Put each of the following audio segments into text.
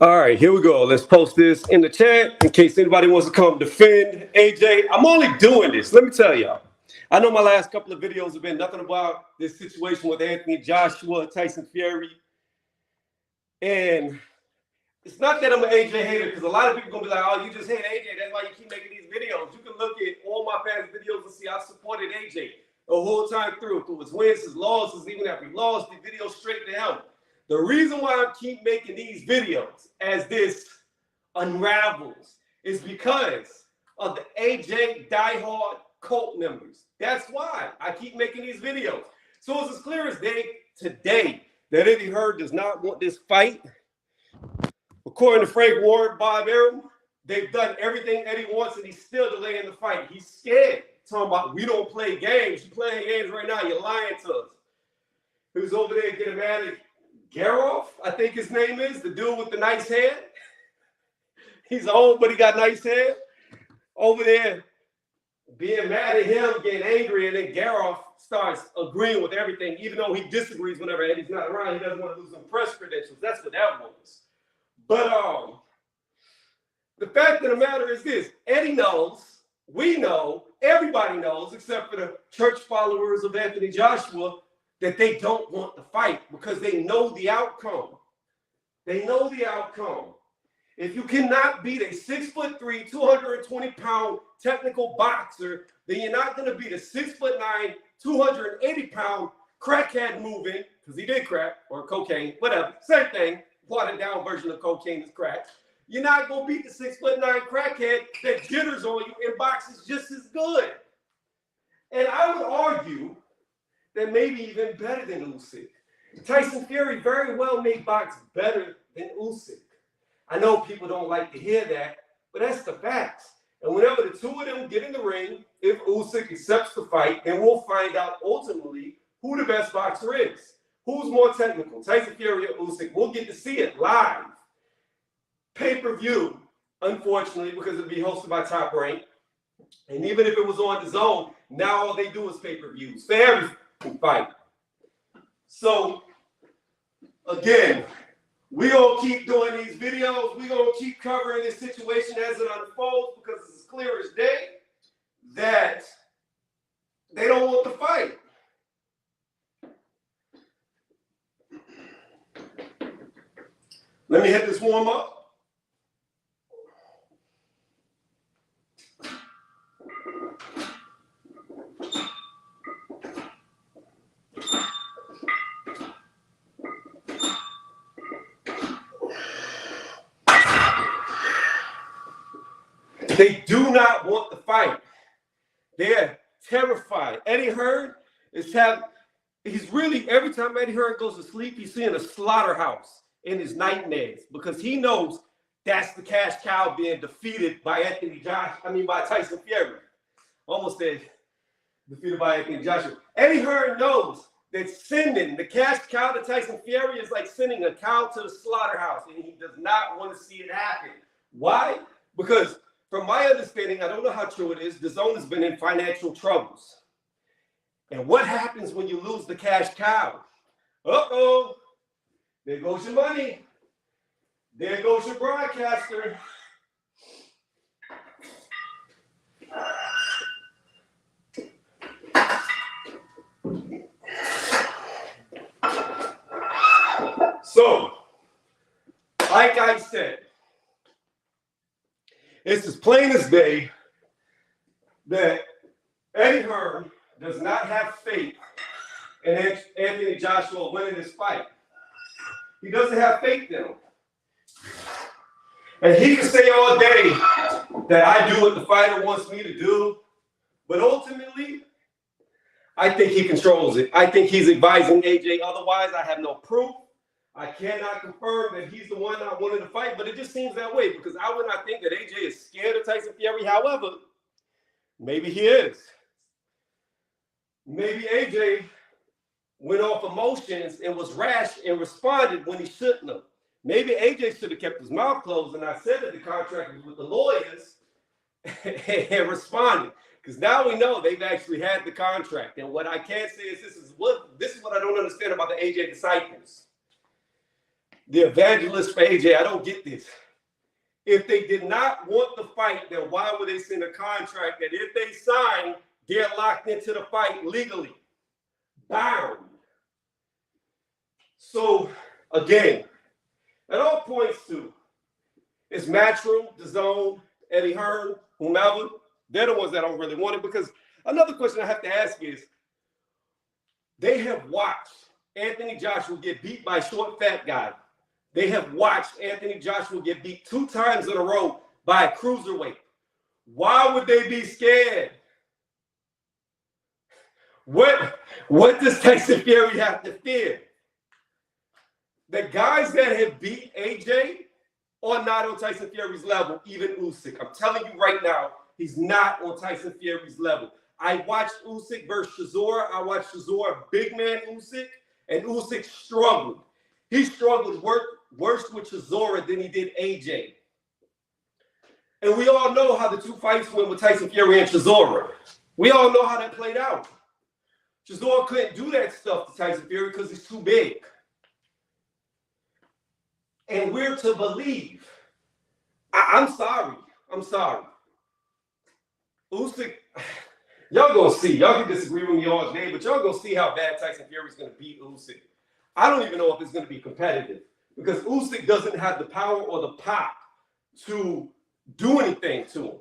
All right, here we go. Let's post this in the chat in case anybody wants to come defend AJ. I'm only doing this. Let me tell y'all. I know my last couple of videos have been nothing about this situation with Anthonyjoshua, Tyson Fury. And it's not that I'm an AJ hater, because a lot of people are going to be like, oh, you just hate AJ. That's why you keep making these videos. You can look at all my past videos and see I've supported AJ the whole time through his wins, his losses, even after he lost, the videos straight to him. The reason why I keep making these videos as this unravels is because of the AJ diehard cult members. That's why I keep making these videos. So it's as clear as day today that Eddie Hearn does not want this fight. According to Frank Ward, Bob Arum, they've done everything Eddie wants and he's still delaying the fight. He's scared. Talking about, we don't play games. You're playing games right now. You're lying to us. Who's over there getting mad at Garoff, I think his name is, the dude with the nice hair. He's old, but he got nice hair. Over there being mad at him, getting angry, and then Garoff starts agreeing with everything, even though he disagrees whenever Eddie's not around. He doesn't want to lose some press credentials. That's what that was. But the fact of the matter is this: Eddie knows, we know, everybody knows, except for the church followers of Anthonyjoshua, that they don't want the fight because they know the outcome. They know the outcome. If you cannot beat a 6'3", 220-pound technical boxer, then you're not going to beat a 6'9", 280-pound crackhead moving, because he did crack, or cocaine, whatever, same thing, watered down version of cocaine is crack. You're not going to beat the 6'9" crackhead that jitters on you and boxes just as good. And I would argue that maybe even better than Usyk. Tyson Fury very well may box better than Usyk. I know people don't like to hear that, but that's the facts. And whenever the two of them get in the ring, if Usyk accepts the fight, then we'll find out ultimately who the best boxer is. Who's more technical, Tyson Fury or Usyk? We'll get to see it live. Pay-per-view, unfortunately, because it'll be hosted by Top Rank. And even if it was on the zone, now all they do is pay-per-views for every fight. So, again, we're going to keep doing these videos. We're going to keep covering this situation as it unfolds because it's as clear as day that they don't want the fight. Let me hit this warm up. They do not want the fight. They're terrified. Eddie Hearn he's really, every time Eddie Hearn goes to sleep, he's seeing a slaughterhouse in his nightmares because he knows that's the cash cow being defeated by by Tyson Fury. Almost said defeated by Anthonyjoshua. Eddie Hearn knows that sending the cash cow to Tyson Fury is like sending a cow to the slaughterhouse, and he does not want to see it happen. Why? Because from my understanding, I don't know how true it is, the zone has been in financial troubles. And what happens when you lose the cash cow? Uh-oh, there goes your money. There goes your broadcaster. So, like I said, it's as plain as day that Eddie Hearn does not have faith in Anthonyjoshua winning this fight. He doesn't have faith in him. And he can say all day that I do what the fighter wants me to do, but ultimately, I think he controls it. I think he's advising AJ. Otherwise, I have no proof. I cannot confirm that he's the one not wanting to fight, but it just seems that way because I would not think that AJ is scared of Tyson Fury. However, maybe he is. Maybe AJ went off emotions and was rash and responded when he shouldn't have. Maybe AJ should have kept his mouth closed and I said that the contract was with the lawyers and responded. Because now we know they've actually had the contract. And what I can say is this is what I don't understand about the AJ disciples. the evangelist for AJ, I don't get this. If they did not want the fight, then why would they send a contract that if they sign, they're locked into the fight legally, bound? So again, it all points to it's Matchroom, DAZN, Eddie Hearn, whomever. They're the ones that don't really want it, because another question I have to ask is, they have watched Anthony Joshua get beat by a short, fat guy. They have watched Anthony Joshua get beat 2 times in a row by a cruiserweight. Why would they be scared? What does Tyson Fury have to fear? The guys that have beat AJ are not on Tyson Fury's level, even Usyk. I'm telling you right now, he's not on Tyson Fury's level. I watched Usyk versus Chisora. I watched Chisora, big man Usyk, and Usyk struggled. He struggled worse with Chisora than he did AJ. And we all know how the 2 fights went with Tyson Fury and Chisora. We all know how that played out. Chisora couldn't do that stuff to Tyson Fury because he's too big. And we're to believe. I'm sorry. Usyk, y'all gonna see. Y'all can disagree with me all day, but y'all gonna see how bad Tyson Fury's gonna beat Usyk. I don't even know if it's gonna be competitive, because Usyk doesn't have the power or the pop to do anything to him.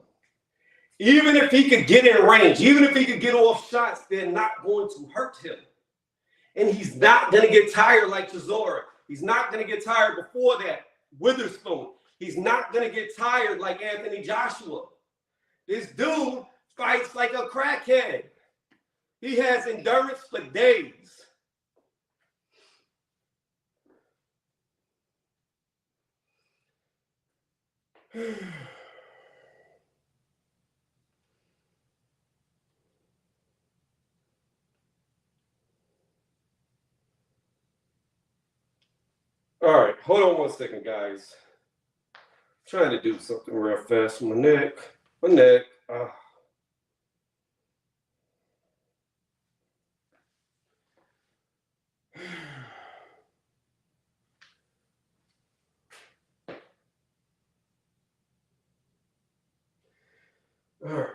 Even if he could get in range, even if he could get off shots, they're not going to hurt him. And he's not gonna get tired like Chisora. He's not going to get tired before that, Witherspoon. He's not going to get tired like Anthony Joshua. This dude fights like a crackhead. He has endurance for days. All right, hold on one second, guys. I'm trying to do something real fast. My neck. All right.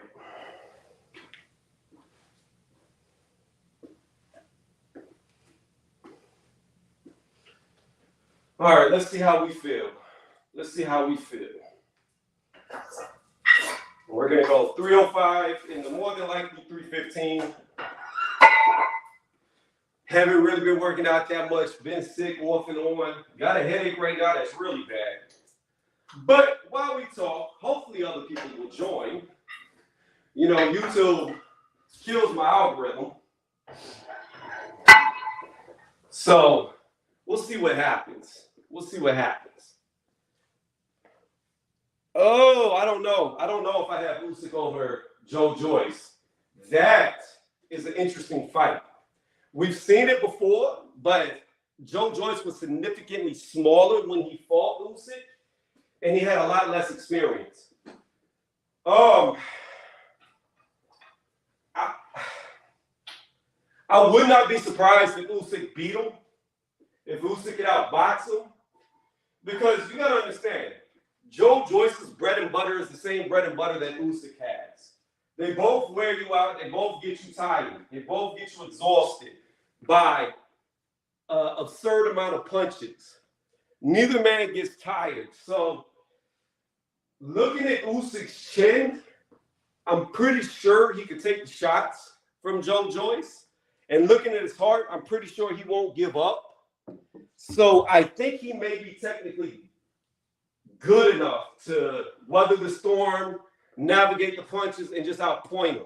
All right, let's see how we feel. We're going to go 305 and the more than likely 315. Haven't really been working out that much. Been sick off and on. Got a headache right now that's really bad. But while we talk, hopefully other people will join. You know, YouTube kills my algorithm. So we'll see what happens. Oh, I don't know if I have Usyk over Joe Joyce. That is an interesting fight. We've seen it before, but Joe Joyce was significantly smaller when he fought Usyk, and he had a lot less experience. I would not be surprised if Usyk beat him, if Usyk could outbox him, because you got to understand, Joe Joyce's bread and butter is the same bread and butter that Usyk has. They both wear you out. They both get you tired. They both get you exhausted by an absurd amount of punches. Neither man gets tired. So looking at Usyk's chin, I'm pretty sure he could take the shots from Joe Joyce. And looking at his heart, I'm pretty sure he won't give up. So I think he may be technically good enough to weather the storm, navigate the punches, and just outpoint him.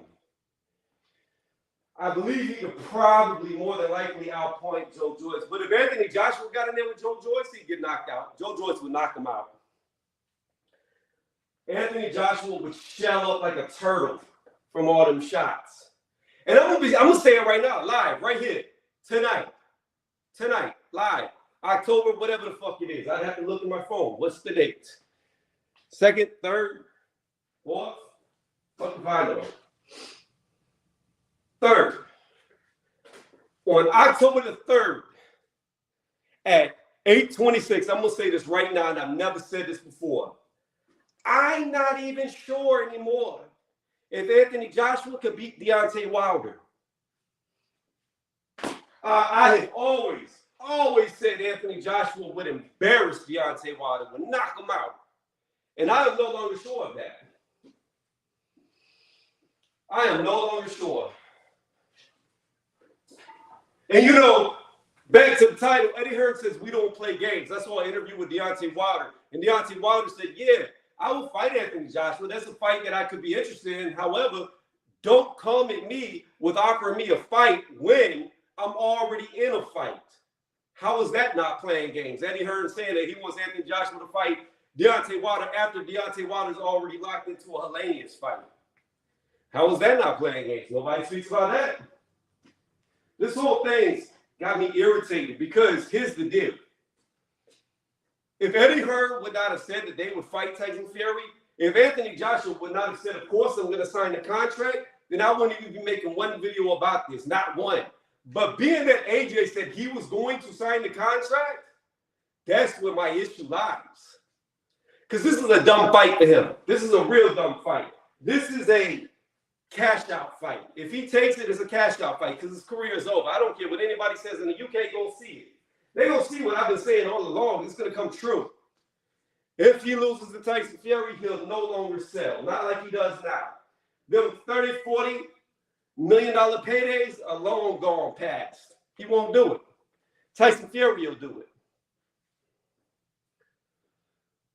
I believe he could probably more than likely outpoint Joe Joyce. But if Anthony Joshua got in there with Joe Joyce, he'd get knocked out. Joe Joyce would knock him out. Anthony Joshua would shell up like a turtle from all them shots. And I'm gonna say it right now, live, right here, tonight, live, October, whatever the fuck it is. I'd have to look at my phone. What's the date? 2nd, 3rd, 4th? Fuck if I know. 3rd. On October the 3rd at 8:26. I'm going to say this right now, and I've never said this before. I'm not even sure anymore if Anthony Joshua could beat Deontay Wilder. I have always said Anthony Joshua would embarrass Deontay Wilder, would knock him out. And I am no longer sure of that. I am no longer sure. And you know, back to the title, Eddie Hearn says we don't play games. That's why I interviewed with Deontay Wilder. And Deontay Wilder said, yeah, I will fight Anthony Joshua. That's a fight that I could be interested in. However, don't come at me with offering me a fight when I'm already in a fight. How is that not playing games? Eddie Hearn saying that he wants Anthony Joshua to fight Deontay Wilder after Deontay Wilder's already locked into a Hellenius fight. How is that not playing games? Nobody speaks about that. This whole thing's got me irritated because here's the deal. If Eddie Hearn would not have said that they would fight Tyson Fury, if Anthony Joshua would not have said, of course, I'm going to sign the contract, then I wouldn't even be making one video about this, not one. But being that AJ said he was going to sign the contract, that's where my issue lies. Because this is a dumb fight for him. This is a real dumb fight. This is a cash out fight. If he takes it, it's a cash out fight because his career is over. I don't care what anybody says in the UK, go see it. They're going to see what I've been saying all along. It's going to come true. If he loses to Tyson Fury, he'll no longer sell. Not like he does now. Them 30, 40 million dollar paydays are long gone past. He won't do it. Tyson Fury will do it.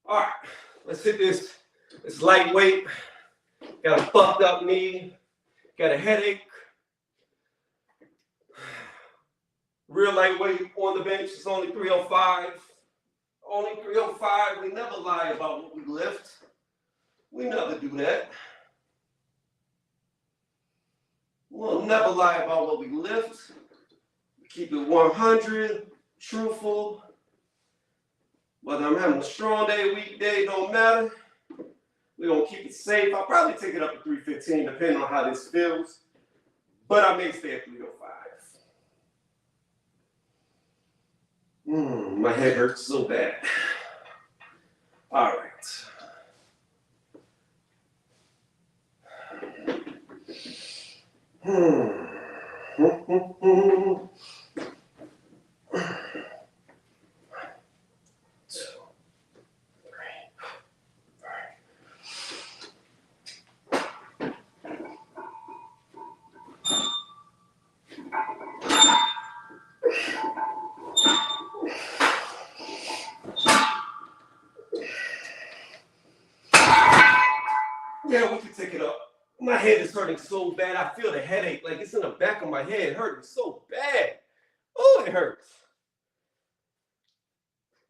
All right, let's hit this. It's lightweight. Got a fucked up knee. Got a headache. Real lightweight on the bench. It's only 305. Only 305. We never lie about what we lift. We never do that. We'll never lie about what we lift. Keep it 100, truthful. Whether I'm having a strong day, weak day, don't matter. We're going to keep it safe. I'll probably take it up to 315, depending on how this feels. But I may stay at 305. My head hurts so bad. All right. Yeah, we can take it up. My head is hurting so bad. I feel the headache like it's in the back of my head, hurting so bad. Oh, it hurts.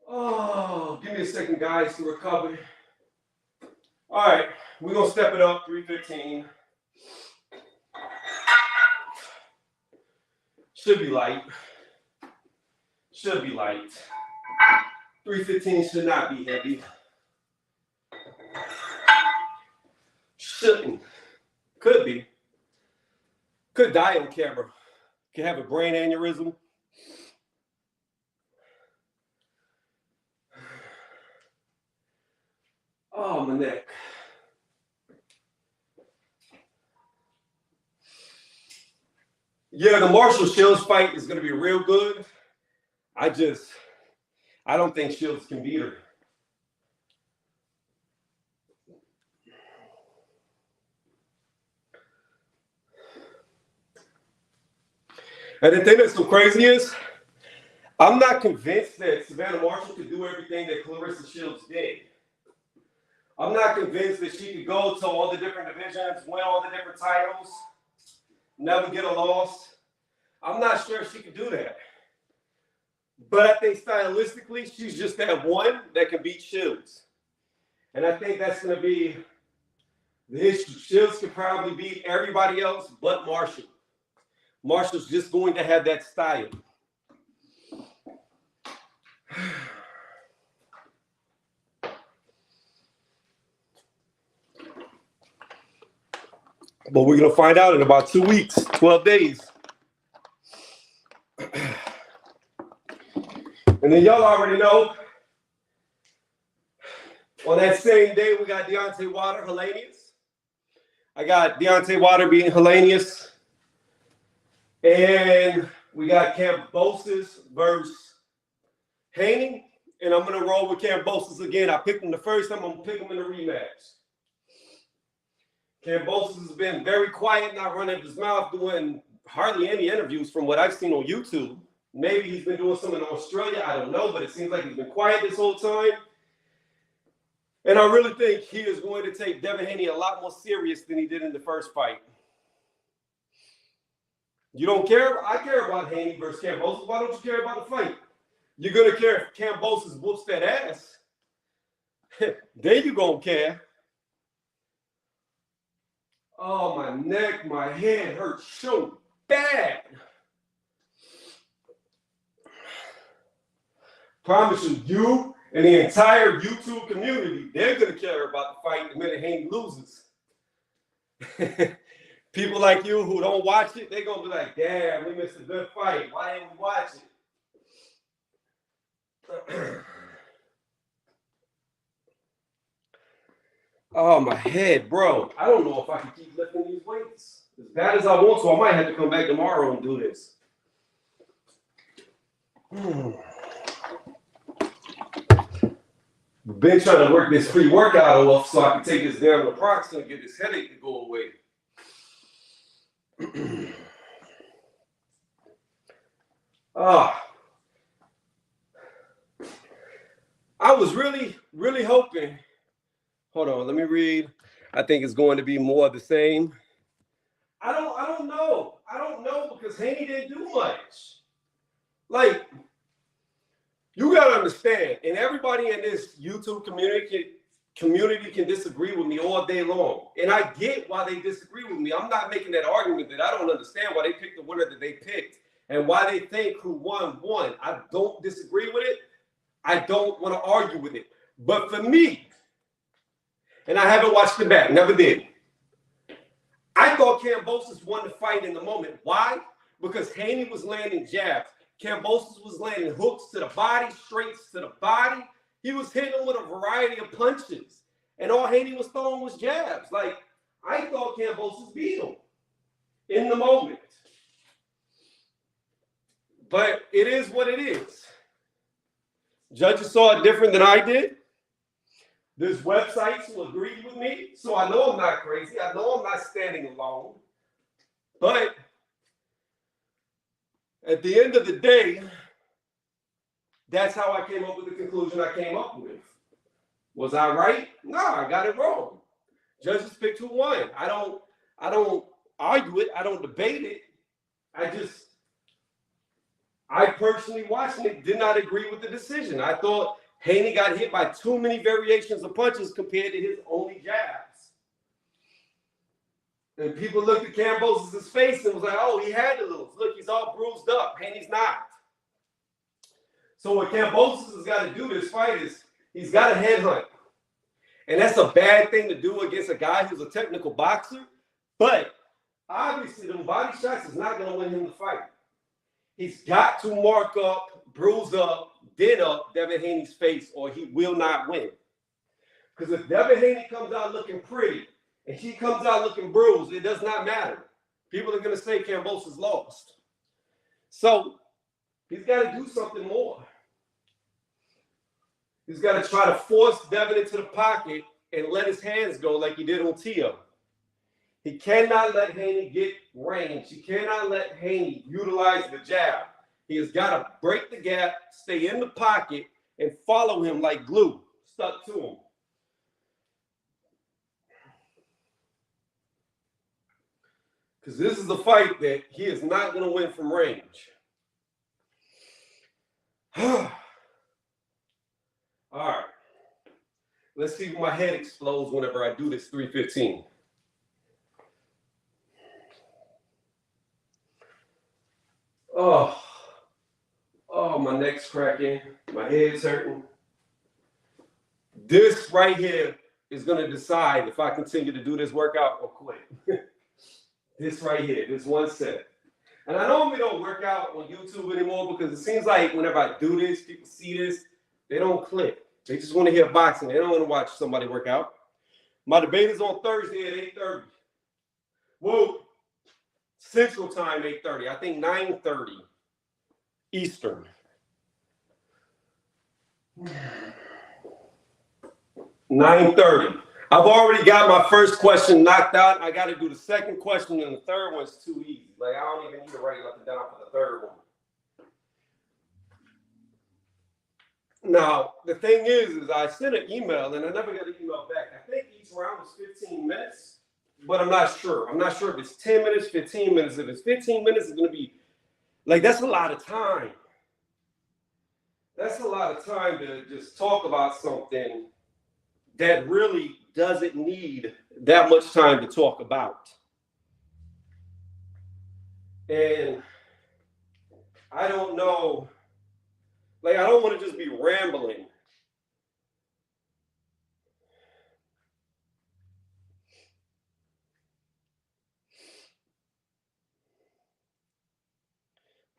Oh, give me a second, guys, to recover. All right, we're going to step it up, 315. Should be light. Should be light. 315 should not be heavy. Shouldn't. Could be. Could die on camera. Could have a brain aneurysm. Oh, my neck. Yeah, the Marshall Shields fight is going to be real good. I don't think Shields can beat her. And the thing that's so crazy is, I'm not convinced that Savannah Marshall could do everything that Clarissa Shields did. I'm not convinced that she could go to all the different divisions, win all the different titles, never get a loss. I'm not sure she could do that. But I think stylistically, she's just that one that can beat Shields. And I think that's going to be the issue. Shields could probably beat everybody else but Marshall. Marshall's just going to have that style. But we're going to find out in about 2 weeks, 12 days. And then y'all already know, on that same day, we got Deontay Wilder, Helenius. I got Deontay Wilder beating Helenius. And we got Kambosos versus Haney. And I'm going to roll with Kambosos again. I picked him the first time. I'm going to pick him in the rematch. Kambosos has been very quiet, not running his mouth, doing hardly any interviews from what I've seen on YouTube. Maybe he's been doing some in Australia. I don't know, but it seems like he's been quiet this whole time. And I really think he is going to take Devin Haney a lot more serious than he did in the first fight. You don't care? I care about Haney versus Kambosos. Why don't you care about the fight? You're going to care if Kambosos whoops that ass. Then you're going to care. Oh, my neck, my head hurts so bad. Promise you and the entire YouTube community, they're going to care about the fight the minute Haney loses. People like you who don't watch it, they're going to be like, damn, we missed a good fight. Why didn't we watch it? Oh, my head, bro. I don't know if I can keep lifting these weights as bad as I want to. I might have to come back tomorrow and do this. I've been trying to work this pre-workout off so I can take this damn naproxen and get this headache to go away. I was really hoping. Hold on, let me read. I think it's going to be more of the same. I don't know. I don't know because Haney didn't do much. Like, you gotta understand, and everybody in this YouTube community can disagree with me all day long. And I get why they disagree with me. I'm not making that argument that I don't understand why they picked the winner that they picked and why they think who won. I don't disagree with it. I don't want to argue with it. But for me, and I haven't watched it back, never did. I thought Kambosos won the fight in the moment. Why? Because Haney was landing jabs. Kambosos was landing hooks to the body, straights to the body. He was hitting him with a variety of punches. And all Haney was throwing was jabs. Like, I thought Kambosos beat him in the moment. But it is what it is. Judges saw it different than I did. There's websites who agreed with me, so I know I'm not crazy. I know I'm not standing alone. But at the end of the day, that's how I came up with the conclusion I came up with. Was I right? No, I got it wrong. Judges picked who won. I don't argue it. I don't debate it. I personally watching it did not agree with the decision. I thought Haney got hit by too many variations of punches compared to his only jabs. And people looked at Kambosos' face and was like, oh, he had to lose. Look, he's all bruised up. Haney's not. So what Kambosos has got to do this fight is he's got to headhunt. And that's a bad thing to do against a guy who's a technical boxer. But obviously, them body shots is not going to win him the fight. He's got to mark up, bruise up, dent up Devin Haney's face, or he will not win. Because if Devin Haney comes out looking pretty and he comes out looking bruised, it does not matter. People are going to say Kambosos lost. So he's got to do something more. He's got to try to force Devin into the pocket and let his hands go like he did on Tio. He cannot let Haney get range. He cannot let Haney utilize the jab. He has got to break the gap, stay in the pocket, and follow him like glue, stuck to him. Because this is a fight that he is not going to win from range. All right. Let's see if my head explodes whenever I do this 315. Oh, my neck's cracking. My head's hurting. This right here is going to decide if I continue to do this workout or quit. This right here, this one set. And I normally don't work out on YouTube anymore because it seems like whenever I do this, people see this, they don't click. They just want to hear boxing. They don't want to watch somebody work out. My debate is on Thursday at 8:30. Well, Central Time, 8:30. I think 9:30 Eastern. 9:30. I've already got my first question knocked out. I got to do the second question, and the third one's too easy. Like, I don't even need to write nothing down for the third one. Now, the thing is I sent an email, and I never got an email back. I think each round was 15 minutes, but I'm not sure. I'm not sure if it's 10 minutes, 15 minutes. If it's 15 minutes, it's going to be, like, that's a lot of time. That's a lot of time to just talk about something that really doesn't need that much time to talk about. And I don't know, like, I don't want to just be rambling.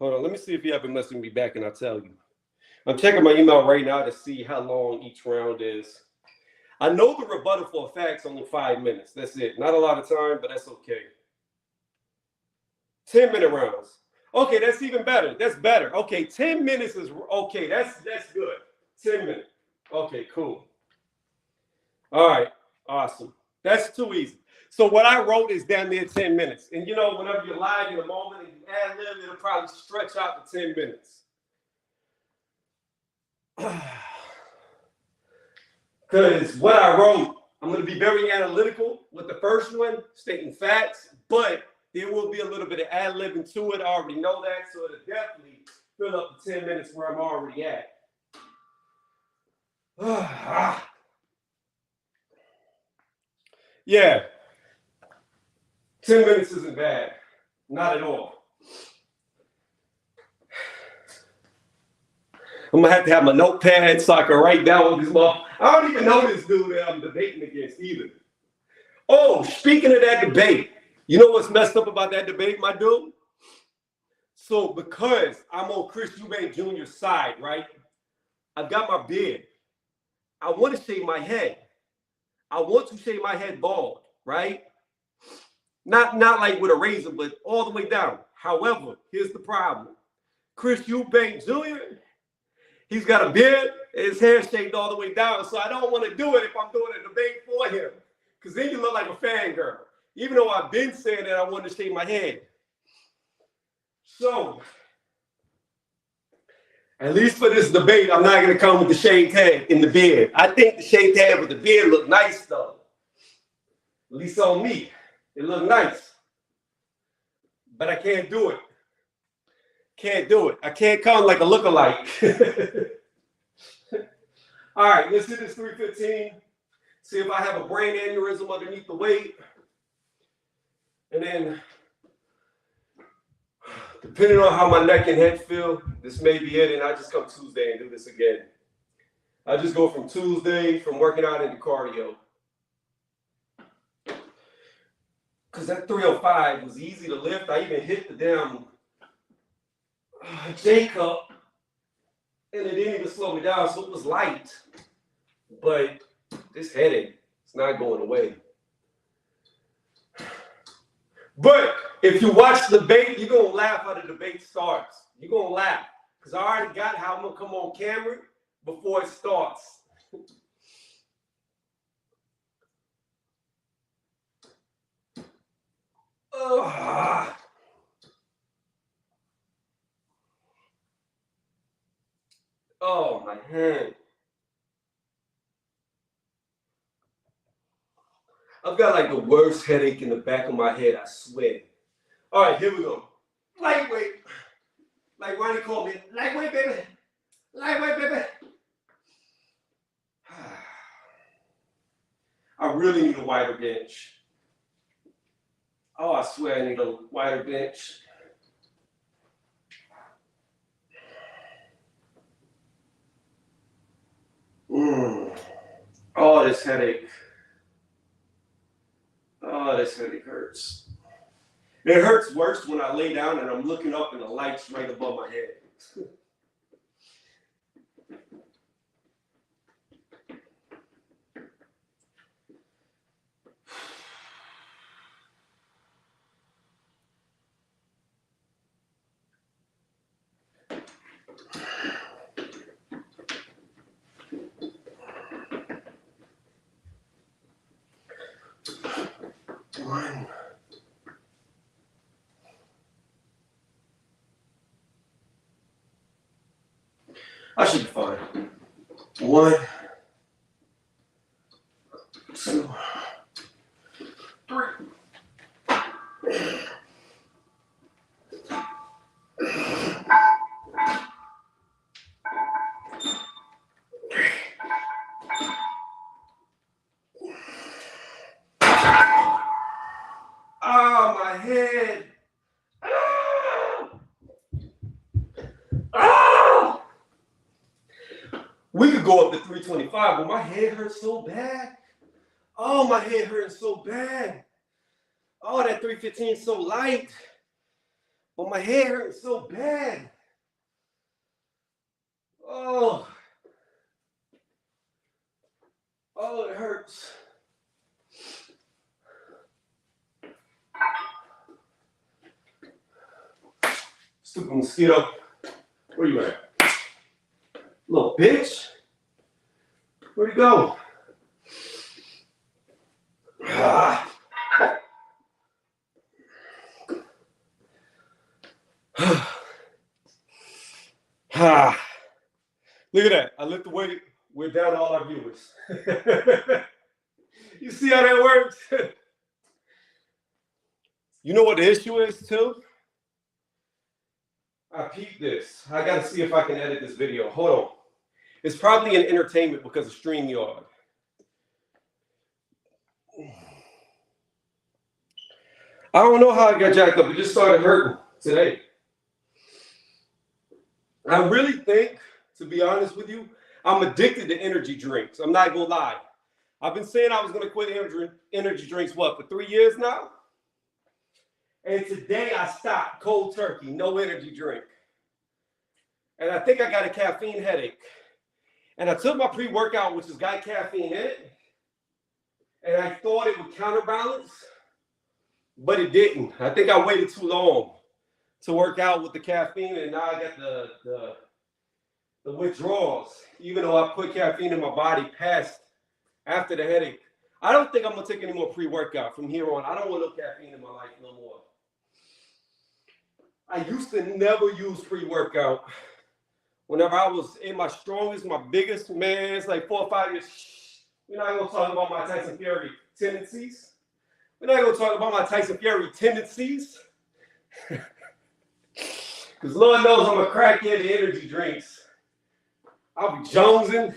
Hold on, let me see if you haven't messaged me back and I'll tell you. I'm checking my email right now to see how long each round is. I know the rebuttal for a fact's only 5 minutes. That's it. Not a lot of time, but that's okay. 10-minute rounds. Okay, that's even better. That's better. Okay, 10 minutes is okay. That's good. 10 minutes. Okay, cool. All right, awesome. That's too easy. So what I wrote is damn near 10 minutes. And you know, whenever you're live in a moment and you ad lib, it'll probably stretch out to 10 minutes. Because what I wrote, I'm going to be very analytical with the first one, stating facts, but there will be a little bit of ad-libbing to it. I already know that, so it'll definitely fill up the 10 minutes where I'm already at. Yeah, 10 minutes isn't bad. Not at all. I'm going to have my notepad so I can write down what this motherfucker. I don't even know this dude that I'm debating against either. Oh, speaking of that debate, you know what's messed up about that debate, my dude? So because I'm on Chris Eubank Jr.'s side, right? I've got my beard. I want to shave my head. I want to shave my head bald, right? Not like with a razor, but all the way down. However, here's the problem. Chris Eubank Jr., he's got a beard, and his hair shaved all the way down, so I don't want to do it if I'm doing a debate for him, because then you look like a fangirl, even though I've been saying that I want to shave my head. So, at least for this debate, I'm not going to come with the shaved head in the beard. I think the shaved head with the beard look nice, though. At least on me, it look nice. But I can't do it. Can't do it. I can't come like a lookalike. All right, let's hit this 315. See if I have a brain aneurysm underneath the weight. And then, depending on how my neck and head feel, this may be it, and I just come Tuesday and do this again. I just go from Tuesday, from working out into cardio. Because that 305 was easy to lift. I even hit the damn J cup, and it didn't even slow me down, so it was light. But this headache, it's not going away. But if you watch the debate, you're going to laugh how the debate starts. You're going to laugh. Because I already got how I'm going to come on camera before it starts. Oh, my hand. I've got like the worst headache in the back of my head, I swear. All right, here we go. Lightweight. Like Ronnie called me, lightweight, baby. Lightweight, baby. I really need a wider bench. Oh, I swear I need a wider bench. Oh, this headache. Oh, this headache hurts. It hurts worse when I lay down and I'm looking up and the light's right above my head. One. I should be fine. 1, 2, 3. Oh, my head. Oh! We could go up to 325, but my head hurts so bad. Oh, my head hurts so bad. Oh, that 315 is so light. But my head hurts so bad. Oh. Oh, it hurts. Stupid mosquito. Where you at? Little bitch. Where'd he go? Ah. Ah. Look at that. I lift the weight. We're down all our viewers. You see how that works? You know what the issue is too? I peeped this. I got to see if I can edit this video. Hold on. It's probably an entertainment because of StreamYard. I don't know how I got jacked up. It just started hurting today. I really think, to be honest with you, I'm addicted to energy drinks. I'm not going to lie. I've been saying I was going to quit energy drinks, what, for 3 years now? And today I stopped cold turkey, no energy drink. And I think I got a caffeine headache. And I took my pre-workout, which has got caffeine in it. And I thought it would counterbalance, but it didn't. I think I waited too long to work out with the caffeine, and now I got the withdrawals, even though I put caffeine in my body past after the headache. I don't think I'm going to take any more pre-workout from here on. I don't want no caffeine in my life no more. I used to never use pre-workout. Whenever I was in my strongest, my biggest, man, it's like 4 or 5 years. We're not going to talk about my Tyson Fury tendencies. We're not going to talk about my Tyson Fury tendencies. Because Lord knows I'm a crackhead of energy drinks. I'll be jonesing,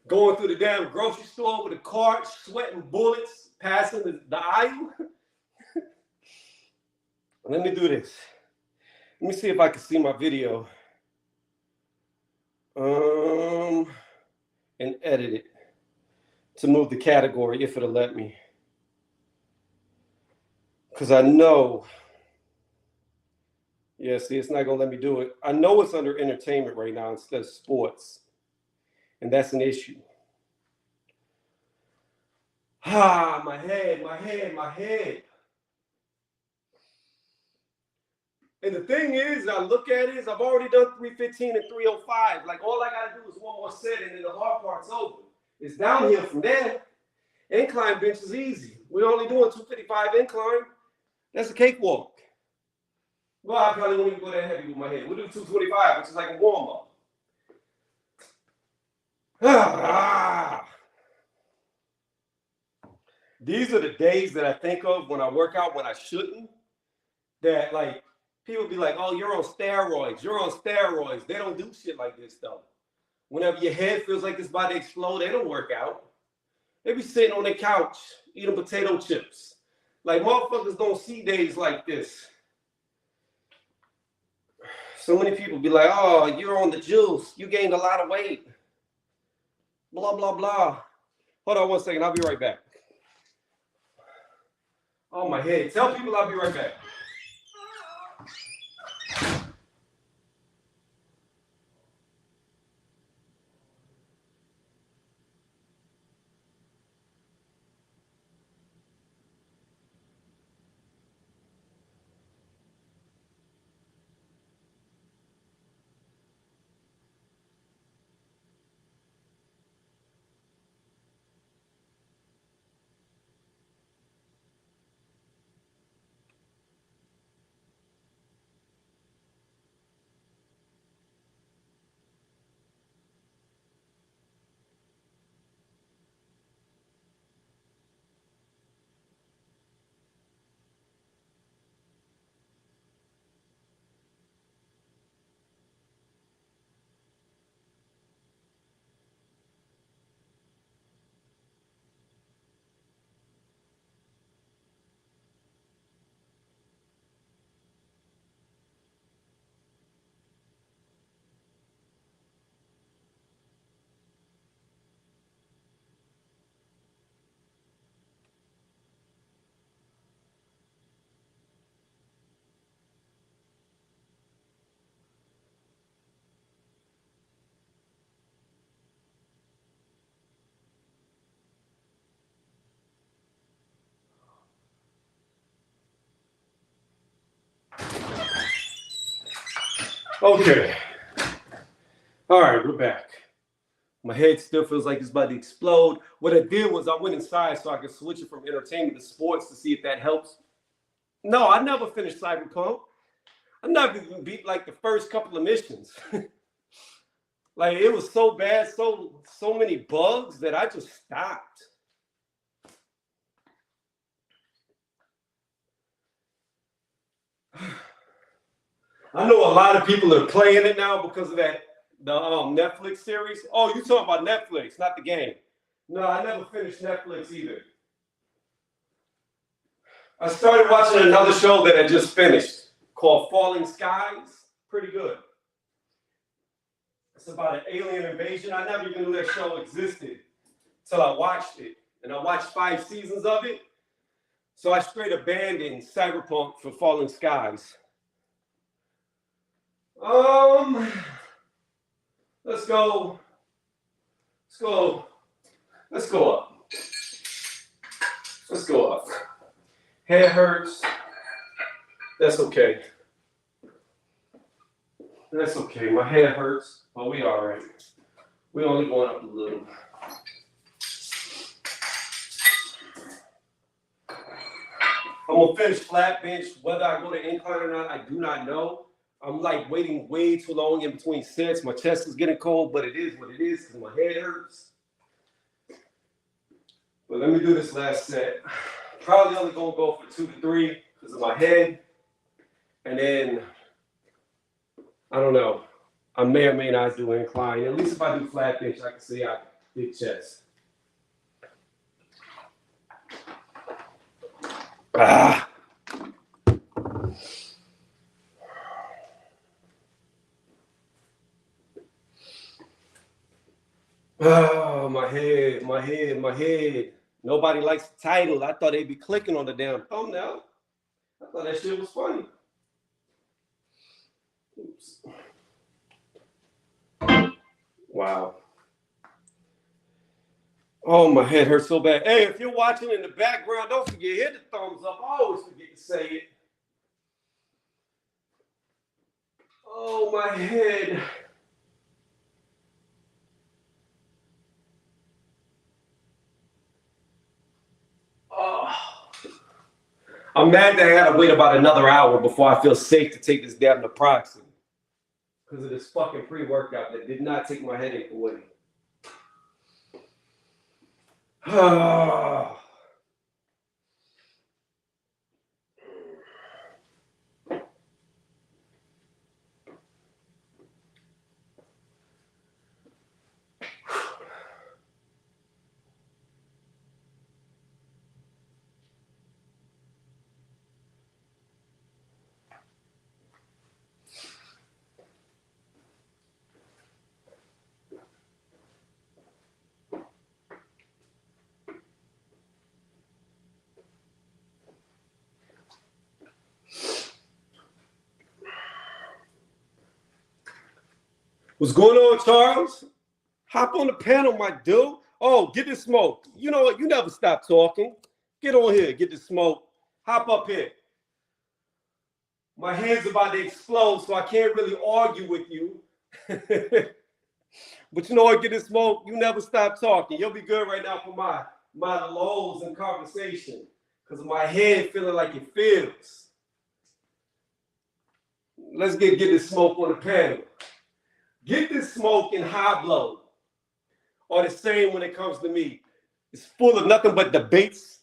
going through the damn grocery store with a cart, sweating bullets, passing the aisle. Let me do this. Let me see if I can see my video. And edit it to move the category if it'll let me. Because I know, yeah, see, it's not going to let me do it. I know it's under entertainment right now instead of sports. And that's an issue. Ah, my head. And the thing is, I look at it, I've already done 315 and 305. Like, all I got to do is one more set, and then the hard part's over. It's downhill from there. Incline bench is easy. We're only doing 255 incline. That's a cakewalk. Well, I probably won't even go that heavy with my head. We'll do 225, which is like a warm-up. These are the days that I think of when I work out when I shouldn't. That, like, people be like, oh, you're on steroids. You're on steroids. They don't do shit like this, though. Whenever your head feels like it's about to explode, they don't work out. They be sitting on their couch eating potato chips. Like, motherfuckers don't see days like this. So many people be like, oh, you're on the juice. You gained a lot of weight. Blah, blah, blah. Hold on 1 second. I'll be right back. Oh, my head. Tell people I'll be right back. Okay. All right, we're back. My head still feels like it's about to explode. What I did was I went inside so I could switch it from entertainment to sports to see if that helps. No, I never finished Cyberpunk. I never even beat like the first couple of missions. Like it was so bad, so many bugs that I just stopped. I know a lot of people are playing it now because of the Netflix series. Oh, you talking about Netflix, not the game. No, I never finished Netflix either. I started watching another show that I just finished called Falling Skies. Pretty good. It's about an alien invasion. I never even knew that show existed until I watched it. And I watched 5 seasons of it. So I straight abandoned Cyberpunk for Falling Skies. Let's go up. Let's go up. Head hurts. That's okay. That's okay. My head hurts, but we all right. We only going up a little. I'm gonna finish flat bench. Whether I go to incline or not, I do not know. I'm like waiting way too long in between sets. My chest is getting cold, but it is what it is because my head hurts. But let me do this last set. Probably only gonna go for 2 to 3 because of my head. And then, I don't know. I may or may not do incline. At least if I do flat bench, I can see I have big chest. Ah. Oh, my head. Nobody likes the title. I thought they'd be clicking on the damn thumbnail. I thought that shit was funny. Oops. Wow. Oh, my head hurts so bad. Hey, if you're watching in the background, don't forget, hit the thumbs up. I always forget to say it. Oh, my head. Oh. I'm mad that I had to wait about another hour before I feel safe to take this damn naproxen. Because of this fucking pre-workout that did not take my headache away. Oh. What's going on, Charles? Hop on the panel, my dude. Oh, get this smoke. You know what? You never stop talking. Get on here, get the smoke. Hop up here. My hand's about to explode, so I can't really argue with you. But you know what? Get this smoke. You never stop talking. You'll be good right now for my lows in conversation because my head feeling like it feels. Let's get this smoke on the panel. Get this smoke and high blow are the same when it comes to me. It's full of nothing but debates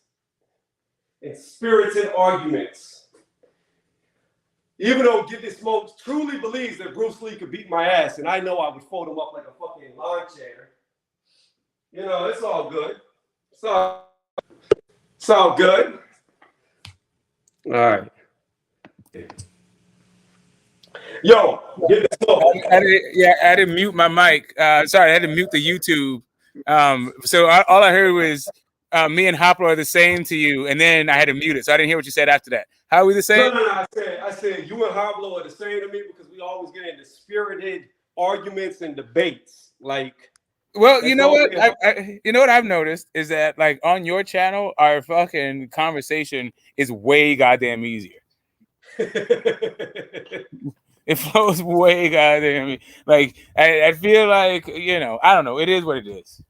and spirited arguments. Even though Get This Smoke truly believes that Bruce Lee could beat my ass, and I know I would fold him up like a fucking lawn chair. You know, it's all good. It's all good. All right. Yo, Get This Smoke. I had to mute my mic. Sorry, I had to mute the YouTube. So all I heard was me and Hopper are the same to you, and then I had to mute it, so I didn't hear what you said after that. How are we the same? No. I said you and Hopper are the same to me because we always get into spirited arguments and debates. Like, well, you know what? You know what I've noticed is that like on your channel, our fucking conversation is way goddamn easier. It flows way goddamn. Like I feel like I don't know. It is what it is.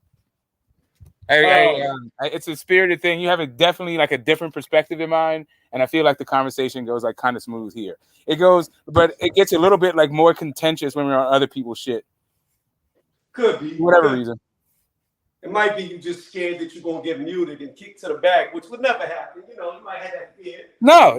It's a spirited thing. You have definitely like a different perspective in mind, and I feel like the conversation goes like kind of smooth here. It goes, but it gets a little bit like more contentious when we're on other people's shit. Could be. For whatever reason. It might be you just scared that you're gonna get muted and kicked to the back, which would never happen. You might have that fear. No,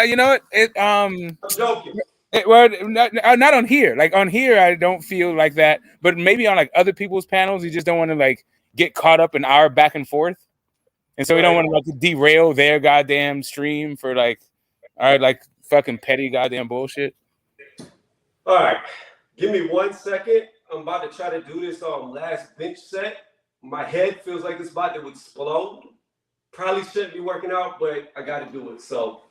you know what? I'm joking. Well, not on here. Like on here, I don't feel like that. But maybe on like other people's panels, you just don't want to like get caught up in our back and forth, and so we don't want to like derail their goddamn stream for like fucking petty goddamn bullshit. All right, give me 1 second. I'm about to try to do this last bench set. My head feels like it's about to explode. Probably shouldn't be working out, but I got to do it. So.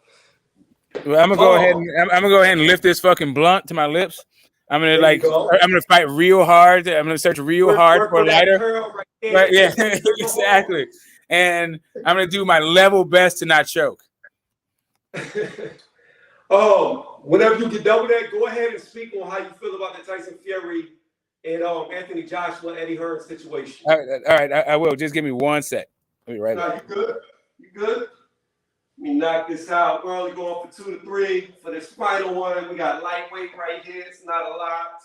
Well, I'm gonna go ahead and lift this fucking blunt to my lips. I'm gonna fight real hard. I'm gonna search real hard for a lighter. Right, yeah, exactly. And I'm gonna do my level best to not choke. Whenever you get done with that, go ahead and speak on how you feel about the Tyson Fury and Anthony Joshua, Eddie Hearn situation. All right, I will. Just give me 1 sec. Let me write it. You good? You good? Let me knock this out. We're only going for 2 to 3 for this final one. We got lightweight right here. It's not a lot.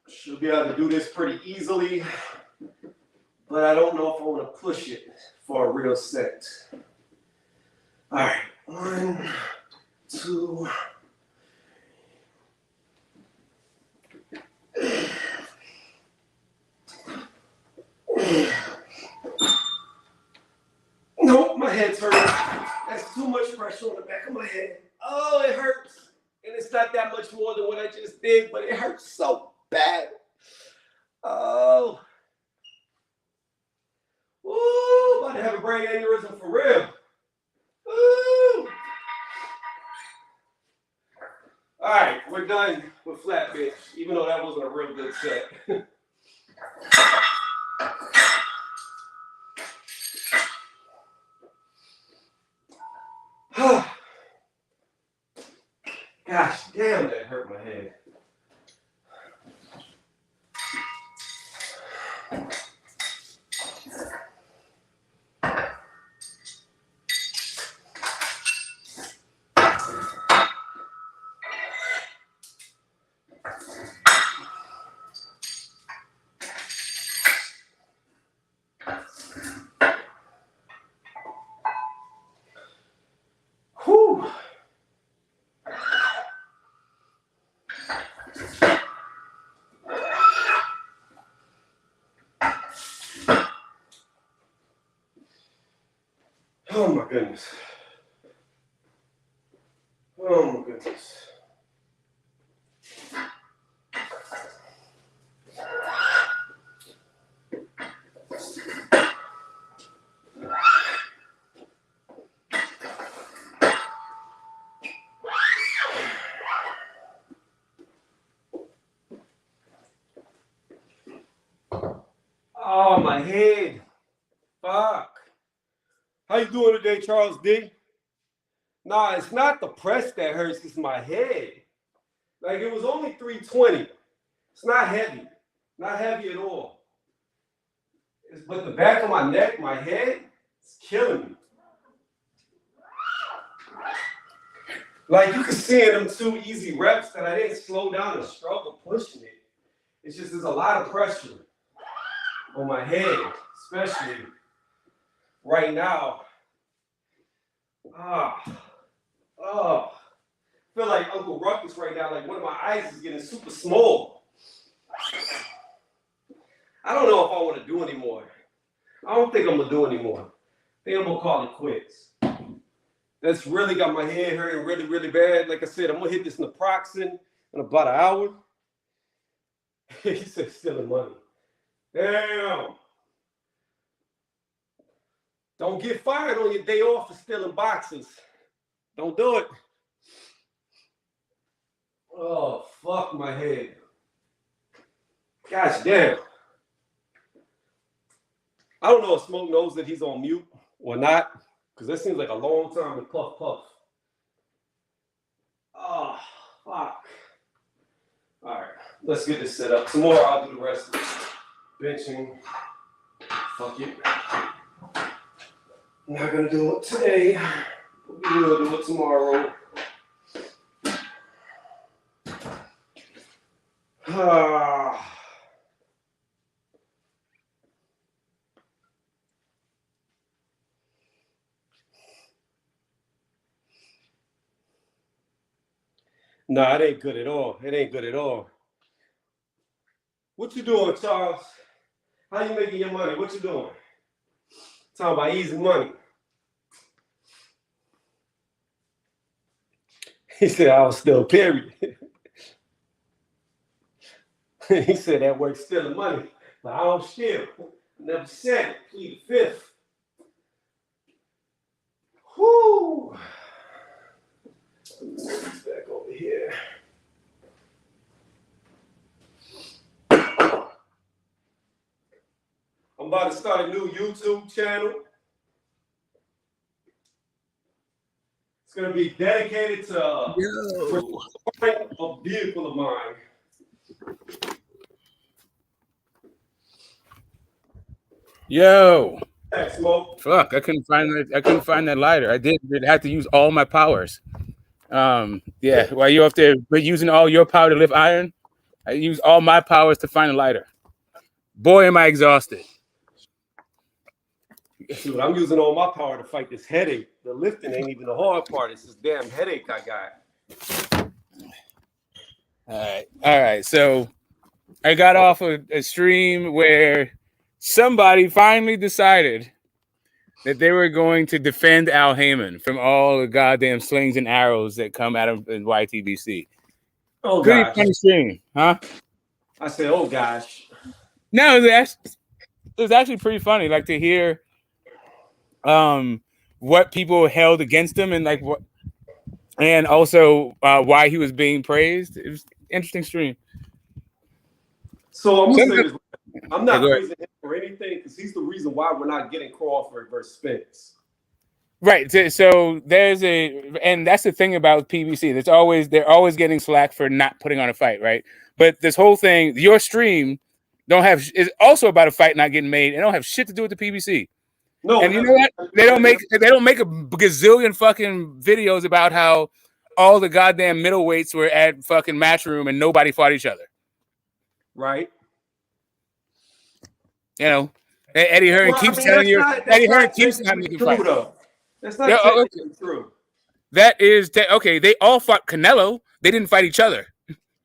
Should be able to do this pretty easily, but I don't know if I want to push it for a real set. All right, 1, 2. Nope, my head's hurting. That's too much pressure on the back of my head. Oh, it hurts. And it's not that much more than what I just did, but it hurts so bad. Oh. Ooh, about to have a brain aneurysm for real. Ooh. All right, we're done with flat bench, even though that wasn't a real good set. Gosh damn, that hurt my head. Whew. Oh my goodness. Oh my goodness. Oh, my head. Fuck. How you doing today, Charles D? Nah, it's not the press that hurts, it's my head. Like, it was only 320. It's not heavy. Not heavy at all. But the back of my neck, my head, it's killing me. Like, you can see in them 2 easy reps that I didn't slow down and struggle pushing it. It's just there's a lot of pressure on my head, especially right now. I feel like Uncle Ruckus right now, like one of my eyes is getting super small. I don't know if I want to do anymore. I don't think I'm going to do anymore. I think I'm going to call it quits. That's really got my head hurting really, really bad. Like I said, I'm going to hit this naproxen in about an hour. He said stealing money. Damn. Don't get fired on your day off for stealing boxes. Don't do it. Oh, fuck my head. Gosh damn. I don't know if Smoke knows that he's on mute or not, because that seems like a long time to puff. Oh. o'clock. All right, let's get this set up. Tomorrow I'll do the rest of this benching. Fuck it. I'm not gonna do it today. We will do it tomorrow. Nah, it ain't good at all. It ain't good at all. What you doing, Charles? How you making your money? What you doing? Talking about easy money. He said, I was still period. He said that work's still the money. But I don't steal. I never said it. Plead the fifth. Whoo. Back over here. I'm about to start a new YouTube channel. It's going to be dedicated to a vehicle of mine. Yo. Thanks, Smoke. Fuck, I couldn't find that lighter. I had to use all my powers. Yeah, while you're up there using all your power to lift iron, I use all my powers to find a lighter. Boy, am I exhausted. Dude, I'm using all my power to fight this headache. The lifting ain't even the hard part. It's this damn headache I got. All right. So I got off a stream where somebody finally decided that they were going to defend Al Heyman from all the goddamn slings and arrows that come at him in YTBC. Oh, pretty gosh. funny stream, huh? I said, oh, gosh. No, it was actually pretty funny, like to hear what people held against him and like what, and also why he was being praised. It was an interesting stream. So I'm gonna say this. I'm not praising him for anything because he's the reason why we're not getting Crawford versus Spence. Right. So and that's the thing about PBC. They're always getting slack for not putting on a fight, right? But this whole thing, your stream is also about a fight not getting made. It don't have shit to do with the PBC. No, and you know what? They don't make a gazillion fucking videos about how all the goddamn middleweights were at fucking Matchroom and nobody fought each other. Right. You know, Eddie Hearn keeps telling you. Eddie Hearn keeps not making fights. That's not technically true. That is okay. They all fought Canelo. They didn't fight each other.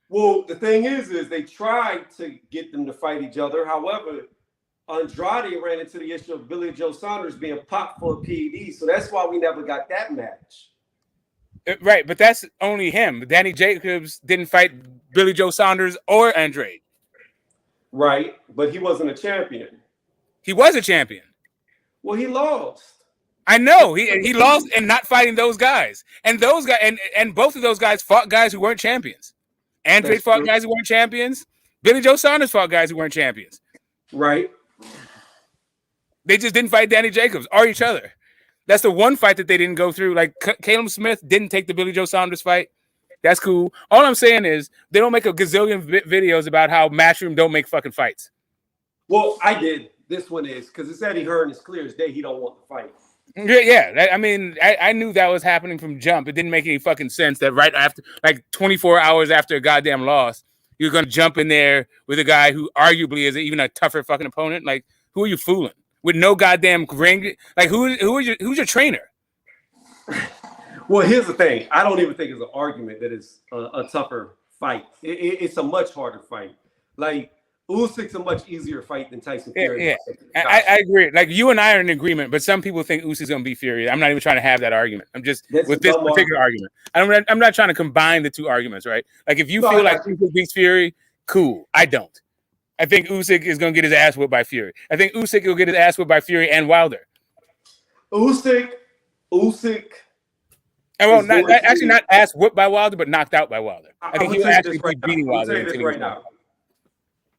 Well, the thing is they tried to get them to fight each other. However, Andrade ran into the issue of Billy Joe Saunders being popped for a PED, so that's why we never got that match. Right, but that's only him. Danny Jacobs didn't fight Billy Joe Saunders or Andrade. Right, but he wasn't a champion. He was a champion. Well, he lost. I know he lost in not fighting those guys, and those guys and both of those guys fought guys who weren't champions. Andrade fought guys who weren't champions. Billy Joe Saunders fought guys who weren't champions. Right. They just didn't fight Danny Jacobs or each other. That's the one fight that they didn't go through. Like Caleb Smith didn't take the Billy Joe Saunders fight. That's cool. All I'm saying is they don't make a gazillion videos about how Matchroom don't make fucking fights. Well, I did. This one is because it's Eddie Hearn. It's clear as day he don't want to fight. Yeah. I mean, I knew that was happening from jump. It didn't make any fucking sense that right after, like 24 hours after a goddamn loss, you're going to jump in there with a guy who arguably is even a tougher fucking opponent. Like, who are you fooling? With no goddamn ring? Like, who's your trainer? Well, here's the thing. I don't even think it's an argument that it's a tougher fight. It's a much harder fight. Like, Usyk's a much easier fight than Tyson Fury. Yeah. I agree. Like, you and I are in agreement, but some people think Usyk's going to beat Fury. I'm not even trying to have that argument. I'm just with this particular argument. I'm not trying to combine the two arguments, right? Like, if you feel like Usyk beats Fury, cool. I don't. I think Usyk is going to get his ass whipped by Fury. I think Usyk will get his ass whipped by Fury and Wilder. Usyk. And well, not ass whipped by Wilder, but knocked out by Wilder. I think he'll actually be beating Wilder. Right now.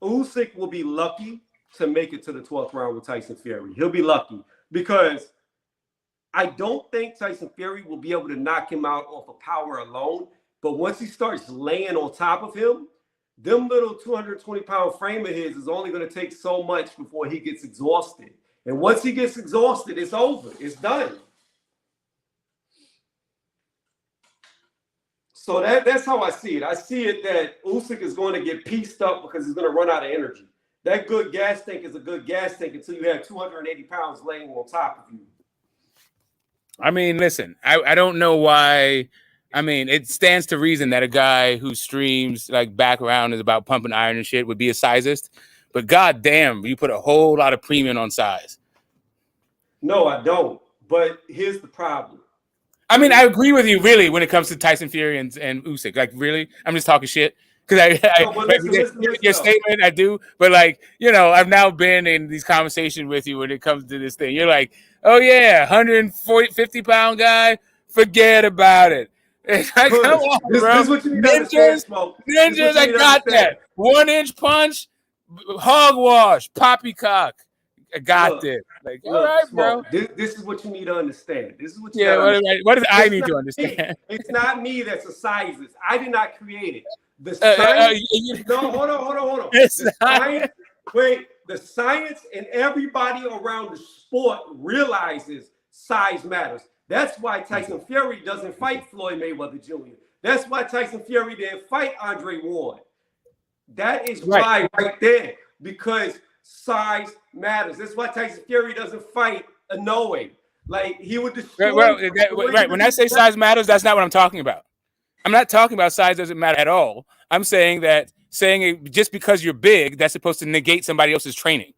Usyk will be lucky to make it to the 12th round with Tyson Fury. He'll be lucky because I don't think Tyson Fury will be able to knock him out off of power alone. But once he starts laying on top of him, them little 220-pound frame of his is only going to take so much before he gets exhausted. And once he gets exhausted, it's over. It's done. So that's how I see it. I see it that Usyk is going to get pieced up because he's going to run out of energy. That good gas tank is a good gas tank until you have 280 pounds laying on top of you. I mean, listen, I don't know why. I mean, it stands to reason that a guy who streams like background is about pumping iron and shit would be a sizist. But goddamn, you put a whole lot of premium on size. No, I don't. But here's the problem. I mean, I agree with you, really, when it comes to Tyson Fury and Usyk. Like, really, I'm just talking shit because listen, your statement, I do. But like, you know, I've now been in these conversations with you when it comes to this thing. You're like, oh yeah, 50-pound guy, forget about it. It's like, come on, bro. This is what you need to understand, Smoke. Ninjas, I got that. 1-inch punch, hogwash, poppycock. I got this. Like, all right, Smoke, bro. This is what you need to understand. This is what you what does I need to understand? It's not me that's a sizist. I did not create it. The science. No, hold on. The science. Wait, the science and everybody around the sport realizes size matters. That's why Tyson Fury doesn't fight Floyd Mayweather Jr. That's why Tyson Fury didn't fight Andre Ward. That is why right there, because size matters. That's why Tyson Fury doesn't fight Inoue. Like, he would destroy. Right. When I say size matters, that's not what I'm talking about. I'm not talking about size doesn't matter at all. I'm saying that it, just because you're big, that's supposed to negate somebody else's training.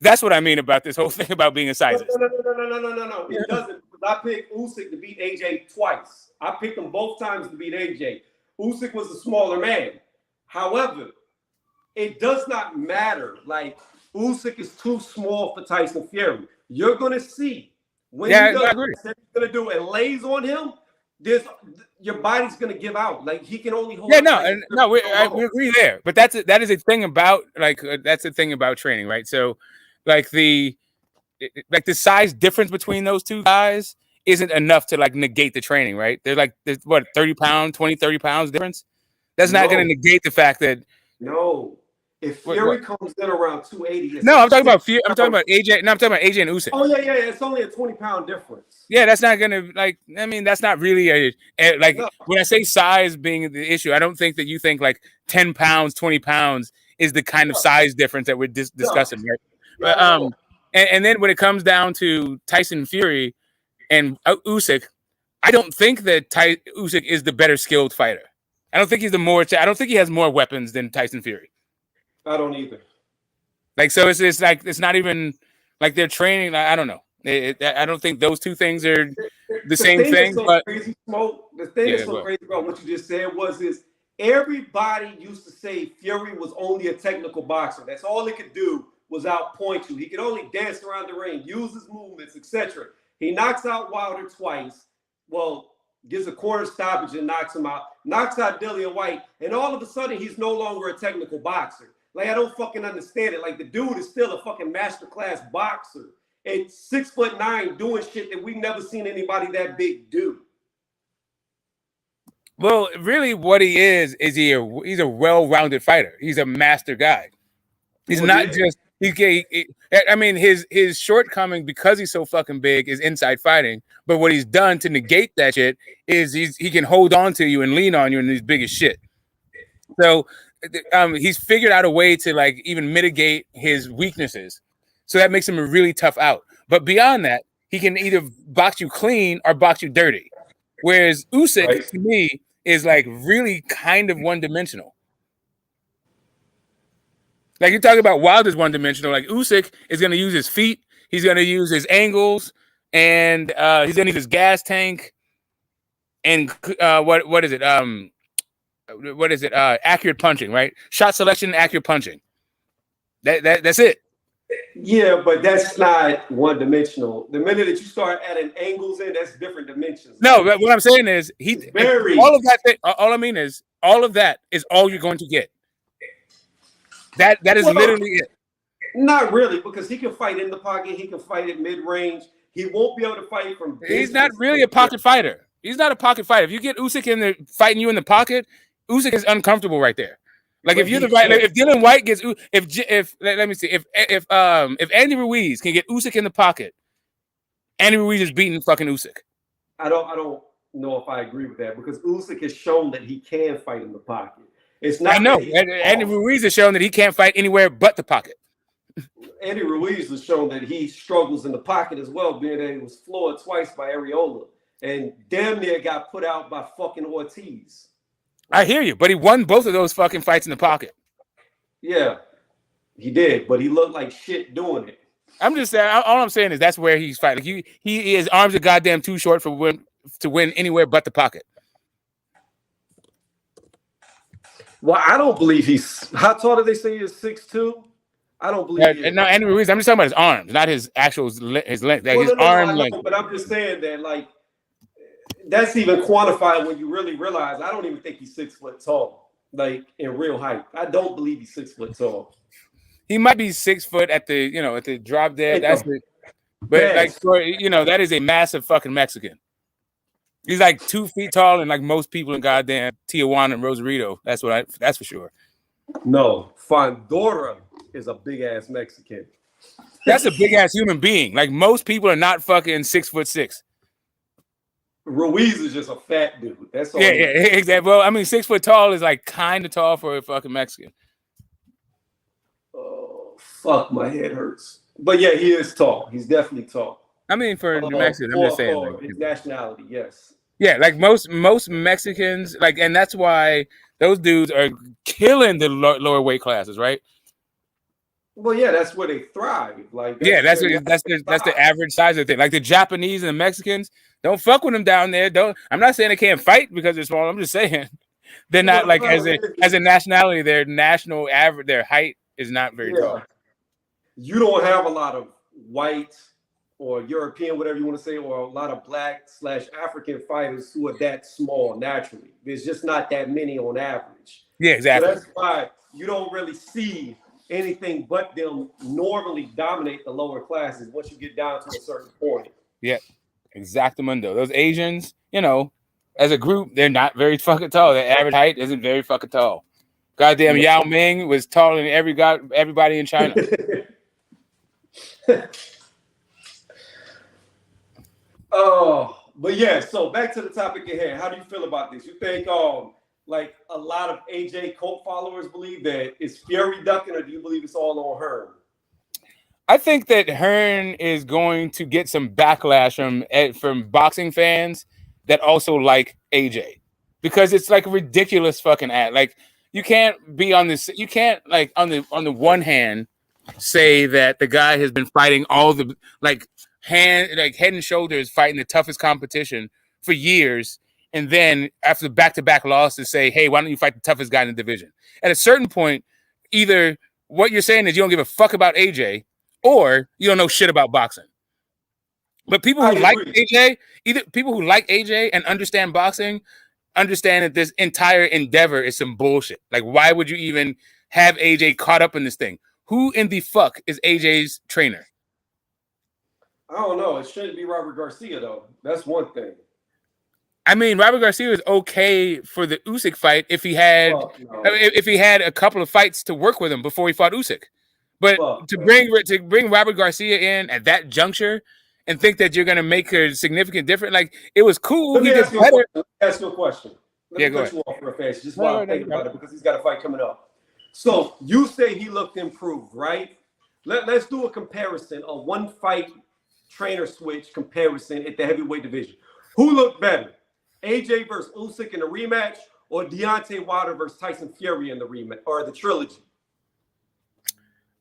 That's what I mean about this whole thing about being a sizist. No. It doesn't. I picked Usyk to beat AJ twice. I picked him both times to beat AJ. Usyk was a smaller man. However, it does not matter. Like, Usyk is too small for Tyson Fury. You're going to see when he does what he's going to do and lays on him, your body's going to give out. Like, he can only hold. Yeah, we agree there. But that is a thing about, like, that's the thing about training, right? So, like, the size difference between those two guys isn't enough to like negate the training, right? They're like, there's what, 30 pounds difference? That's not going to negate the fact that. No. If Fury comes in around 280. No, I'm talking about Fury. I'm talking about AJ. No, I'm talking about AJ and Usyk. Oh, yeah. It's only a 20-pound difference. Yeah, that's not going to, like, I mean, that's not really when I say size being the issue, I don't think that you think like 10 pounds, 20 pounds is the kind of size difference that we're discussing, right? But, and then when it comes down to Tyson Fury and Usyk, I don't think that Usyk is the better skilled fighter. I don't think he's I don't think he has more weapons than Tyson Fury. I don't either. Like, so it's like, it's not even like they're training. I don't know. I don't think those two things are the same thing. But crazy, Smoke. The thing that's so crazy about what you just said is everybody used to say Fury was only a technical boxer. That's all he could do was outpoint you. He could only dance around the ring, use his movements, etc. He knocks out Wilder twice. Well, gives a corner stoppage and knocks him out. Knocks out Dillian White, and all of a sudden he's no longer a technical boxer. Like, I don't fucking understand it. Like, the dude is still a fucking masterclass boxer at 6'9", doing shit that we've never seen anybody that big do. Well, really, what he is he's a well-rounded fighter. He's a master guy. He's not just. I mean, his shortcoming because he's so fucking big is inside fighting. But what he's done to negate that shit is he can hold on to you and lean on you and he's big as shit. So he's figured out a way to like even mitigate his weaknesses. So that makes him a really tough out. But beyond that, he can either box you clean or box you dirty. Whereas Usyk, to me, is like really kind of one-dimensional. Like, you're talking about Wilder's one-dimensional. Like, Usyk is going to use his feet. He's going to use his angles. And he's going to use his gas tank. And what is it? What is it? Accurate punching, right? Shot selection, accurate punching. That's it. Yeah, but that's not one-dimensional. The minute that you start adding angles in, that's different dimensions. No, what I'm saying is all of that. All I mean is all of that is all you're going to get. That is literally it. Not really, because he can fight in the pocket. He can fight at mid-range. He won't be able to fight from. He's not really a pocket fighter. He's not a pocket fighter. If you get Usyk fighting you in the pocket, Usyk is uncomfortable right there. Like if you're the right, if Dylan White gets, if let me see, if Andy Ruiz can get Usyk in the pocket, Andy Ruiz is beating fucking Usyk. I don't know if I agree with that because Usyk has shown that he can fight in the pocket. It's not. I know. Andy Ruiz has shown that he can't fight anywhere but the pocket. Andy Ruiz has shown that he struggles in the pocket as well, being that he was floored twice by Areola and damn near got put out by fucking Ortiz. I hear you, but he won both of those fucking fights in the pocket. Yeah, he did, but he looked like shit doing it. I'm just saying. All I'm saying is that's where he's fighting. Like his arms are goddamn too short to win anywhere but the pocket. Well, I don't believe he's. How tall did they say he is? 6'2"? I don't believe. No, Andy Ruiz. I'm just talking about his arms, not his actual his length. Like his arm length. But I'm just saying that like that's even quantified when you really realize. I don't even think he's 6 foot tall, like in real height. I don't believe he's 6 foot tall. He might be 6 foot at the drop dead. That's it. But like that is a massive fucking Mexican. He's like 2 feet tall, and like most people in goddamn Tijuana and Rosarito. That's for sure. No, Fandora is a big ass Mexican. That's a big ass human being. Like most people are not fucking 6'6". Ruiz is just a fat dude. That's all. Yeah, exactly. Well, I mean, 6 foot tall is like kind of tall for a fucking Mexican. Oh, fuck, my head hurts. But yeah, he is tall. He's definitely tall. I mean, for Mexican, I'm just saying. Like, his nationality, yes. Yeah, like most Mexicans, like, and that's why those dudes are killing the lower weight classes, right? Well, yeah, that's where they thrive. Like, that's the average size of the thing. Like the Japanese and the Mexicans, don't fuck with them down there. I'm not saying they can't fight because they're small. I'm just saying they're not like as a nationality. Their national average, their height is not very tall. You don't have a lot of white or European, whatever you want to say, or a lot of Black/African fighters who are that small naturally. There's just not that many on average. Yeah, exactly. So that's why you don't really see anything but them normally dominate the lower classes once you get down to a certain point. Yeah, exactamundo. Those Asians, as a group, they're not very fucking tall. Their average height isn't very fucking tall. Goddamn, Yao Ming was taller than everybody in China. Oh, but yeah, so back to the topic at hand. How do you feel about this? You think like a lot of AJ cult followers believe that it's Fury ducking, or do you believe it's all on Hearn? I think that Hearn is going to get some backlash from boxing fans that also like AJ, because it's like a ridiculous fucking ad. Like you can't be on this. You can't like on the one hand say that the guy has been fighting all the head and shoulders fighting the toughest competition for years, and then after the back-to-back losses say, hey, why don't you fight the toughest guy in the division? At a certain point, either what you're saying is you don't give a fuck about AJ, or you don't know shit about boxing. But people who like AJ and understand boxing, understand that this entire endeavor is some bullshit. Like, why would you even have AJ caught up in this thing? Who in the fuck is AJ's trainer? I don't know. It shouldn't be Robert Garcia, though. That's one thing. I mean, Robert Garcia was okay for the Usyk fight if he had if he had a couple of fights to work with him before he fought Usyk. But to bring Robert Garcia in at that juncture and think that you're going to make a significant difference, like, it was cool. Let me ask you a question. Let me go cut you off for a fast, just while I'm thinking about it, because he's got a fight coming up. So you say he looked improved, right? Let's do a comparison, a one-fight trainer switch comparison at the heavyweight division. Who looked better? AJ versus Usyk in the rematch, or Deontay Wilder versus Tyson Fury in the rematch, or the trilogy?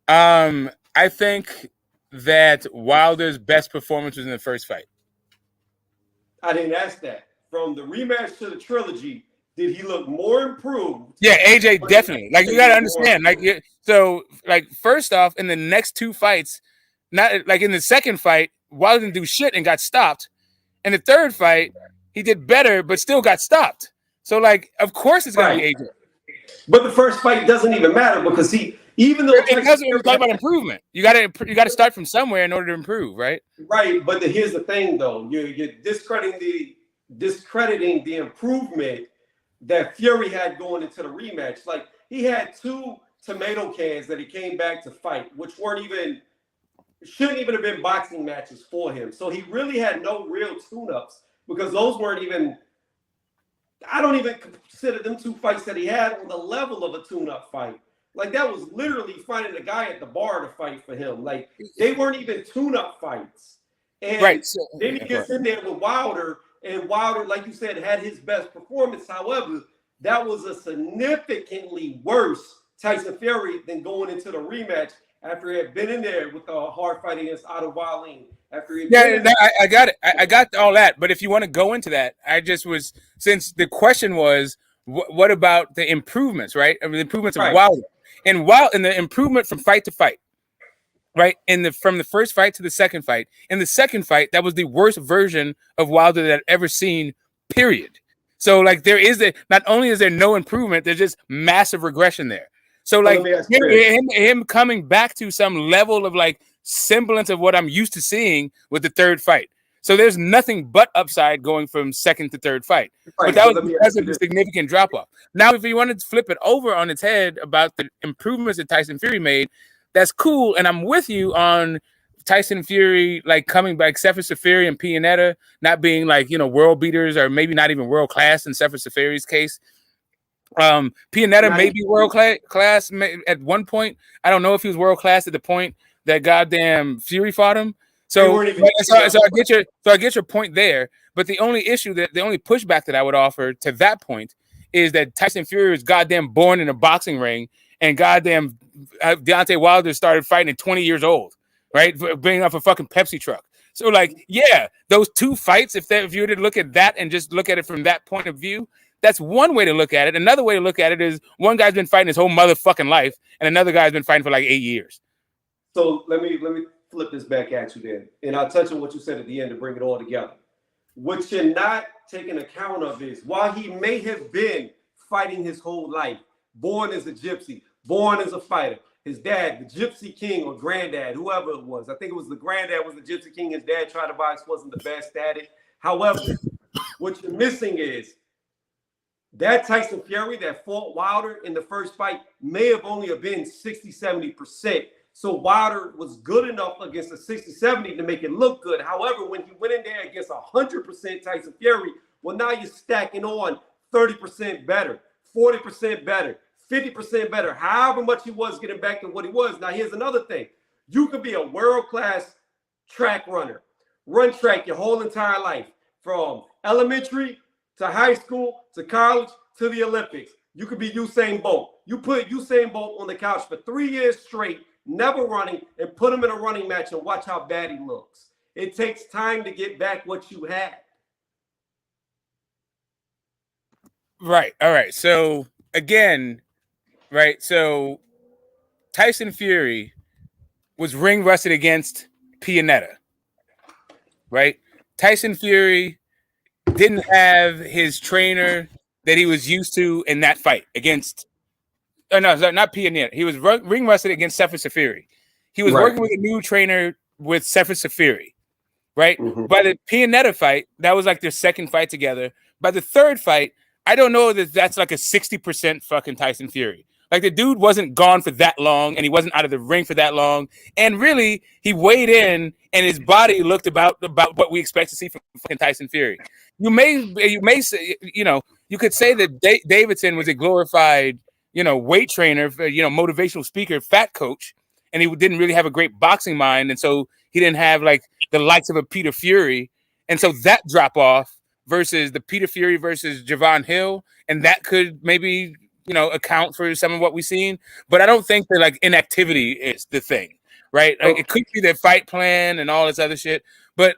I think that Wilder's best performance was in the first fight. I didn't ask that. From the rematch to the trilogy, did he look more improved? Yeah, AJ definitely. Like, you got to understand. Like, first off, in the next two fights, not like in the second fight, Wilder didn't do shit and got stopped. In the third fight, he did better, but still got stopped. So, like, of course it's going to be AJ. But the first fight doesn't even matter, because even though it doesn't talk about improvement, you got to start from somewhere in order to improve, right? Right, but here's the thing, though: you're discrediting discrediting the improvement that Fury had going into the rematch. Like, he had 2 tomato cans that he came back to fight, which shouldn't even have been boxing matches for him. So he really had no real tune-ups because those weren't even, I don't even consider them 2 fights that he had on the level of a tune-up fight. Like, that was literally finding a guy at the bar to fight for him. Like, they weren't even tune-up fights. And right. So, then he gets in there with Wilder, and Wilder, like you said, had his best performance. However, that was a significantly worse Tyson Fury than going into the rematch after he had been in there with a hard fight against Otto Wallin. I got it. I got all that. But if you want to go into that, since the question was, what about the improvements, right? I mean, the improvements of Wilder. And the improvement from fight to fight, right? From the first fight to the second fight. In the second fight, that was the worst version of Wilder that I've ever seen, period. So, like, not only is there no improvement, there's just massive regression there. So, like, him coming back to some level of, like, semblance of what I'm used to seeing with the third fight. So there's nothing but upside going from second to third fight. But that was because of the significant drop-off. Now, if you wanted to flip it over on its head about the improvements that Tyson Fury made, that's cool. And I'm with you on Tyson Fury, like, coming back, Sefer Fury and Pianetta not being, like, world beaters or maybe not even world class in Sefer Fury's case. Pianetta may be world class at one point. I don't know if he was world class at the point that goddamn Fury fought him. So I get your point there. But the only pushback that I would offer to that point is that Tyson Fury was goddamn born in a boxing ring, and goddamn Deontay Wilder started fighting at 20 years old, right? Bringing off a fucking Pepsi truck. So, like, yeah, those 2 fights, if you were to look at that and just look at it from that point of view, that's one way to look at it. Another way to look at it is one guy's been fighting his whole motherfucking life, and another guy's been fighting for like 8 years. So let me flip this back at you then, and I'll touch on what you said at the end to bring it all together. What you're not taking account of is, while he may have been fighting his whole life, born as a gypsy, born as a fighter, his dad, the Gypsy King or granddad, whoever it was, I think it was the granddad was the Gypsy King. His dad tried to box, wasn't the best at it. However, what you're missing is that Tyson Fury that fought Wilder in the first fight may have only been 60, 70%. So Wilder was good enough against a 60, 70 to make it look good. However, when he went in there against 100% Tyson Fury, well, now you're stacking on 30% better, 40% better, 50% better, however much he was getting back to what he was. Now, here's another thing. You could be a world-class track runner, run track your whole entire life, from elementary to high school to college to the Olympics. You could be Usain Bolt. You put Usain Bolt on the couch for 3 years straight, never running, and put him in a running match and watch how bad he looks. It takes time to get back what you had. Right. All right. So, again, right. So, Tyson Fury was ring rusted against Pianetta. Right. Tyson Fury didn't have his trainer that he was used to in that fight against. Oh, no, not Pianetta. He was ring rusted against Sefer Fury. He was working with a new trainer with Sefer Fury, right? Mm-hmm. By the Pianetta fight, that was like their second fight together. By the third fight, I don't know that that's like a 60% fucking Tyson Fury. Like, the dude wasn't gone for that long, and he wasn't out of the ring for that long. And really, he weighed in, and his body looked about what we expect to see from fucking Tyson Fury. You may say, you could say that Davidson was a glorified, weight trainer, motivational speaker, fat coach, and he didn't really have a great boxing mind, and so he didn't have like the likes of a Peter Fury, and so that drop off versus the Peter Fury versus Javon Hill, and that could maybe account for some of what we've seen, but I don't think that like inactivity is the thing, right? Like, it could be their fight plan and all this other shit, but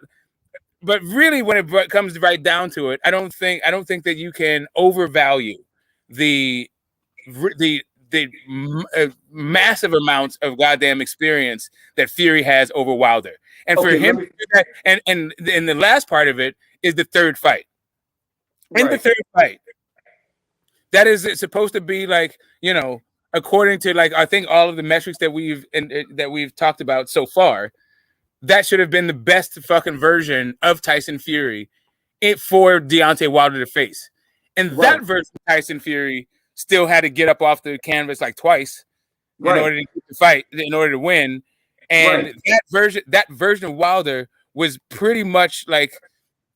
really, when it comes right down to it, I don't think that you can overvalue the massive amounts of goddamn experience that Fury has over Wilder, and for him, and the last part of it is the third fight. In the third fight, that is supposed to be like, according to like I think all of the metrics that we've talked about so far, that should have been the best fucking version of Tyson Fury it for Deontay Wilder to face. And that Right. version of Tyson Fury still had to get up off the canvas like twice in Right. order to get the fight, in order to win. And that version of Wilder was pretty much like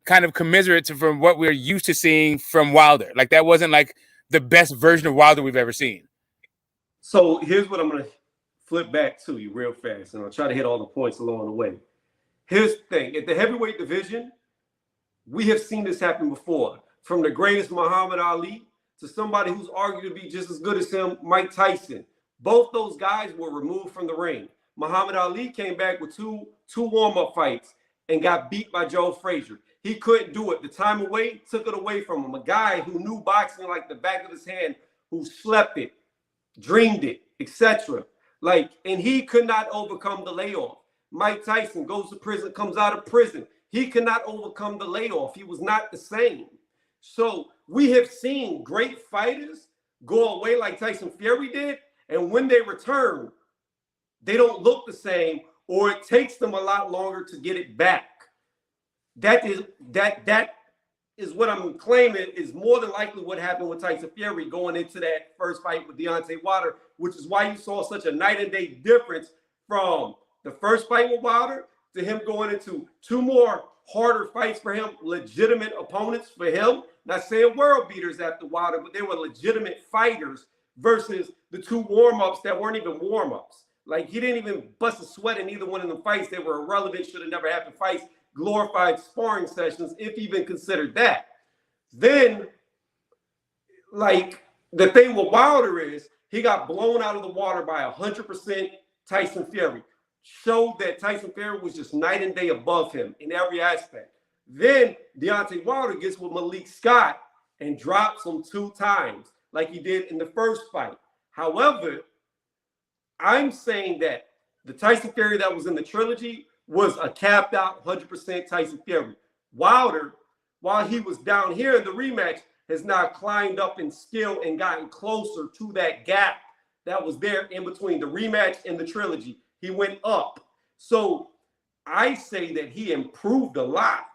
kind of commiserate from what we're used to seeing from Wilder. Like that wasn't like the best version of Wilder we've ever seen. So here's what I'm going to flip back to you real fast, and I'll try to hit all the points along the way. Here's the thing. At the heavyweight division, we have seen this happen before. From the greatest Muhammad Ali to somebody who's argued to be just as good as him, Mike Tyson. Both those guys were removed from the ring. Muhammad Ali came back with two warm-up fights and got beat by Joe Frazier. He couldn't do it. The time away took it away from him. A guy who knew boxing like the back of his hand, who slept it, dreamed it, etc. And he could not overcome the layoff. Mike Tyson goes to prison, comes out of prison. He could not overcome the layoff. He was not the same. So we have seen great fighters go away like Tyson Fury did, and when they return, they don't look the same, or it takes them a lot longer to get it back. That is what I'm claiming is more than likely what happened with Tyson Fury going into that first fight with Deontay Wilder, which is why you saw such a night and day difference from the first fight with Wilder to him going into two more harder fights for him, legitimate opponents for him. Not saying world beaters after Wilder, but they were legitimate fighters versus the two warm-ups that weren't even warm-ups. Like, he didn't even bust a sweat in either one of the fights. They were irrelevant, should have never happened fights, glorified sparring sessions, if even considered that. Then, like, the thing with Wilder is he got blown out of the water by 100% Tyson Fury. Showed that Tyson Fury was just night and day above him in every aspect. Then Deontay Wilder gets with Malik Scott and drops him 2 times like he did in the first fight. However, I'm saying that the Tyson Fury that was in the trilogy was a capped out 100% Tyson Fury. Wilder, while he was down here in the rematch, has now climbed up in skill and gotten closer to that gap that was there in between the rematch and the trilogy. He went up. So I say that he improved a lot.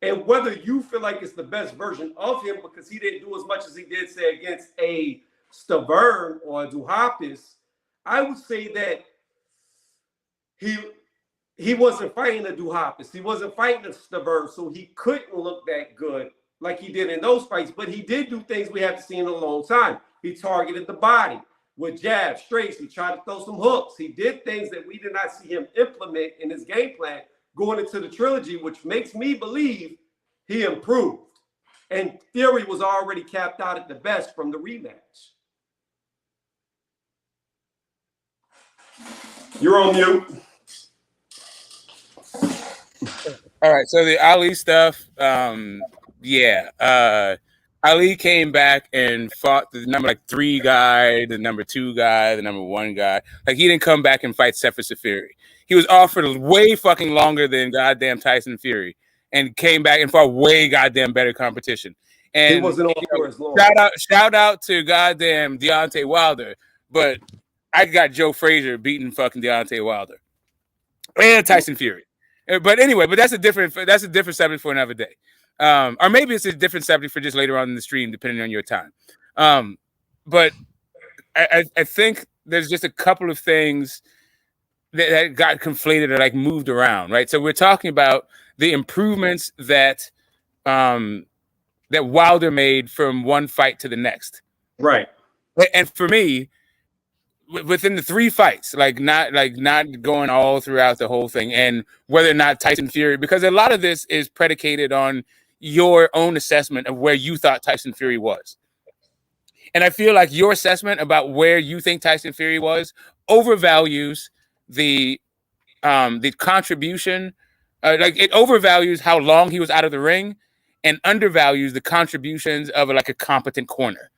And whether you feel like it's the best version of him because he didn't do as much as he did, say, against a Stavern or a Duhapis, I would say that he wasn't fighting a Duhapis. He wasn't fighting a Stavern, so he couldn't look that good like he did in those fights. But he did do things we haven't seen in a long time. He targeted the body with jabs, straights. He tried to throw some hooks. He did things that we did not see him implement in his game plan going into the trilogy, which makes me believe he improved. And Fury was already capped out at the best from the rematch. You're on mute. All right, so the Ali stuff, Ali came back and fought the number 3 guy, the number 2 guy, the number 1 guy. Like, he didn't come back and fight Sefer Fury. He was offered way fucking longer than goddamn Tyson Fury and came back and fought way goddamn better competition. And he wasn't on for as long. Shout out to goddamn Deontay Wilder, but I got Joe Frazier beating fucking Deontay Wilder and Tyson Fury. But anyway, that's a different subject for another day. Or maybe it's a different subject for just later on in the stream, depending on your time. But I think there's just a couple of things that got conflated or like moved around, right? So we're talking about the improvements that that Wilder made from one fight to the next, right? And for me, within the 3 fights, not going all throughout the whole thing, and whether or not Tyson Fury, because a lot of this is predicated on your own assessment of where you thought Tyson Fury was. And I feel like your assessment about where you think Tyson Fury was overvalues the contribution. It overvalues how long he was out of the ring and undervalues the contributions of a competent corner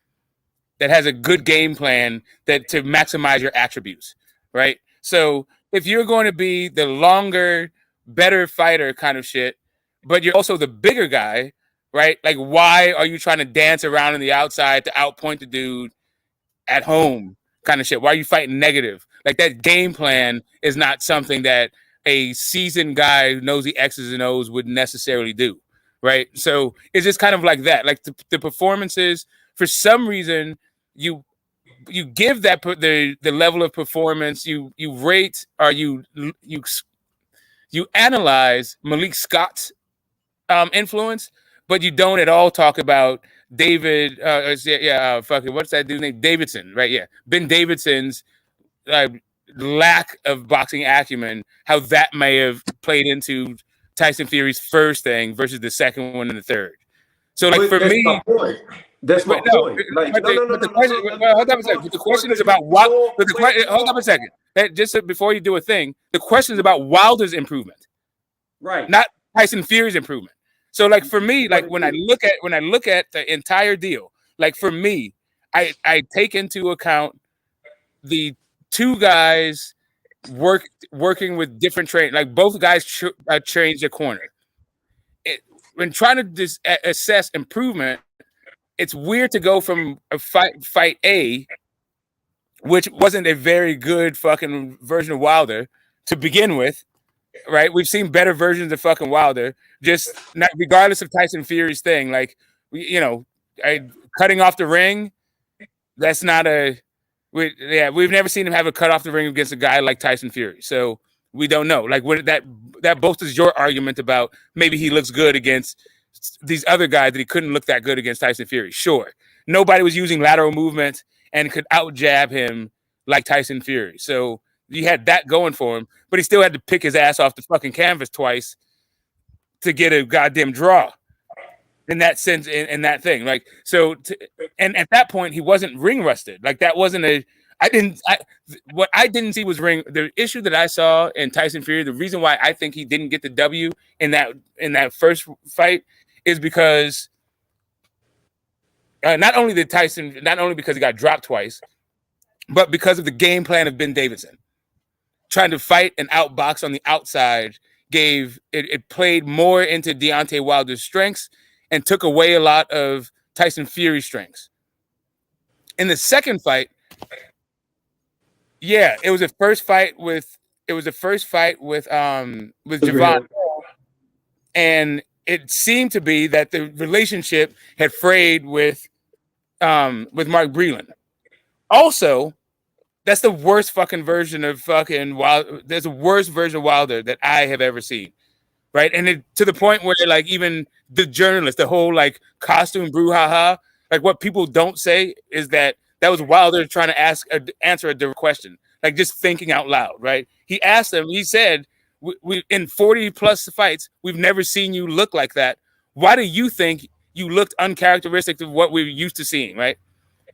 that has a good game plan to maximize your attributes, right? So if you're going to be the longer, better fighter kind of shit, but you're also the bigger guy, right? Like, why are you trying to dance around on the outside to outpoint the dude at home kind of shit? Why are you fighting negative? Like, that game plan is not something that a seasoned guy who knows the X's and O's would necessarily do, right? So it's just kind of like that. Like the performances, for some reason, you give that the level of performance, you rate, or you analyze Malik Scott's influence, but you don't at all talk about David. Fucking what's that dude's name? Davidson, right? Yeah, Ben Davidson's lack of boxing acumen, how that may have played into Tyson Fury's first thing versus the second one and the third. So, like, for that's me, my point. That's my point. Like, but the question, well, hold up a second. But the question is about Wilder. But hold up a second. Just before you do a thing, the question is about Wilder's improvement, right? Not Tyson Fury's improvement. So, like, for me, like when I look at the entire deal, like for me, I take into account the two guys working with different train. Like both guys changed their corner. When trying to assess improvement, it's weird to go from a fight A, which wasn't a very good fucking version of Wilder to begin with, right? We've seen better versions of fucking Wilder, just not regardless of Tyson Fury's thing. Like, cutting off the ring, that's not we've never seen him have a cut off the ring against a guy like Tyson Fury. So we don't know. Like, what that bolsters your argument about maybe he looks good against these other guys that he couldn't look that good against Tyson Fury. Sure. Nobody was using lateral movement and could out jab him like Tyson Fury. So he had that going for him, but he still had to pick his ass off the fucking canvas twice to get a goddamn draw. In that sense, in that thing. Like, so, and at that point, he wasn't ring rusted. Like, that wasn't what I didn't see was the issue that I saw in Tyson Fury. The reason why I think he didn't get the W in that first fight is because not only because he got dropped twice, but because of the game plan of Ben Davidson. Trying to fight and outbox on the outside it played more into Deontay Wilder's strengths and took away a lot of Tyson Fury's strengths. In the second fight, it was a first fight with Javon, and it seemed to be that the relationship had frayed with Mark Breland. Also, that's the worst fucking version of fucking Wilder. There's a worse version of Wilder that I have ever seen. Right. And to the point where, like, even the journalist, the whole like costume brouhaha, like what people don't say is that was Wilder trying to answer a direct question, like just thinking out loud. Right. He asked him, he said, we in 40 plus fights, we've never seen you look like that. Why do you think you looked uncharacteristic of what we're used to seeing? Right.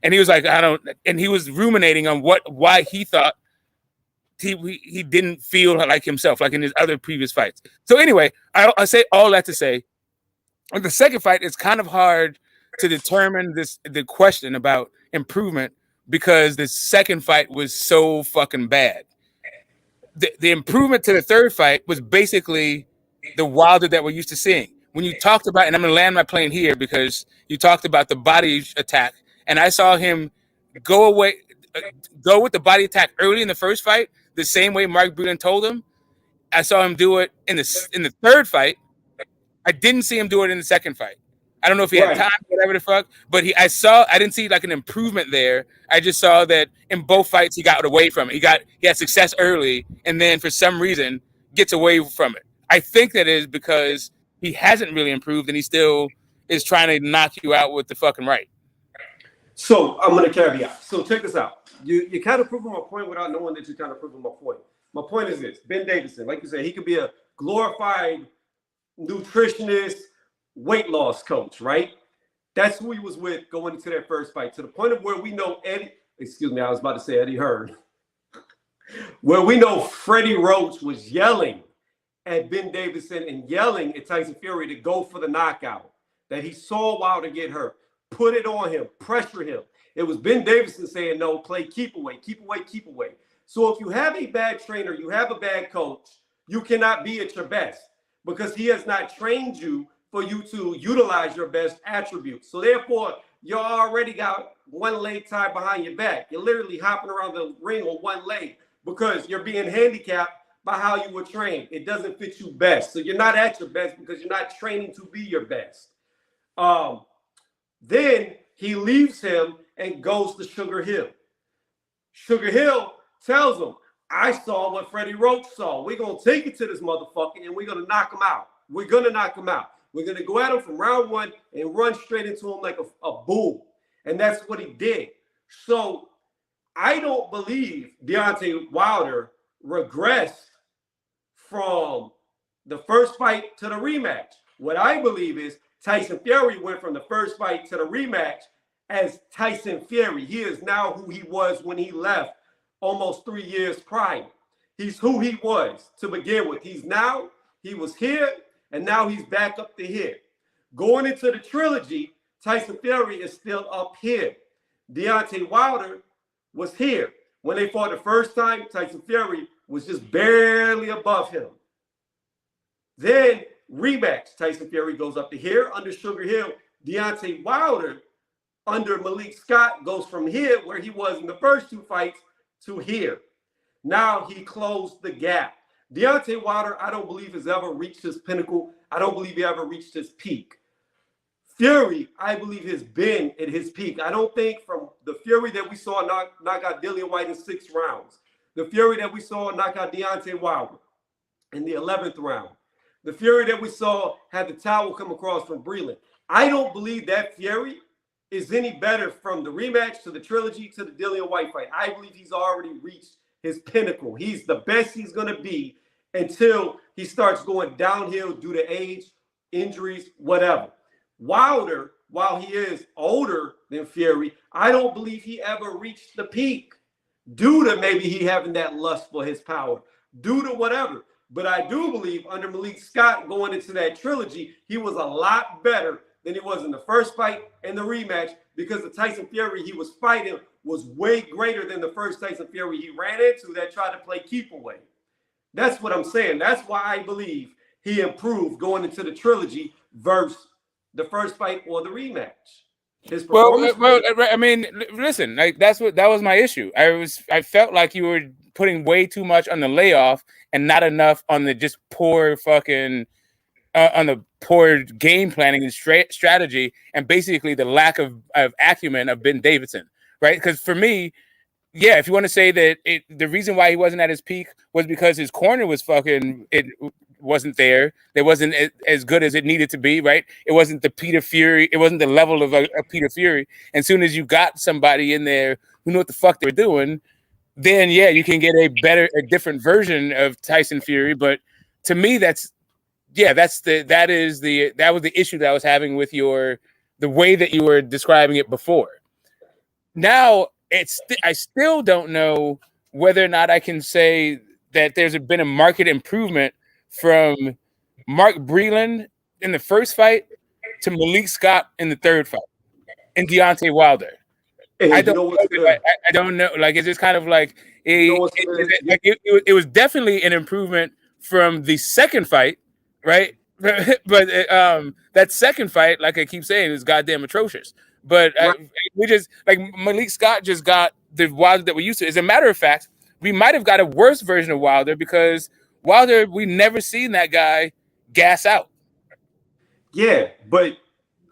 And he was like, and he was ruminating on why he thought he didn't feel like himself, like in his other previous fights. So anyway, I say all that to say, in the second fight, it's kind of hard to determine the question about improvement because the second fight was so fucking bad. The improvement to the third fight was basically the Wilder that we're used to seeing. When you talked about, and I'm going to land my plane here because you talked about the body attack, and I saw him go with the body attack early in the first fight, the same way Mark Breland told him. I saw him do it in the third fight. I didn't see him do it in the second fight. I don't know if he had time, whatever the fuck, but I didn't see like an improvement there. I just saw that in both fights he got away from it. He had success early, and then for some reason gets away from it. I think that is because he hasn't really improved, and he still is trying to knock you out with the fucking right. So I'm going to caveat. So check this out. You kind of proving my point without knowing that you're kind of proving my point. My point is this: Ben Davidson, like you said, he could be a glorified nutritionist, weight loss coach, right? That's who he was with going into that first fight. To the point of where we know Eddie Hearn, where we know Freddie Roach was yelling at Ben Davidson and yelling at Tyson Fury to go for the knockout, that he saw Wilder get hurt, put it on him, pressure him. It was Ben Davidson saying, no, play, keep away, keep away, keep away. So if you have a bad trainer, you have a bad coach, you cannot be at your best because he has not trained you for you to utilize your best attributes. So therefore, you already got one leg tied behind your back. You're literally hopping around the ring on one leg because you're being handicapped by how you were trained. It doesn't fit you best. So you're not at your best because you're not training to be your best. Then he leaves him and goes to Sugar Hill. Sugar Hill tells him, I saw what Freddie Roach saw. We're going to take it to this motherfucker and we're going to knock him out. We're going to knock him out. We're going to go at him from round one and run straight into him like a bull. And that's what he did. So I don't believe Deontay Wilder regressed from the first fight to the rematch. What I believe is Tyson Fury went from the first fight to the rematch as Tyson Fury. He is now who he was when he left almost 3 years prior. He's who he was to begin with. He was here, and now he's back up to here. Going into the trilogy, Tyson Fury is still up here. Deontay Wilder was here. When they fought the first time, Tyson Fury was just barely above him. Then rematch, Tyson Fury goes up to here under Sugar Hill. Deontay Wilder under Malik Scott goes from here, where he was in the first two fights, to here. Now he closed the gap. Deontay Wilder, I don't believe has ever reached his pinnacle. I don't believe he ever reached his peak. Fury, I believe, has been at his peak. I don't think from the Fury that we saw knock out Dillian White in 6 rounds, the Fury that we saw knock out Deontay Wilder in the 11th round, the Fury that we saw had the towel come across from Breland. I don't believe that Fury is any better from the rematch to the trilogy to the Dillian White fight. I believe he's already reached his pinnacle. He's the best he's going to be until he starts going downhill due to age, injuries, whatever. Wilder, while he is older than Fury, I don't believe he ever reached the peak due to maybe he having that lust for his power, due to whatever. But I do believe under Malik Scott going into that trilogy, he was a lot better than he was in the first fight and the rematch, because the Tyson Fury he was fighting was way greater than the first Tyson Fury he ran into that tried to play keep away. That's what I'm saying. That's why I believe he improved going into the trilogy versus the first fight or the rematch. His performance. Well, I mean, listen, like that was my issue. I felt like you were putting way too much on the layoff and not enough on the just poor fucking on the poor game planning and strategy, and basically the lack of acumen of Ben Davidson, right? Because for me, yeah, if you want to say that the reason why he wasn't at his peak was because his corner was fucking, it wasn't there. It wasn't as good as it needed to be, right? It wasn't the Peter Fury. It wasn't the level of a Peter Fury. And as soon as you got somebody in there who knew what the fuck they were doing, then yeah, you can get a different version of Tyson Fury. But to me, that was the issue that I was having with the way that you were describing it before. Now I still don't know whether or not I can say that there's been a market improvement from Mark Breland in the first fight to Malik Scott in the third fight and Deontay Wilder. I don't know. Like, it's just kind of like it was definitely an improvement from the second fight, right? But that second fight, like I keep saying, is goddamn atrocious. But we just like Malik Scott just got the Wilder that we used to. As a matter of fact, we might have got a worse version of Wilder because Wilder, we never seen that guy gas out. Yeah, but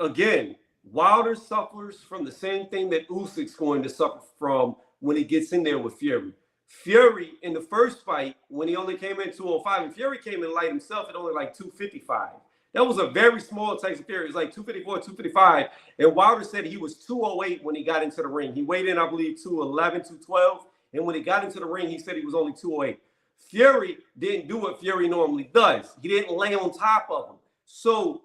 again, Wilder suffers from the same thing that Usyk's going to suffer from when he gets in there with Fury. Fury in the first fight, when he only came in 205, and Fury came in light himself at only like 255. That was a very small Tyson Fury. It was like 254, 255. And Wilder said he was 208 when he got into the ring. He weighed in, I believe, 211, 212. And when he got into the ring, he said he was only 208. Fury didn't do what Fury normally does. He didn't lay on top of him. So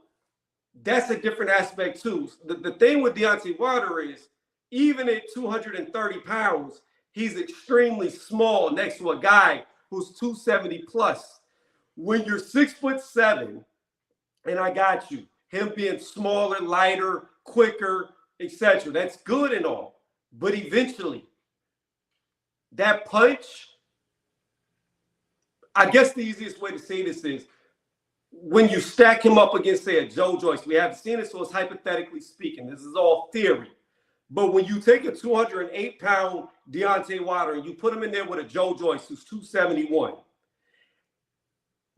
that's a different aspect too. The thing with Deontay Wilder is, even at 230 pounds, he's extremely small next to a guy who's 270 plus. When you're 6'7", and I got you, him being smaller, lighter, quicker, etc., that's good and all. But eventually, that punch, I guess the easiest way to say this is, when you stack him up against, say, a Joe Joyce, we haven't seen it, so it's hypothetically speaking. This is all theory. But when you take a 208-pound Deontay Wilder and you put him in there with a Joe Joyce who's 271,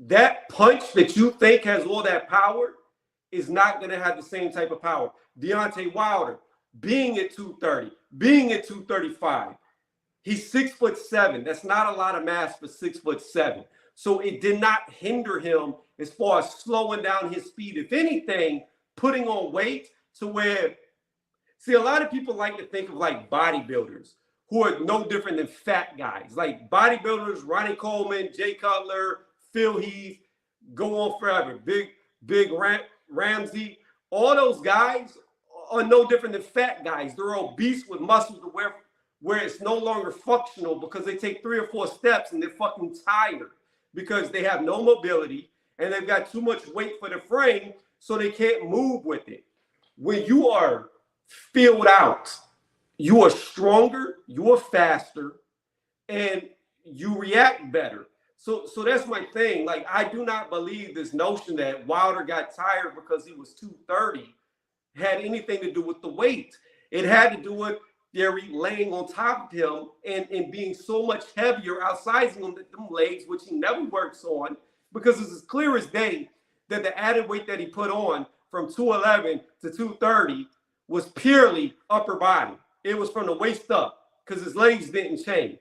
that punch that you think has all that power is not going to have the same type of power. Deontay Wilder, being at 230, being at 235, he's 6'7". That's not a lot of mass for 6'7". So it did not hinder him as far as slowing down his speed. If anything, putting on weight to where, see, a lot of people like to think of like bodybuilders who are no different than fat guys. Like bodybuilders, Ronnie Coleman, Jay Cutler, Phil Heath, go on forever. Big Ramsey, all those guys are no different than fat guys. They're obese with muscles to where it's no longer functional because they take 3 or 4 steps and they're fucking tired because they have no mobility and they've got too much weight for the frame, so they can't move with it. When you are filled out, you are stronger, you are faster, and you react better. So that's my thing. Like, I do not believe this notion that Wilder got tired because he was 230 had anything to do with the weight. It had to do with Fury laying on top of him and being so much heavier, outsizing him them legs, which he never works on, because it's as clear as day that the added weight that he put on from 211 to 230 was purely upper body. It was from the waist up because his legs didn't change.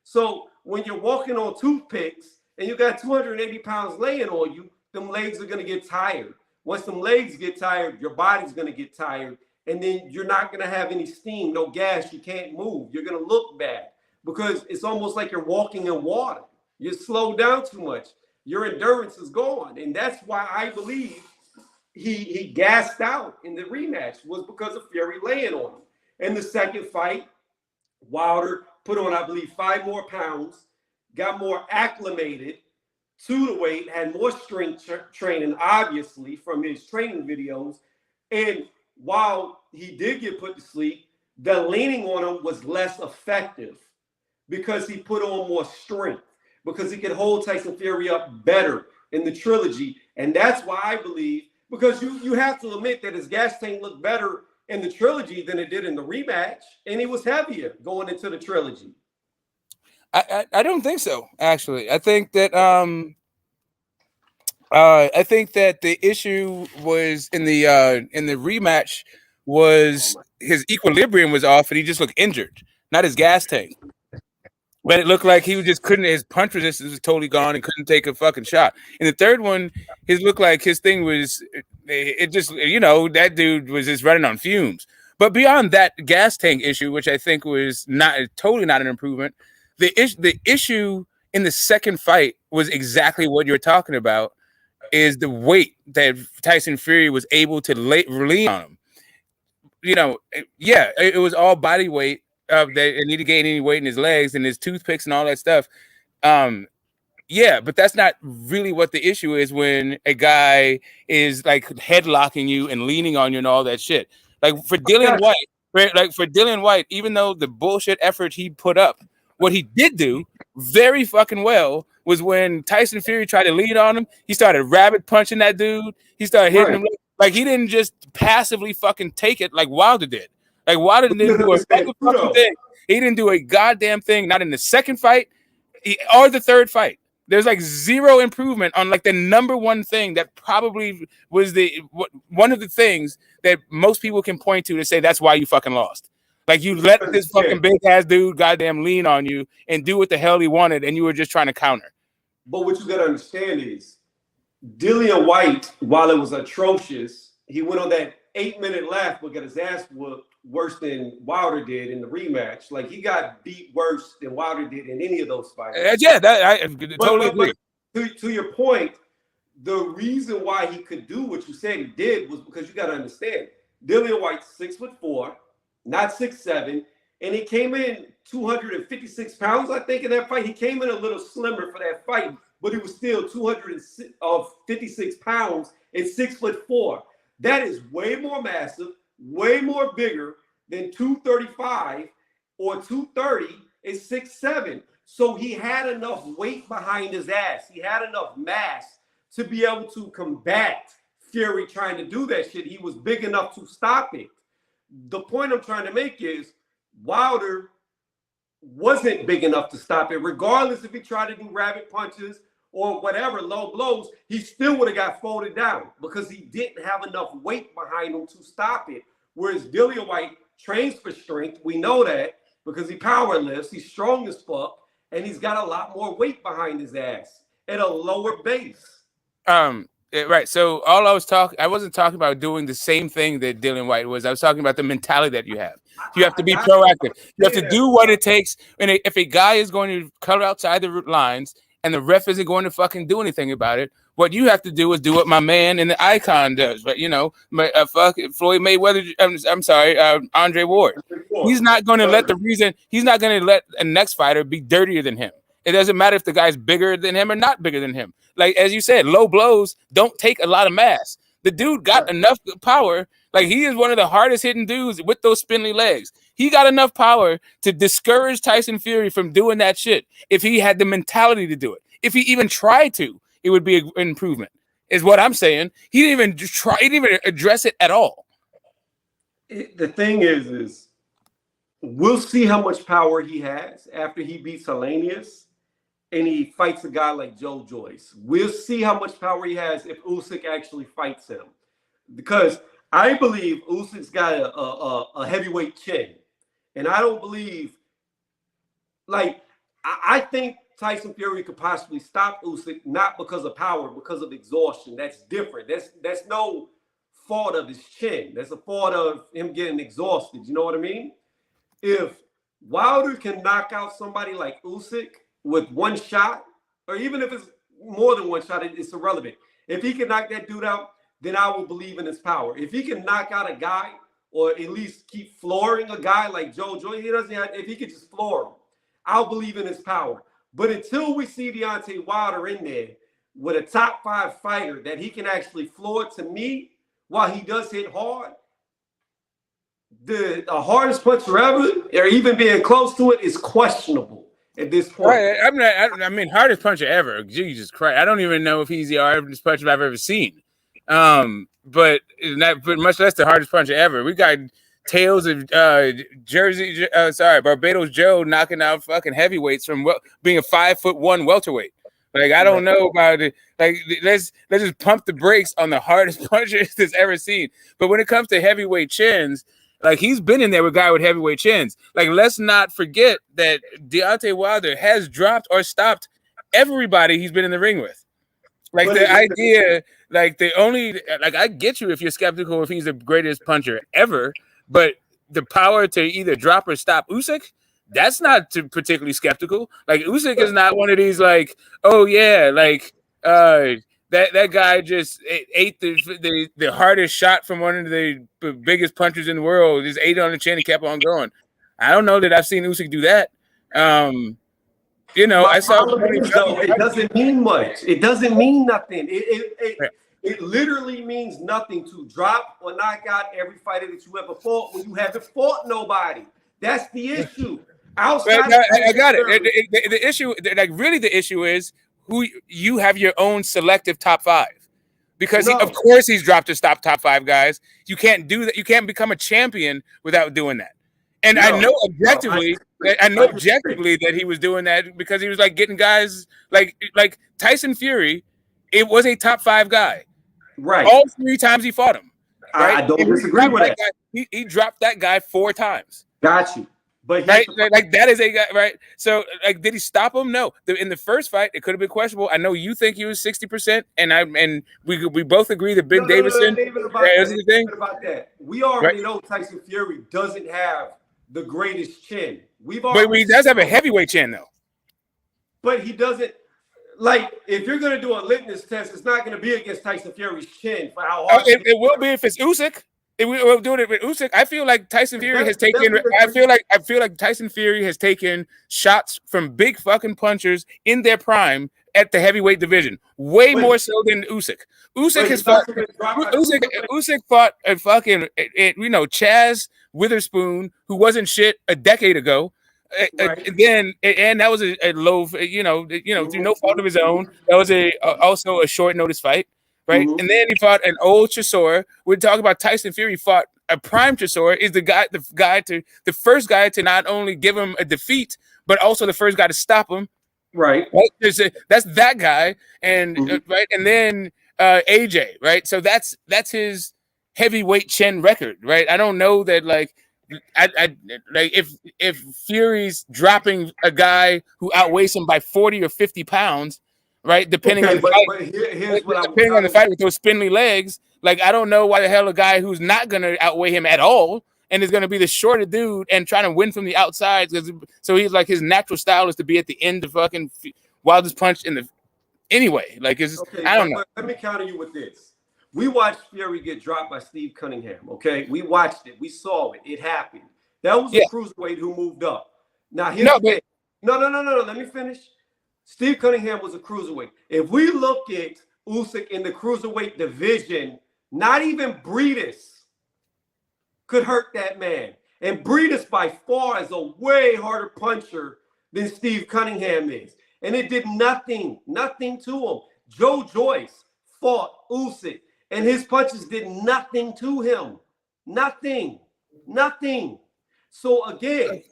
So when you're walking on toothpicks and you got 280 pounds laying on you, them legs are going to get tired. Once them legs get tired, your body's going to get tired. And then you're not going to have any steam, no gas. You can't move. You're going to look bad because it's almost like you're walking in water. You slow down too much. Your endurance is gone. And that's why I believe he gassed out in the rematch, was because of Fury laying on him. In the second fight, Wilder put on, I believe, 5 more pounds, got more acclimated to the weight, had more strength training, obviously, from his training videos. And while he did get put to sleep, the leaning on him was less effective because he put on more strength, because he could hold Tyson Fury up better in the trilogy. And that's why I believe, because you have to admit that his gas tank looked better in the trilogy than it did in the rematch, and he was heavier going into the trilogy. I don't think so, actually. I think that the issue was in the rematch was his equilibrium was off and he just looked injured, not his gas tank. But it looked like he just couldn't, his punch resistance was totally gone and couldn't take a fucking shot. In the third one, it looked like his thing was, it just, that dude was just running on fumes. But beyond that gas tank issue, which I think was totally not an improvement, the issue in the second fight was exactly what you're talking about, is the weight that Tyson Fury was able to lean on him. It was all body weight. That need to gain any weight in his legs and his toothpicks and all that stuff. But that's not really what the issue is when a guy is like headlocking you and leaning on you and all that shit. Like for Dillian White, even though the bullshit effort he put up, what he did do very fucking well was when Tyson Fury tried to lean on him, he started rabbit punching that dude. He started hitting him. Like he didn't just passively fucking take it like Wilder did. Like Wilder didn't do a fucking thing. He didn't do a goddamn thing. Not in the second fight or the third fight. There's like zero improvement on like the number one thing that probably was one of the things that most people can point to say that's why you fucking lost. Like you let this fucking big ass dude goddamn lean on you and do what the hell he wanted, and you were just trying to counter. But what you gotta understand is Dillian White, while it was atrocious, he went on that 8-minute laugh but got his ass whooped worse than Wilder did in the rematch. Like he got beat worse than Wilder did in any of those fights. I totally agree. To your point, the reason why he could do what you said he did was because you got to understand, Dillian White's 6'4", not 6'7", and he came in 256 pounds, I think, in that fight. He came in a little slimmer for that fight, but he was still 256 pounds and 6'4". That is way more massive, way more bigger than 235 or 230 and 6'7". So he had enough weight behind his ass. He had enough mass to be able to combat Fury trying to do that shit. He was big enough to stop it. The point I'm trying to make is Wilder wasn't big enough to stop it, regardless if he tried to do rabbit punches or whatever, low blows, he still would have got folded down because he didn't have enough weight behind him to stop it. Whereas Dillian White trains for strength. We know that because he power lifts. He's strong as fuck, and he's got a lot more weight behind his ass at a lower base. Right. So all I wasn't talking about doing the same thing that Dillian White was. I was talking about the mentality that you have. You have to be proactive. You have to do what it takes. And if a guy is going to cut outside the lines and the ref isn't going to fucking do anything about it, what you have to do is do what my man in the icon does. But Floyd Mayweather. I'm sorry, Andre Ward. He's not going to let he's not going to let a next fighter be dirtier than him. It doesn't matter if the guy's bigger than him or not bigger than him. Like, as you said, low blows don't take a lot of mass. The dude got enough power. Like, he is one of the hardest hitting dudes with those spindly legs. He got enough power to discourage Tyson Fury from doing that shit. If he had the mentality to do it, if he even tried to, it would be an improvement, is what I'm saying. He didn't even try. He didn't even address it at all. The thing is we'll see how much power he has after he beats Hellenius and he fights a guy like Joe Joyce. We'll see how much power he has if Usyk actually fights him. Because I believe Usyk's got a heavyweight chin. And I don't believe, I think Tyson Fury could possibly stop Usyk, not because of power, because of exhaustion. That's different. That's no fault of his chin. That's a fault of him getting exhausted. You know what I mean? If Wilder can knock out somebody like Usyk with one shot, or even if it's more than one shot, it's irrelevant. If he can knock that dude out, then I will believe in his power. If he can knock out a guy, or at least keep flooring a guy like Joe Joyce, if he could just floor him, I'll believe in his power. But until we see Deontay Wilder in there with a top 5 fighter that he can actually floor, to me, while he does hit hard, the hardest puncher ever, or even being close to it, is questionable at this point. Right. Hardest puncher ever. Jesus Christ. I don't even know if he's the hardest puncher I've ever seen. But much less the hardest puncher ever. We got tales of Barbados Joe knocking out fucking heavyweights from being a 5'1" welterweight. Like, I don't know about it. Like, let's just pump the brakes on the hardest punchers that's ever seen. But when it comes to heavyweight chins, like, he's been in there with a guy with heavyweight chins. Like, let's not forget that Deontay Wilder has dropped or stopped everybody he's been in the ring with. Like, the idea, I get you if you're skeptical if he's the greatest puncher ever, but the power to either drop or stop Usyk, that's not particularly skeptical. Like, Usyk is not one of these, like, oh yeah, like, that guy just ate the hardest shot from one of the biggest punchers in the world, just ate it on the chin and kept on going. I don't know that I've seen Usyk do that. I saw. It doesn't mean much. It doesn't mean nothing. It literally means nothing to drop or knock out every fighter that you ever fought when you haven't fought nobody. That's the issue. Outside, I got it. The issue, the issue is who you have your own selective top 5, because of course he's dropped his top 5 guys. You can't do that. You can't become a champion without doing that. And I know objectively that he was doing that because he was like getting guys like Tyson Fury. It was a top 5 guy, right? All 3 times he fought him. Right? I don't disagree with that. He dropped that guy 4 times. Got you. But right, like that is a guy, right? So, like, did he stop him? No. In the first fight, it could have been questionable. I know you think he was 60%, and we both agree that Ben Davison. About that, we already know Tyson Fury doesn't have the greatest chin. But he does have a heavyweight chin, though. But he doesn't. Like, if you're going to do a litmus test, it's not going to be against Tyson Fury's chin for how hard. It will be if it's Usyk. If we're doing it with Usyk, I feel like Tyson Fury has taken. I feel like Tyson Fury has taken shots from big fucking punchers in their prime at the heavyweight division, way more so than Usyk. Usyk fought a fucking Chaz Witherspoon, who wasn't shit a decade ago. And that was a low, through no fault of his own. That was also a short notice fight. Right, and then he fought an old Chisora. We're talking about Tyson Fury fought a prime Chisora. Is the first guy to not only give him a defeat, but also the first guy to stop him. Right. That's that guy, and Mm-hmm. right, and then AJ, right? So that's his heavyweight chin record, right? I don't know that like I like if Fury's dropping a guy who outweighs him by 40 or 50 pounds, right? Depending on Okay, the fight, but here's what I would depending on tell the you. fight with those spindly legs, like I don't know why the hell a guy who's not gonna outweigh him at all and is gonna be the shorter dude and trying to win from the outside. So he's like his natural style is to be at the end of fucking wildest punch in the anyway. Like it's Okay, I don't know. but let me counter you with this. We watched Fury get dropped by Steve Cunningham. Okay, we watched it. We saw it. It happened. That was a Yeah. cruiserweight who moved up. Now here's No, the thing. No. Let me finish. Steve Cunningham was a cruiserweight. If we look at Usyk in the cruiserweight division, not even Breedis could hurt that man. And Breedis by far is a way harder puncher than Steve Cunningham is. And it did nothing to him. Joe Joyce fought Usyk, and his punches did nothing to him. Nothing. So again,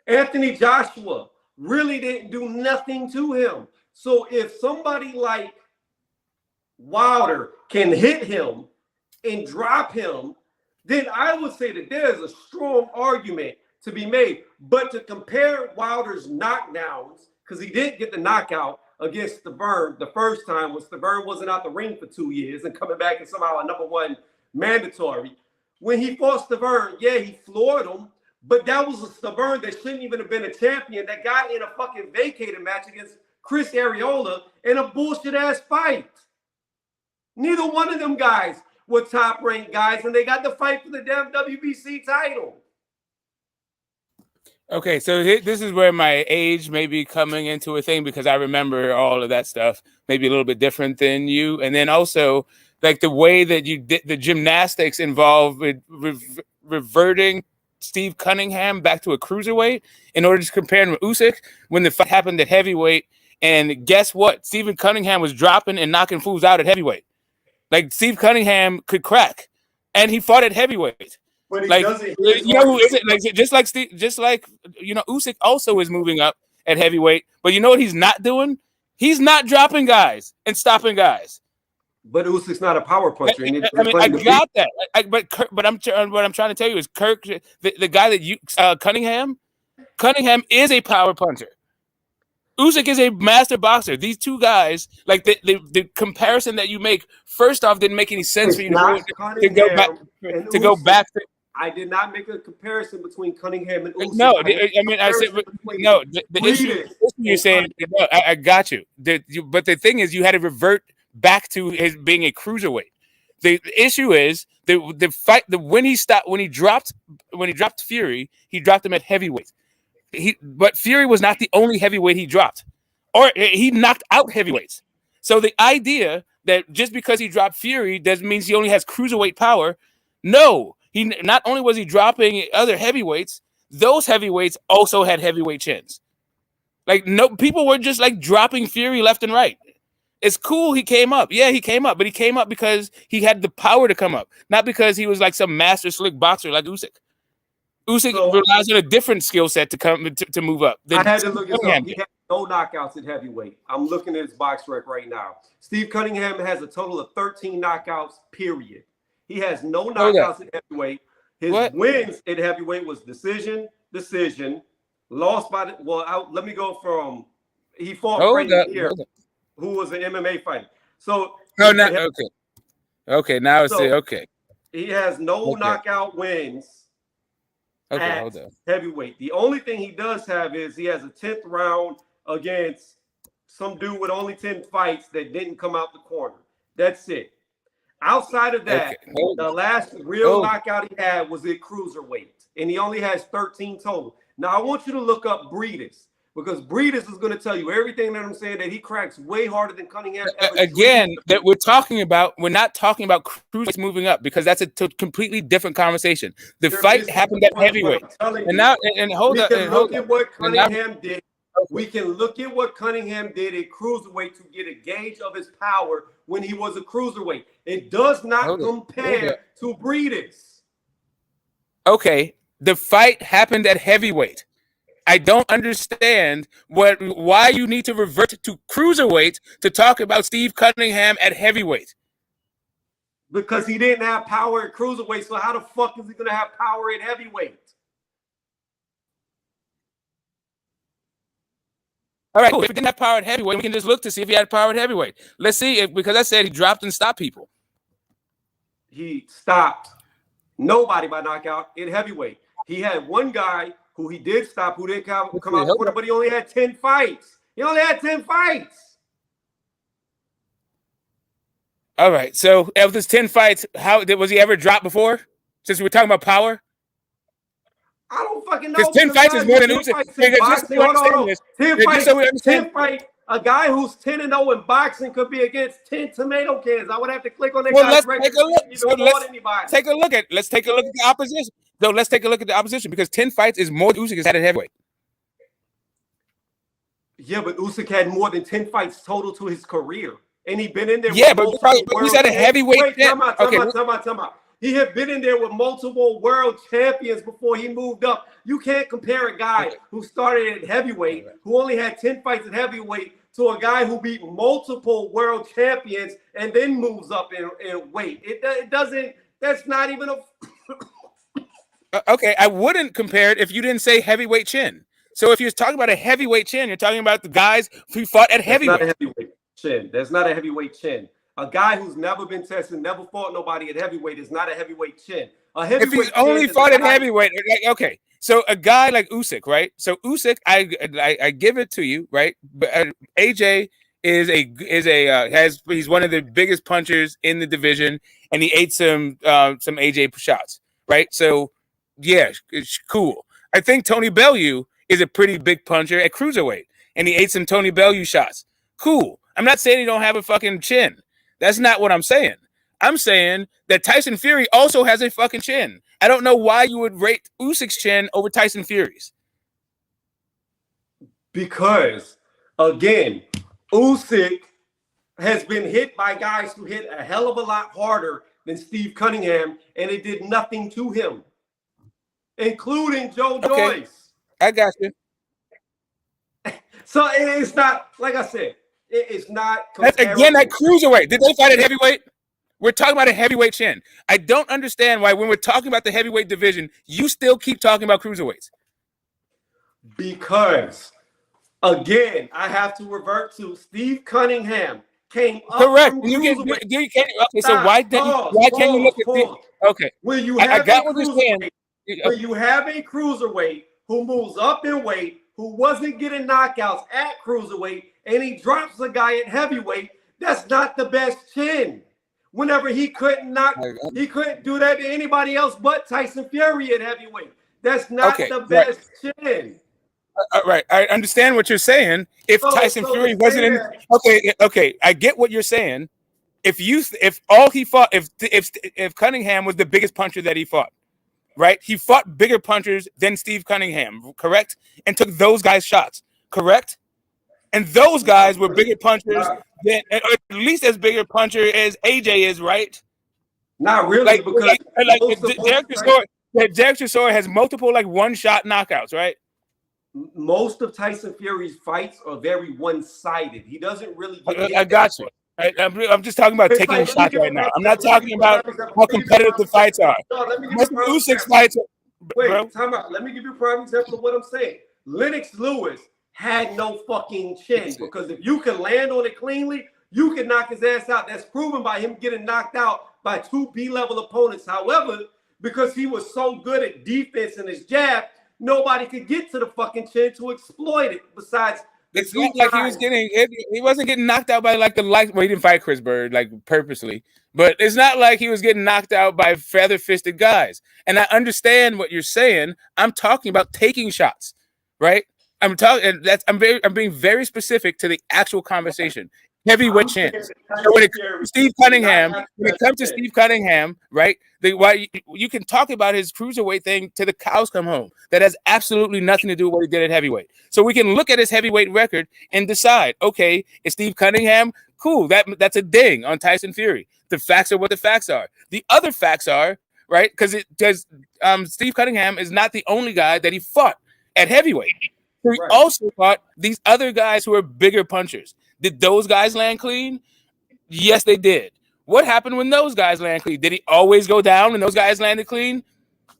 Anthony Joshua really didn't do nothing to him. So if somebody like Wilder can hit him and drop him, then I would say that there's a strong argument to be made. But to compare Wilder's knockdowns, because he did get the knockout against Hearn the first time when Hearn wasn't out the ring for 2 years and coming back and somehow a #1 mandatory. When he fought Hearn, yeah, he floored him, but that was a Hearn that shouldn't even have been a champion that got in a fucking vacated match against Chris Arreola in a bullshit ass fight. Neither one of them guys were top ranked guys, and they got the fight for the damn WBC title. Okay, so this is where my age may be coming into a thing because I remember all of that stuff, maybe a little bit different than you. And then also, like the way that you did the gymnastics involved with reverting Steve Cunningham back to a cruiserweight in order to compare him with Usyk when the fight happened at heavyweight. And guess what? Stephen Cunningham was dropping and knocking fools out at heavyweight. Like Steve Cunningham could crack, and he fought at heavyweight. But he like doesn't. You know who is it? Like just like Usyk also is moving up at heavyweight, but you know what he's not doing? He's not dropping guys and stopping guys. But Usyk's not a power puncher. I mean, I got that. But what I'm trying to tell you is Kirk, the guy that you Cunningham is a power puncher. Usyk is a master boxer. These two guys, like the comparison that you make, first off, didn't make any sense for you to go back. I did not make a comparison between Cunningham and Usyk. No, I mean, I said no. The issue you're saying, no, I got you. But the thing is, you had to revert back to his being a cruiserweight. The issue is the fight. When he dropped Fury, he dropped him at heavyweight. But Fury was not the only heavyweight he dropped, or he knocked out heavyweights. So the idea that just because he dropped Fury doesn't mean he only has cruiserweight power. No, he not only was he dropping other heavyweights, those heavyweights also had heavyweight chins. Like no, people were just like dropping Fury left and right. It's cool he came up. Yeah, he came up, but he came up because he had the power to come up, not because he was like some master slick boxer like Usyk. Usyk relies on a different skill set to move up. I had to look at something. He had no knockouts at heavyweight. I'm looking at his box rec right now. Steve Cunningham has a total of 13 knockouts, period. He has no knockouts at heavyweight. His wins at heavyweight was decision, lost by the let me go from he fought here, who was an MMA fighter. So okay. Now it's okay. He has no knockout wins. At heavyweight. The only thing he does have is he has a 10th round against some dude with only 10 fights that didn't come out the corner. That's it. Outside of that, the last real knockout he had was at cruiserweight, and he only has 13 total. Now, I want you to look up Breedis, because Breedis is going to tell you everything that I'm saying, that he cracks way harder than Cunningham. Again, that we're not talking about cruisers moving up, because that's a completely different conversation. The fight happened at heavyweight. And now, hold on. Look at what Cunningham did. We can look at what Cunningham did at cruiserweight to get a gauge of his power when he was a cruiserweight. It does not compare to Breedis. Okay, the fight happened at heavyweight. I don't understand why you need to revert to cruiserweight to talk about Steve Cunningham at heavyweight. Because he didn't have power at cruiserweight, so how the fuck is he gonna have power at heavyweight? All right, cool. If he didn't have power at heavyweight, we can just look to see if he had power at heavyweight. Let's see, because I said he dropped and stopped people. He stopped nobody by knockout in heavyweight. He had one guy who he did stop, who didn't come out the corner, but he only had 10 fights. He only had 10 fights. All right, so of his 10 fights, was he ever dropped before? Since we're talking about power? I don't fucking know. Because 10 fights is more than Usyk. 10 fights. A guy who's 10-0 in boxing could be against 10 tomato cans. I would have to click on that guy's record. Let's take a look at the opposition. So let's take a look at the opposition, because 10 fights is more than Usyk has had at heavyweight. Yeah, but Usyk had more than 10 fights total to his career. And he'd been in there. Yeah, but he's at a heavyweight. Time out. He had been in there with multiple world champions before he moved up. You can't compare a guy who started at heavyweight, who only had 10 fights at heavyweight, to a guy who beat multiple world champions and then moves up in weight. It doesn't. That's not even a. Okay, I wouldn't compare it if you didn't say heavyweight chin. So if you're talking about a heavyweight chin, you're talking about the guys who fought at heavyweight. That's not a heavyweight chin. That's not a heavyweight chin. A guy who's never been tested, never fought nobody at heavyweight is not a heavyweight chin. A heavyweight if he's only fought at heavyweight, okay. So a guy like Usyk, right? So Usyk, I give it to you, right? But AJ he's one of the biggest punchers in the division, and he ate some AJ shots, right? So yeah, it's cool. I think Tony Bellew is a pretty big puncher at cruiserweight, and he ate some Tony Bellew shots. Cool. I'm not saying he don't have a fucking chin. That's not what I'm saying. I'm saying that Tyson Fury also has a fucking chin. I don't know why you would rate Usyk's chin over Tyson Fury's. Because, again, Usyk has been hit by guys who hit a hell of a lot harder than Steve Cunningham, and it did nothing to him, including Joe Joyce. I got you. So it's not, like I said, it's not. That's again that cruiserweight. Did they fight at heavyweight? We're talking about a heavyweight chin. I don't understand why when we're talking about the heavyweight division, you still keep talking about cruiserweights. Because, again, I have to revert to Steve Cunningham came up. Correct. From okay, so why can't you look at the okay? When you have when you have a cruiserweight who moves up in weight, who wasn't getting knockouts at cruiserweight, and he drops a guy at heavyweight, that's not the best chin. Whenever he couldn't do that to anybody else but Tyson Fury at heavyweight. That's not the best chin. Right. I understand what you're saying. If Tyson Fury wasn't in, okay, I get what you're saying. If Cunningham was the biggest puncher that he fought, right? He fought bigger punchers than Steve Cunningham, correct? And took those guys' shots, correct? And those guys were bigger punchers than, at least as bigger puncher as AJ is, right? Not really, because Derek Chisora has multiple one-shot knockouts, right? Most of Tyson Fury's fights are very one-sided. He doesn't really get I got you. I'm just talking about taking shots right now. I'm not talking about how competitive the fights are. Most Usyk's fights time out. Let me give you a prime example of what I'm saying. Lennox Lewis had no fucking chin, because if you can land on it cleanly, you can knock his ass out. That's proven by him getting knocked out by 2 B-level opponents. However, because he was so good at defense and his jab, nobody could get to the fucking chin to exploit it. Besides, it's not like he wasn't getting knocked out by well, he didn't fight Chris Bird purposely, but it's not like he was getting knocked out by feather-fisted guys. And I understand what you're saying. I'm talking about taking shots, right? I'm being very specific to the actual conversation. Heavyweight chance. So when it comes to Steve Cunningham, right? You can talk about his cruiserweight thing till the cows come home. That has absolutely nothing to do with what he did at heavyweight. So we can look at his heavyweight record and decide, okay, is Steve Cunningham cool? That's a ding on Tyson Fury. The facts are what the facts are. The other facts are, right? Because Steve Cunningham is not the only guy that he fought. at heavyweight. So he Right. also fought these other guys who are bigger punchers. Did those guys land clean? Yes, they did. What happened when those guys landed clean? Did he always go down when those guys landed clean?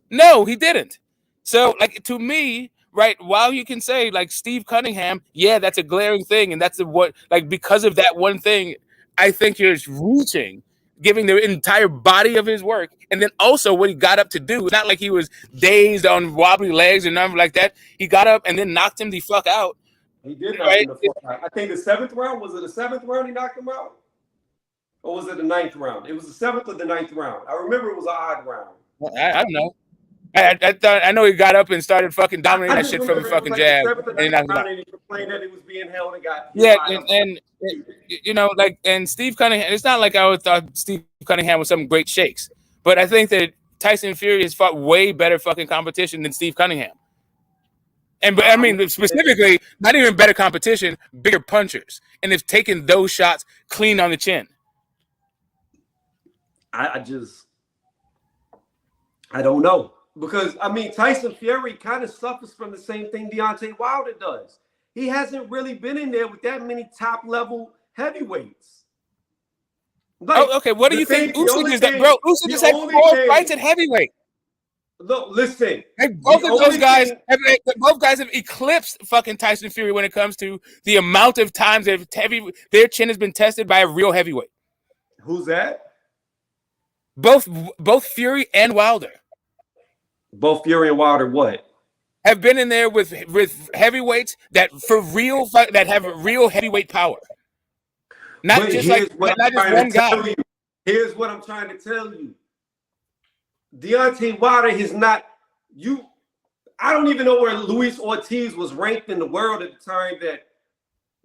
No, he didn't. So, like, to me, right, while you can say, like, Steve Cunningham, yeah, that's a glaring thing, and that's what, like, because of that one thing, I think you're reaching, giving the entire body of his work, and then also what he got up to do. It's not like he was dazed on wobbly legs or nothing like that. He got up and then knocked him the fuck out. He did knock him the fuck out. I think the 7th round, was it the 7th round he knocked him out? Or was it the 9th round? It was the 7th or the 9th round. I remember it was an odd round. I don't know. I know he got up and started fucking dominating that shit from the fucking jab. And he complained that he was being held and got and you know, like, and Steve Cunningham. It's not like I would thought Steve Cunningham was some great shakes, but I think that Tyson Fury has fought way better fucking competition than Steve Cunningham. And but I mean specifically, not even better competition, bigger punchers, and they've taken those shots clean on the chin. I don't know. Because, I mean, Tyson Fury kind of suffers from the same thing Deontay Wilder does. He hasn't really been in there with that many top-level heavyweights. Like, okay, what do you think Usyk is that, bro? Usyk just had 4 fights at heavyweight. Look, listen. Like, both guys have eclipsed fucking Tyson Fury when it comes to the amount of times their chin has been tested by a real heavyweight. Who's that? Both Fury and Wilder. Both Fury and Wilder what? Have been in there with heavyweights that have real heavyweight power. Not just one guy. Here's what I'm trying to tell you. Deontay Wilder is not you. I don't even know where Luis Ortiz was ranked in the world at the time that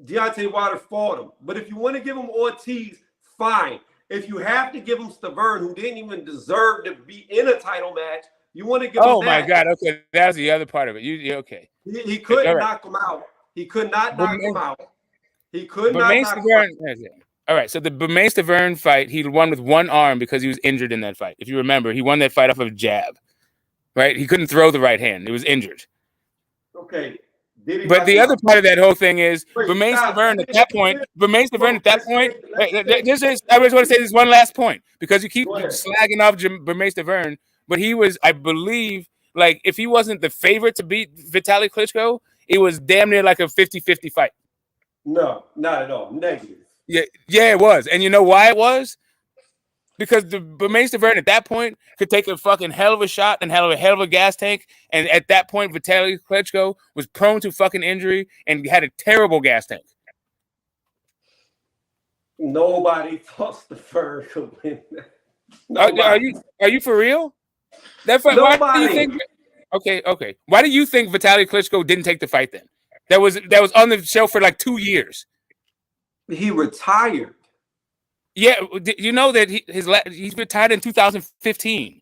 Deontay Wilder fought him. But if you want to give him Ortiz, fine. If you have to give him Stavern, who didn't even deserve to be in a title match, you want to give him that. Oh my God! Okay, that's the other part of it. Okay. He couldn't knock him out. He could not knock him out. He could not knock him out. All right, so the Bermane-Stavern fight, he won with one arm because he was injured in that fight. If you remember, he won that fight off of a jab, right? He couldn't throw the right hand. He was injured. Okay. But the other part of that whole thing is Bermane-Stavern at that point. I just want to say this one last point because you keep slagging off Bermane-Stavern. But he was, I believe, like, if he wasn't the favorite to beat Vitaly Klitschko, it was damn near like a 50-50 fight. No, not at all. Negative. Yeah, it was. And you know why it was? Because the Bermane-Stavern at that point could take a fucking hell of a shot and hell of a gas tank. And at that point, Vitaly Klitschko was prone to fucking injury and had a terrible gas tank. Nobody thought Stavern could win that. Are you for real? That fight, why do you think? Okay. Why do you think Vitaly Klitschko didn't take the fight then? That was on the show for like 2 years. He retired. Yeah, you know that he's retired in 2015.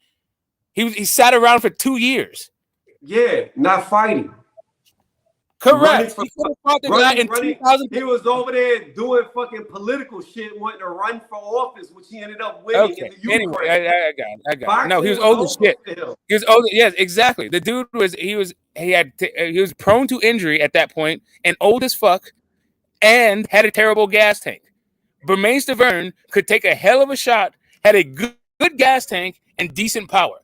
He sat around for 2 years. Yeah, not fighting. Correct. He was over there doing fucking political shit, wanting to run for office, which he ended up winning in the Ukraine. Anyway, I got it. No, he was old as shit. He was old. Yes, exactly. The dude was prone to injury at that point and old as fuck, and had a terrible gas tank. Bermane-Stavern could take a hell of a shot, had a good gas tank and decent power.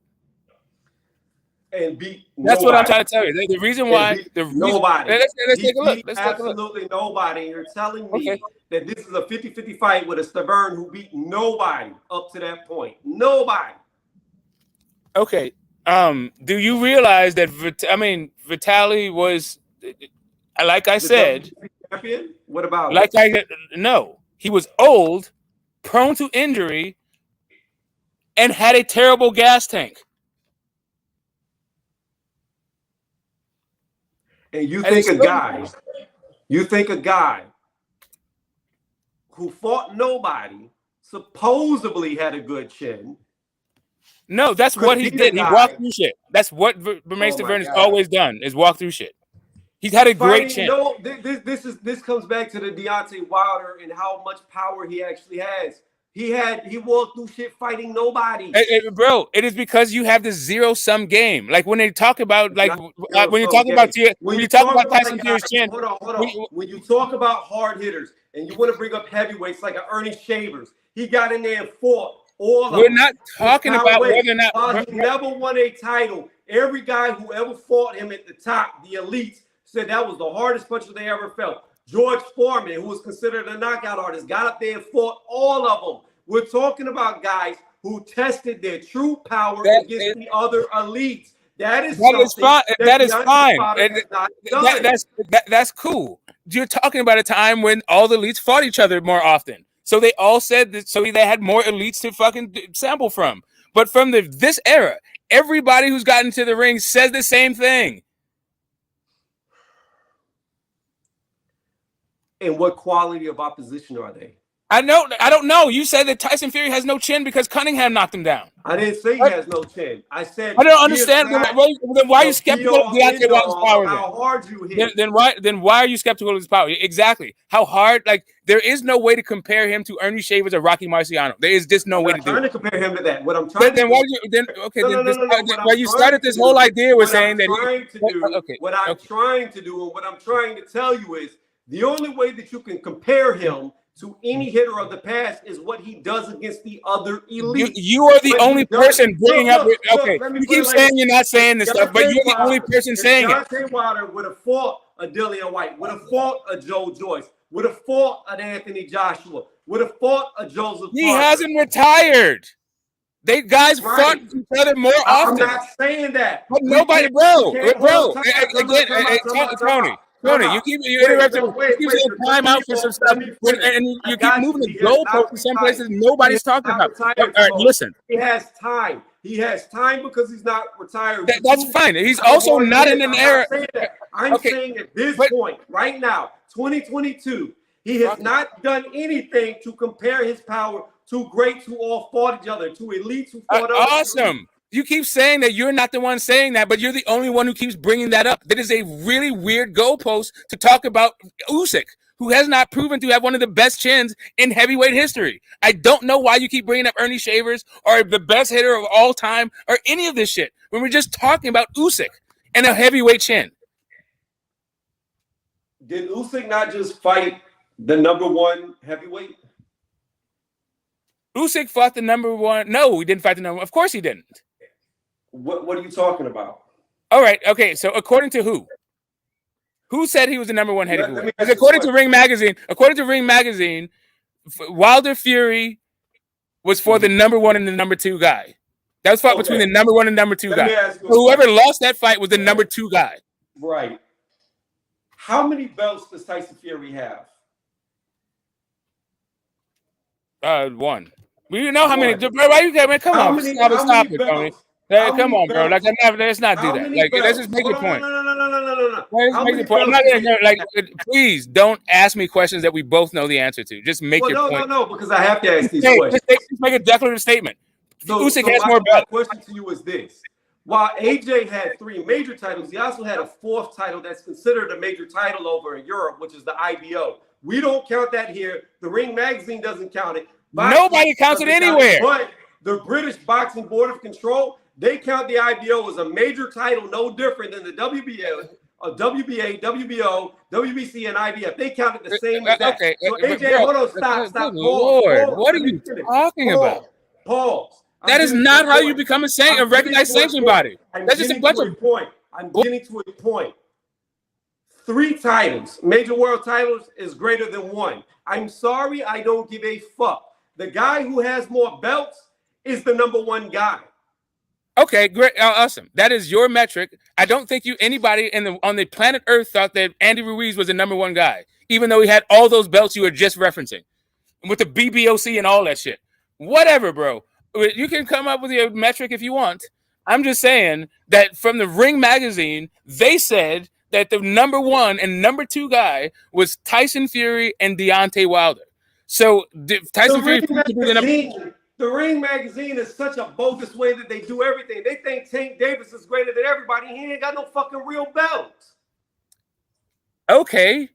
And beat That's what I'm trying to tell you. The reason why nobody. Let's take a look. Absolutely nobody. And you're telling me that this is a 50-50 fight with a Stavern who beat nobody up to that point. Nobody. Okay. Do you realize that Vitaly was, like I said, champion? What about no. He was old, prone to injury, and had a terrible gas tank. And you think a guy who fought nobody supposedly had a good chin. No, that's what he did. He walked through shit. That's what Bermane-Stavern has always done, is walk through shit. He's had a great chin. This comes back to the Deontay Wilder and how much power he actually has. He walked through shit fighting nobody. Bro, it is because you have this zero-sum game. Like when they talk about, like when you talk about Tyson Fury's chin. Hold on. When you talk about hard hitters and you want to bring up heavyweights like Ernie Shavers, he got in there and fought all of them. We're not talking about whether or not. While he never won a title, every guy who ever fought him at the top, the elites, said that was the hardest puncher they ever felt. George Foreman, who was considered a knockout artist, got up there and fought all of them. We're talking about guys who tested their true power against the other elites. That is fine. That's cool. You're talking about a time when all the elites fought each other more often. So they all said that, so they had more elites to fucking sample from. But from this era, everybody who's gotten to the ring says the same thing. And what quality of opposition are they? I don't know. You said that Tyson Fury has no chin because Cunningham knocked him down. I didn't say he has no chin. I said I don't understand. Then why are you skeptical of Deontay Wilder's power? How hard you hit? Then why are you skeptical of his power? Exactly. How hard? Like there is no way to compare him to Ernie Shavers or Rocky Marciano. There is just no way to do it. I'm trying to compare him to that. What I'm trying. Why you started this whole idea with saying that. What I'm trying to do and what I'm trying to tell you is the only way that you can compare him to any hitter of the past is what he does against the other elite. You are the only person bringing up. Okay, you keep saying you're not saying this stuff, but you're the only person saying it. Deontay Wilder would have fought a Dillian White, would have fought a Joe Joyce, would have fought an Anthony Joshua, would have fought a Joseph. He hasn't retired. They guys fought each other more often. I'm not saying that. But nobody, bro. Again, Tony, you keep interrupting. You keep saying time out for some stuff, and you keep moving the goalposts to some places nobody's talking about. All right, listen. He has time. He has time because he's not retired. That's fine. He's also not in an era. I'm saying at this point, right now, 2022, he has not done anything to compare his power to greats who all fought each other, to elites who fought others. Awesome. You keep saying that you're not the one saying that, but you're the only one who keeps bringing that up. That is a really weird goalpost to talk about Usyk, who has not proven to have one of the best chins in heavyweight history. I don't know why you keep bringing up Ernie Shavers or the best hitter of all time or any of this shit when we're just talking about Usyk and a heavyweight chin. Did Usyk not just fight the #1 heavyweight? Usyk fought the #1. No, he didn't fight the #1. Of course he didn't. What are you talking about? All right. Okay. So according to who? Who said he was the #1 heavyweight? Because according to Ring Magazine, Wilder Fury was for the #1 and the #2 guy. That was fought between the #1 and #2 guy. So whoever lost that fight was the #2 guy. Right. How many belts does Tyson Fury have? 1. We know how many. Why you man? Come on, stop it, Tony. Come on, bro. Like, let's not do that. Like, let's just make your point. No. Let's make your point. I'm not gonna, like, please don't ask me questions that we both know the answer to. Just make your point. No, because I have to ask these questions. Just make a declarative statement. Usyk has more belts. My question to you is this. While AJ had 3 major titles, he also had a 4th title that's considered a major title over in Europe, which is the IBO. We don't count that here. The Ring Magazine doesn't count it. Nobody counts it anywhere. But the British Boxing Board of Control, they count the IBO as a major title, no different than the WBA, WBO, WBC, and IBF. They count it the same as that. Okay. So AJ, hold on, stop. Lord, what are you talking about? Pause. That is not how you become a recognized sanction body. That's just a bunch of point. I'm getting to a point. 3 titles, major world titles, is greater than 1. I'm sorry, I don't give a fuck. The guy who has more belts is the #1 guy. Okay, great, awesome. That is your metric. I don't think anybody on the planet Earth thought that Andy Ruiz was the #1 guy, even though he had all those belts you were just referencing, with the BBOC and all that shit. Whatever, bro. You can come up with your metric if you want. I'm just saying that from the Ring Magazine, they said that the #1 and #2 guy was Tyson Fury and Deontay Wilder. So Tyson Fury. The Ring Magazine is such a bogus way that they do everything. They think Tank Davis is greater than everybody. He ain't got no fucking real belts. Okay,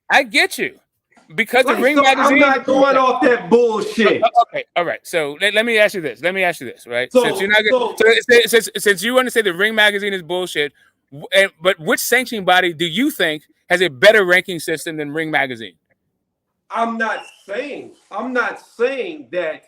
I get you. because the Right, Ring so magazine. I'm not going off that bullshit. Okay, all right. So let me ask you this. Right? So, Since you're not since you want to say the Ring magazine is bullshit, but which sanctioning body do you think has a better ranking system than Ring magazine? I'm not saying that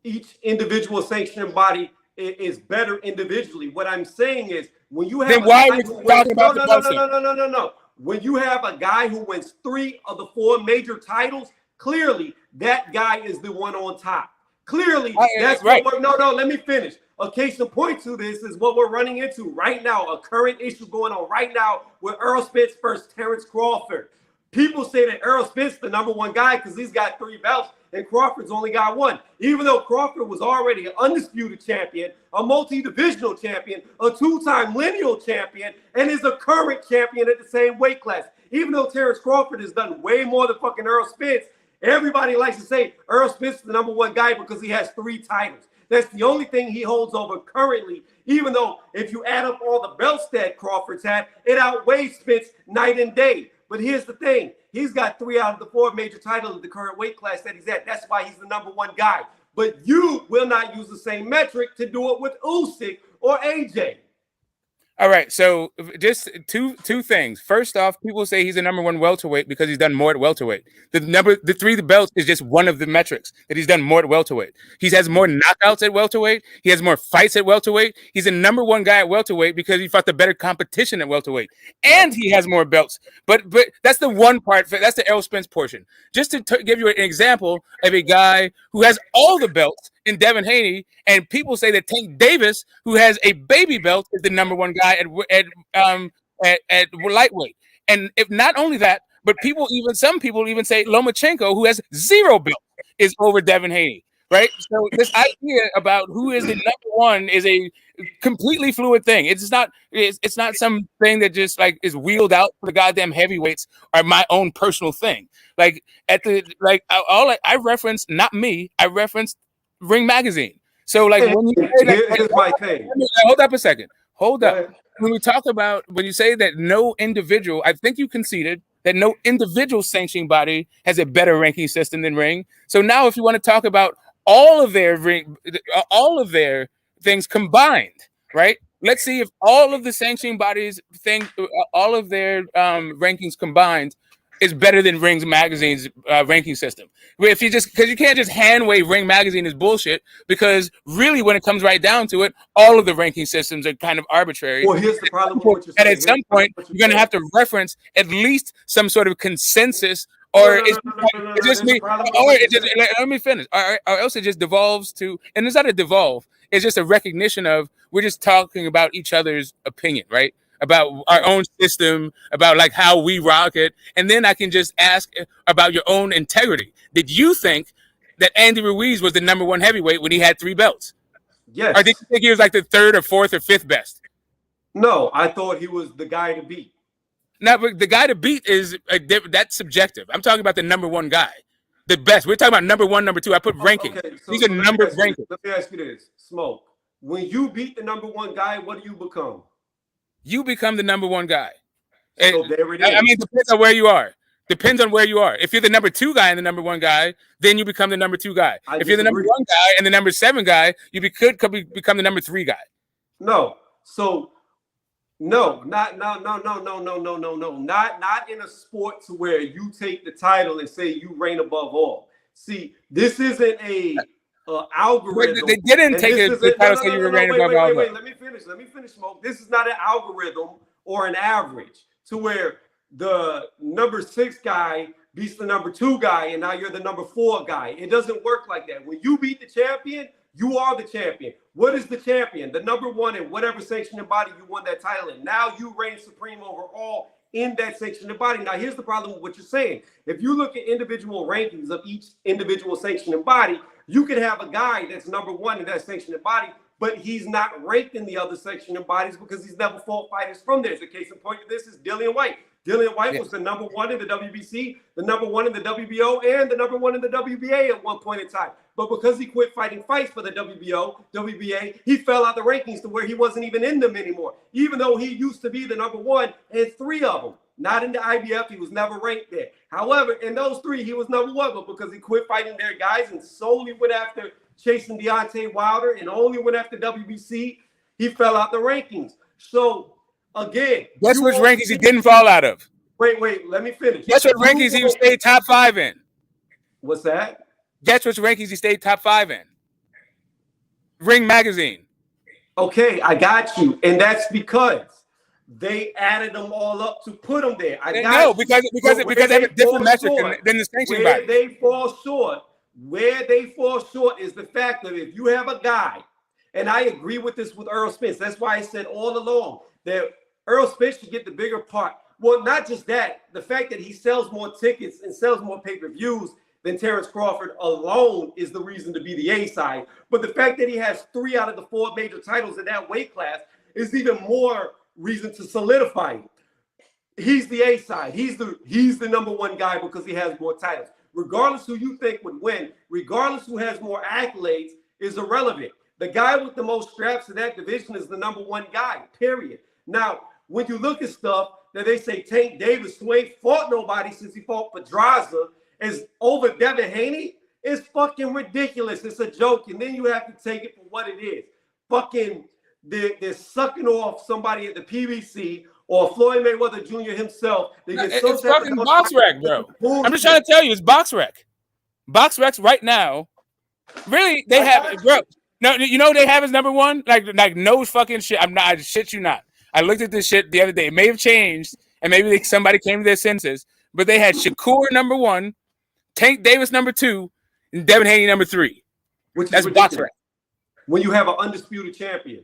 each individual sanctioning body is better individually. What I'm saying is when you have Then a why guy are we who talking wins, about the bullshit? no. When you have a guy who wins 3 of the 4 major titles, clearly that guy is the one on top. Clearly, that's right. what we're no, let me finish. A case in point to this is what we're running into right now, a current issue going on right now with Errol Spence versus Terrence Crawford. People say that Errol Spence is the number 1 guy because he's got 3 belts and Crawford's only got 1. Even though Crawford was already an undisputed champion, a multi-divisional champion, a 2-time lineal champion, and is a current champion at the same weight class. Even though Terrence Crawford has done way more than fucking Errol Spence, everybody likes to say Errol Spence is the number 1 guy because he has 3 titles. That's the only thing he holds over currently, even though if you add up all the belts that Crawford's had, it outweighs Spence night and day. But here's the thing. He's got 3 out of the 4 major titles of the current weight class that he's at. That's why he's the number 1 guy. But you will not use the same metric to do it with Usyk or AJ. All right, so just two things. First off, people say he's the number 1 welterweight because he's done more at welterweight. The 3 belts is just one of the metrics that he's done more at welterweight. He has more knockouts at welterweight. He has more fights at welterweight. He's the number 1 guy at welterweight because he fought the better competition at welterweight, and he has more belts. But that's the one part. That's the Errol Spence portion. Just to give you an example of a guy who has all the belts in Devin Haney, and people say that Tank Davis, who has a baby belt, is the number 1 guy at lightweight. And if not only that, but some people even say Lomachenko, who has 0 belts, is over Devin Haney. Right? So this idea about who is the number 1 is a completely fluid thing. It's not something that just like is wheeled out for the goddamn heavyweights or my own personal thing. Like I reference, not me, I reference Ring magazine. So like when you say here's my thing. Hold up a second. Hold up. When we talk about, when you say that no individual, I think you conceded that no individual sanctioning body has a better ranking system than Ring. So now if you want to talk about all of their things combined, right? Let's see if all of the sanctioning bodies all of their rankings combined is better than Ring Magazine's ranking system. Because you can't just hand wave Ring Magazine is bullshit, because really when it comes right down to it, all of the ranking systems are kind of arbitrary. Well, here's the problem with what you're saying. And at some point, you're going to have to reference at least some sort of consensus, or it's just me. Let me finish. Or else it just devolves to, and it's not a devolve, it's just a recognition of, we're just talking about each other's opinion, right? About our own system, about like how we rock it. And then I can just ask about your own integrity. Did you think that Andy Ruiz was the number 1 heavyweight when he had 3 belts? Yes. Or did you think he was like the 3rd or 4th or 5th best? No, I thought he was the guy to beat. Now, but the guy to beat that's subjective. I'm talking about the number 1 guy, the best. We're talking about number 1, number 2. I put ranking. Okay, These are numbered rankings. Let me ask you this, Smoke. When you beat the number 1 guy, what do you become? You become the number 1 guy. So there it is. I mean, it depends on where you are. Depends on where you are. If you're the number 2 guy and the number 1 guy, then you become the number 2 guy. If you're the number 1 guy and the number 7 guy, you could become the number 3 guy. No. So no, not in a sport to where you take the title and say you reign above all. See, this isn't a algorithm. They didn't take the title so you were reigning above all. Wait. Let me finish, Smoke. This is not an algorithm or an average to where the number 6 guy beats the number 2 guy and now you're the number 4 guy. It doesn't work like that. When you beat the champion, you are the champion. What is the champion? The number 1 in whatever sanctioning body you won that title in. Now you reign supreme over all in that sanctioning body. Now here's the problem with what you're saying. If you look at individual rankings of each individual sanctioning body, you could have a guy that's number 1 in that sanctioning body, but he's not ranked in the other sanctioning bodies because he's never fought fighters from there. The case in point of this is Dillian White. Dillian White was the number 1 in the WBC, the number 1 in the WBO, and the number 1 in the WBA at one point in time. But because he quit fighting fights for the WBO, WBA, he fell out the rankings to where he wasn't even in them anymore, even though he used to be the number 1 in 3 of them. Not in the IBF. He was never ranked there. However, in those 3, he was number 1, but because he quit fighting their guys and solely went after chasing Deontay Wilder and only went after WBC, he fell out the rankings. So, again. Guess which rankings he didn't fall out of? Wait, let me finish. Guess what rankings he stayed top 5 in? What's that? Guess which rankings he stayed top 5 in? Ring Magazine. Okay, I got you. And that's because they added them all up to put them there. Because they have a different metric than the sanctioning body. Where they fall short is the fact that if you have a guy, and I agree with this with Earl Spence, that's why I said all along that Earl Spence should get the bigger part. Well, not just that, the fact that he sells more tickets and sells more pay-per-views than Terrence Crawford alone is the reason to be the A side. But the fact that he has 3 out of the 4 major titles in that weight class is even more reason to solidify him. He's the A side. He's the number 1 guy because he has more titles. Regardless who you think would win, regardless who has more accolades, is irrelevant. The guy with the most straps in that division is the number 1 guy, period. Now, when you look at stuff that they say Tank Davis, who ain't fought nobody since he fought Pedraza, is over Devin Haney, it's fucking ridiculous. It's a joke. And then you have to take it for what it is. Fucking, they're sucking off somebody at the PBC or Floyd Mayweather Jr. himself. It's fucking box rec, bro. I'm just trying to tell you, it's box rec. Box recs right now, really, they have, bro. No, you know they have his number 1? Like no fucking shit. I shit you not. I looked at this shit the other day. It may have changed, and maybe somebody came to their senses, but they had Shakur number 1, Tank Davis number 2, and Devin Haney number 3. That's box rec. When you have an undisputed champion.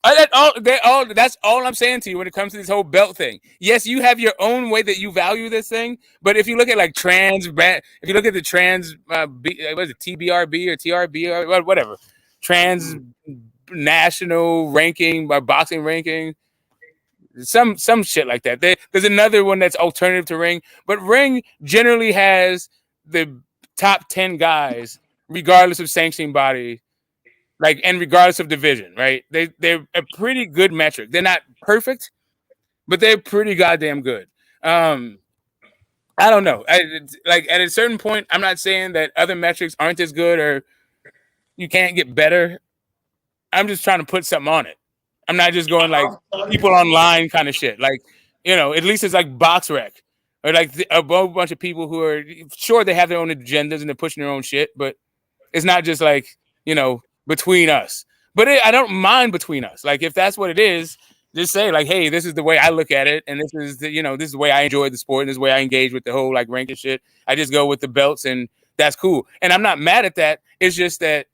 That's all I'm saying to you when it comes to this whole belt thing. Yes, you have your own way that you value this thing, but if you look at like if you look at the trans, what is it, TBRB or TRB or whatever, trans national ranking, boxing ranking, some shit like that. There's another one that's alternative to Ring, but Ring generally has the top 10 guys, regardless of sanctioning body. And regardless of division, right? They're a pretty good metric. They're not perfect, but they're pretty goddamn good. I don't know. At a certain point, I'm not saying that other metrics aren't as good or you can't get better. I'm just trying to put something on it. I'm not just going like people online kind of shit. At least it's like box rec or like a whole bunch of people who are sure they have their own agendas and they're pushing their own shit, but it's not just between us. But I don't mind between us. If that's what it is, just say hey, this is the way I look at it, and this is this is the way I enjoy the sport, and this is the way I engage with the whole ranking shit. I just go with the belts, and that's cool. And I'm not mad at that. It's just that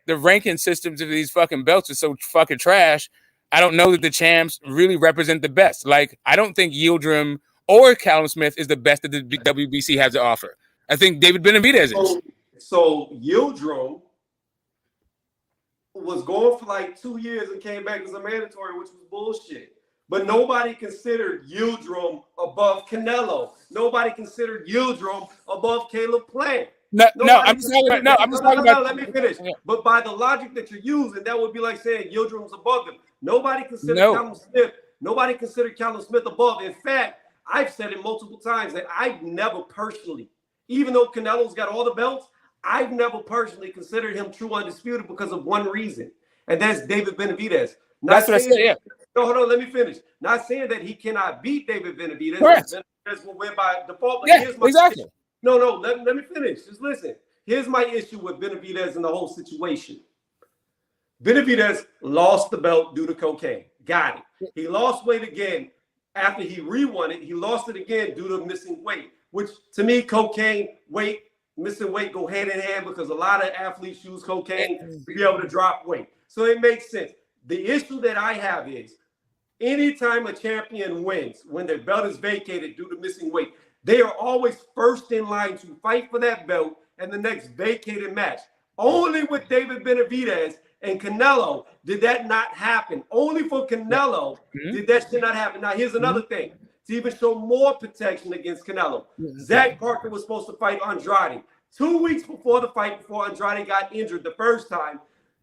the ranking systems of these fucking belts are so fucking trash. I don't know that the champs really represent the best. I don't think Yildirim or Callum Smith is the best that the WBC has to offer. I think David Benavidez is. So Yildirim was going for 2 years and came back as a mandatory, which was bullshit. But nobody considered Yildirim above Canelo. Nobody considered Yildirim above Caleb Plant. I'm just talking about. Let me finish. Yeah. But by the logic that you're using, that would be like saying Yildirim's above him. Nobody considered Callum Smith. Nobody considered Callum Smith above. In fact, I've said it multiple times that I've never personally, even though Canelo's got all the belts, I've never personally considered him true undisputed because of one reason, and that's David Benavidez. That's what I said, yeah. No, hold on, let me finish. Not saying that he cannot beat David Benavidez. Correct. Benavidez will win by default. But yeah, exactly. Issue. No, let me finish. Just listen. Here's my issue with Benavidez and the whole situation. Benavidez lost the belt due to cocaine. Got it. He lost weight again after he re-won it. He lost it again due to missing weight, which to me, cocaine, weight, missing weight go hand in hand because a lot of athletes use cocaine to be able to drop weight. So it makes sense. The issue that I have is anytime a champion wins, when their belt is vacated due to missing weight, they are always first in line to fight for that belt and the next vacated match. Only with David Benavidez and Canelo did that not happen. Only for Canelo did that shit not happen. Now, here's another thing. To even show more protection against Canelo, Zach Parker was supposed to fight Andrade. 2 weeks before the fight, before Andrade got injured the first time,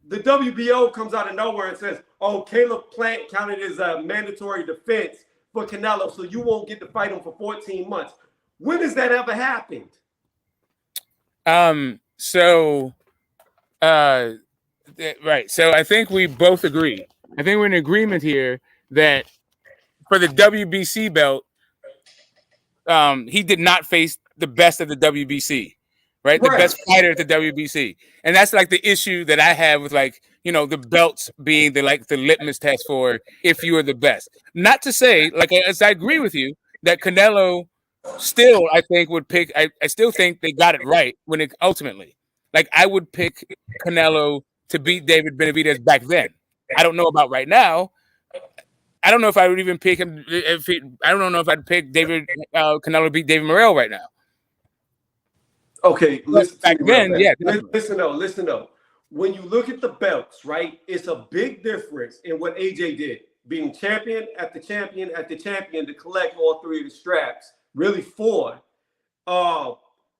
the WBO comes out of nowhere and says, oh, Caleb Plant counted as a mandatory defense for Canelo, so you won't get to fight him for 14 months. When has that ever happened? Right. So I think we both agree. I think we're in agreement here that for the WBC belt, he did not face the best of the WBC, right? The best fighter at the WBC. And that's like the issue that I have with, like, you know, the belts being the litmus test for if you are the best. Not to say, like, as I agree with you, that Canelo still, I think, would pick, I still think they got it right when it ultimately, like, I would pick Canelo to beat David Benavidez back then. I don't know about right now. I don't know if I would even pick him. I don't know if I'd pick Canelo to beat David Morrell right now. Okay, listen. Back then, yeah. Listen though. When you look at the belts, right, it's a big difference in what AJ did, being champion after champion after champion to collect all three of the straps, really four,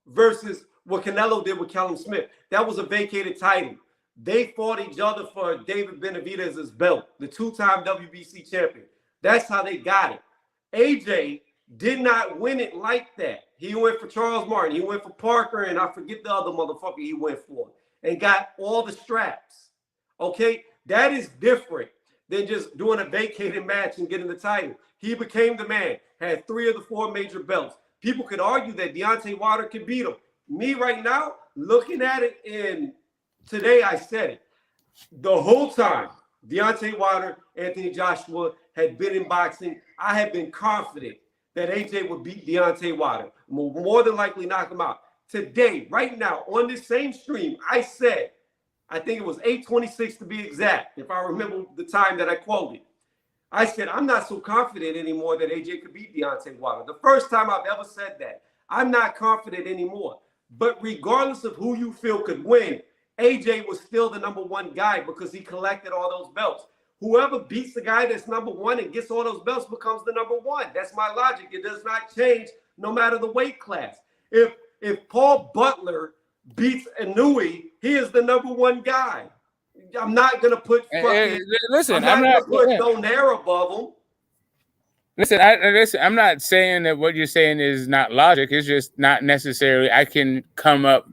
versus what Canelo did with Callum Smith. That was a vacated title. They fought each other for David Benavidez's belt, the two-time WBC champion. That's how they got it. AJ did not win it like that. He went for Charles Martin. He went for Parker, and I forget the other motherfucker he went for, and got all the straps. Okay? That is different than just doing a vacated match and getting the title. He became the man, had three of the four major belts. People could argue that Deontay Wilder could beat him. Me right now, looking at it in today, I said it. The whole time, Deontay Wilder, Anthony Joshua had been in boxing, I had been confident that AJ would beat Deontay Wilder. More than likely knock him out. Today, right now, on this same stream, I said, I think it was 8:26 to be exact, if I remember the time that I quoted. I said, I'm not so confident anymore that AJ could beat Deontay Wilder. The first time I've ever said that. I'm not confident anymore. But regardless of who you feel could win, AJ was still the number one guy because he collected all those belts. Whoever beats the guy that's number one and gets all those belts becomes the number one. That's my logic. It does not change no matter the weight class. If Paul Butler beats Inouye, he is the number one guy. I'm not gonna put fucking. Listen, I'm not gonna put Donaire above him. Listen, I'm not saying that what you're saying is not logic. It's just not necessarily. I can come up.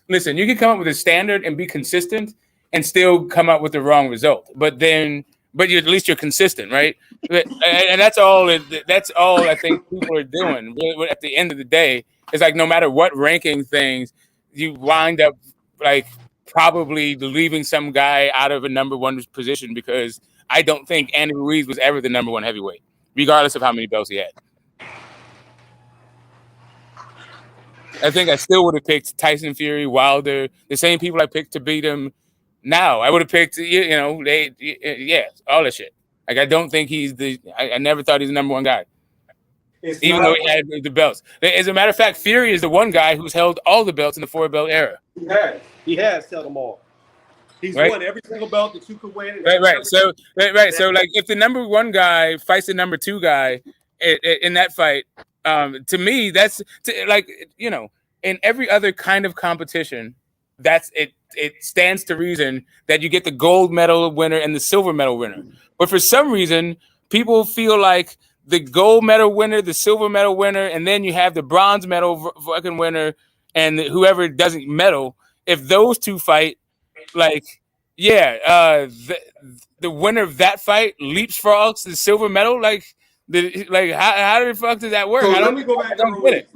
Listen, you can come up with a standard and be consistent and still come up with the wrong result. But at least you're consistent, right? And that's all I think people are doing. At the end of the day, it's like no matter what ranking things, you wind up like probably leaving some guy out of a number one position because I don't think Andy Ruiz was ever the number one heavyweight, regardless of how many belts he had. I think I still would have picked Tyson Fury, Wilder, the same people I picked to beat him. Now I would have picked, all that shit. Like I don't think he's I never thought he's the number one guy, even though he had the belts. As a matter of fact, Fury is the one guy who's held all the belts in the 4-belt era. He has held them all. He's won every single belt that you could win. Right. So like if the number one guy fights the number two guy in that fight, to me that's in every other kind of competition, that's it. It stands to reason that you get the gold medal winner and the silver medal winner. But for some reason, people feel like the gold medal winner, the silver medal winner, and then you have the bronze medal fucking winner and whoever doesn't medal. If those two fight, the winner of that fight leapfrogs the silver medal. How the fuck does that work? So let me go back. I don't get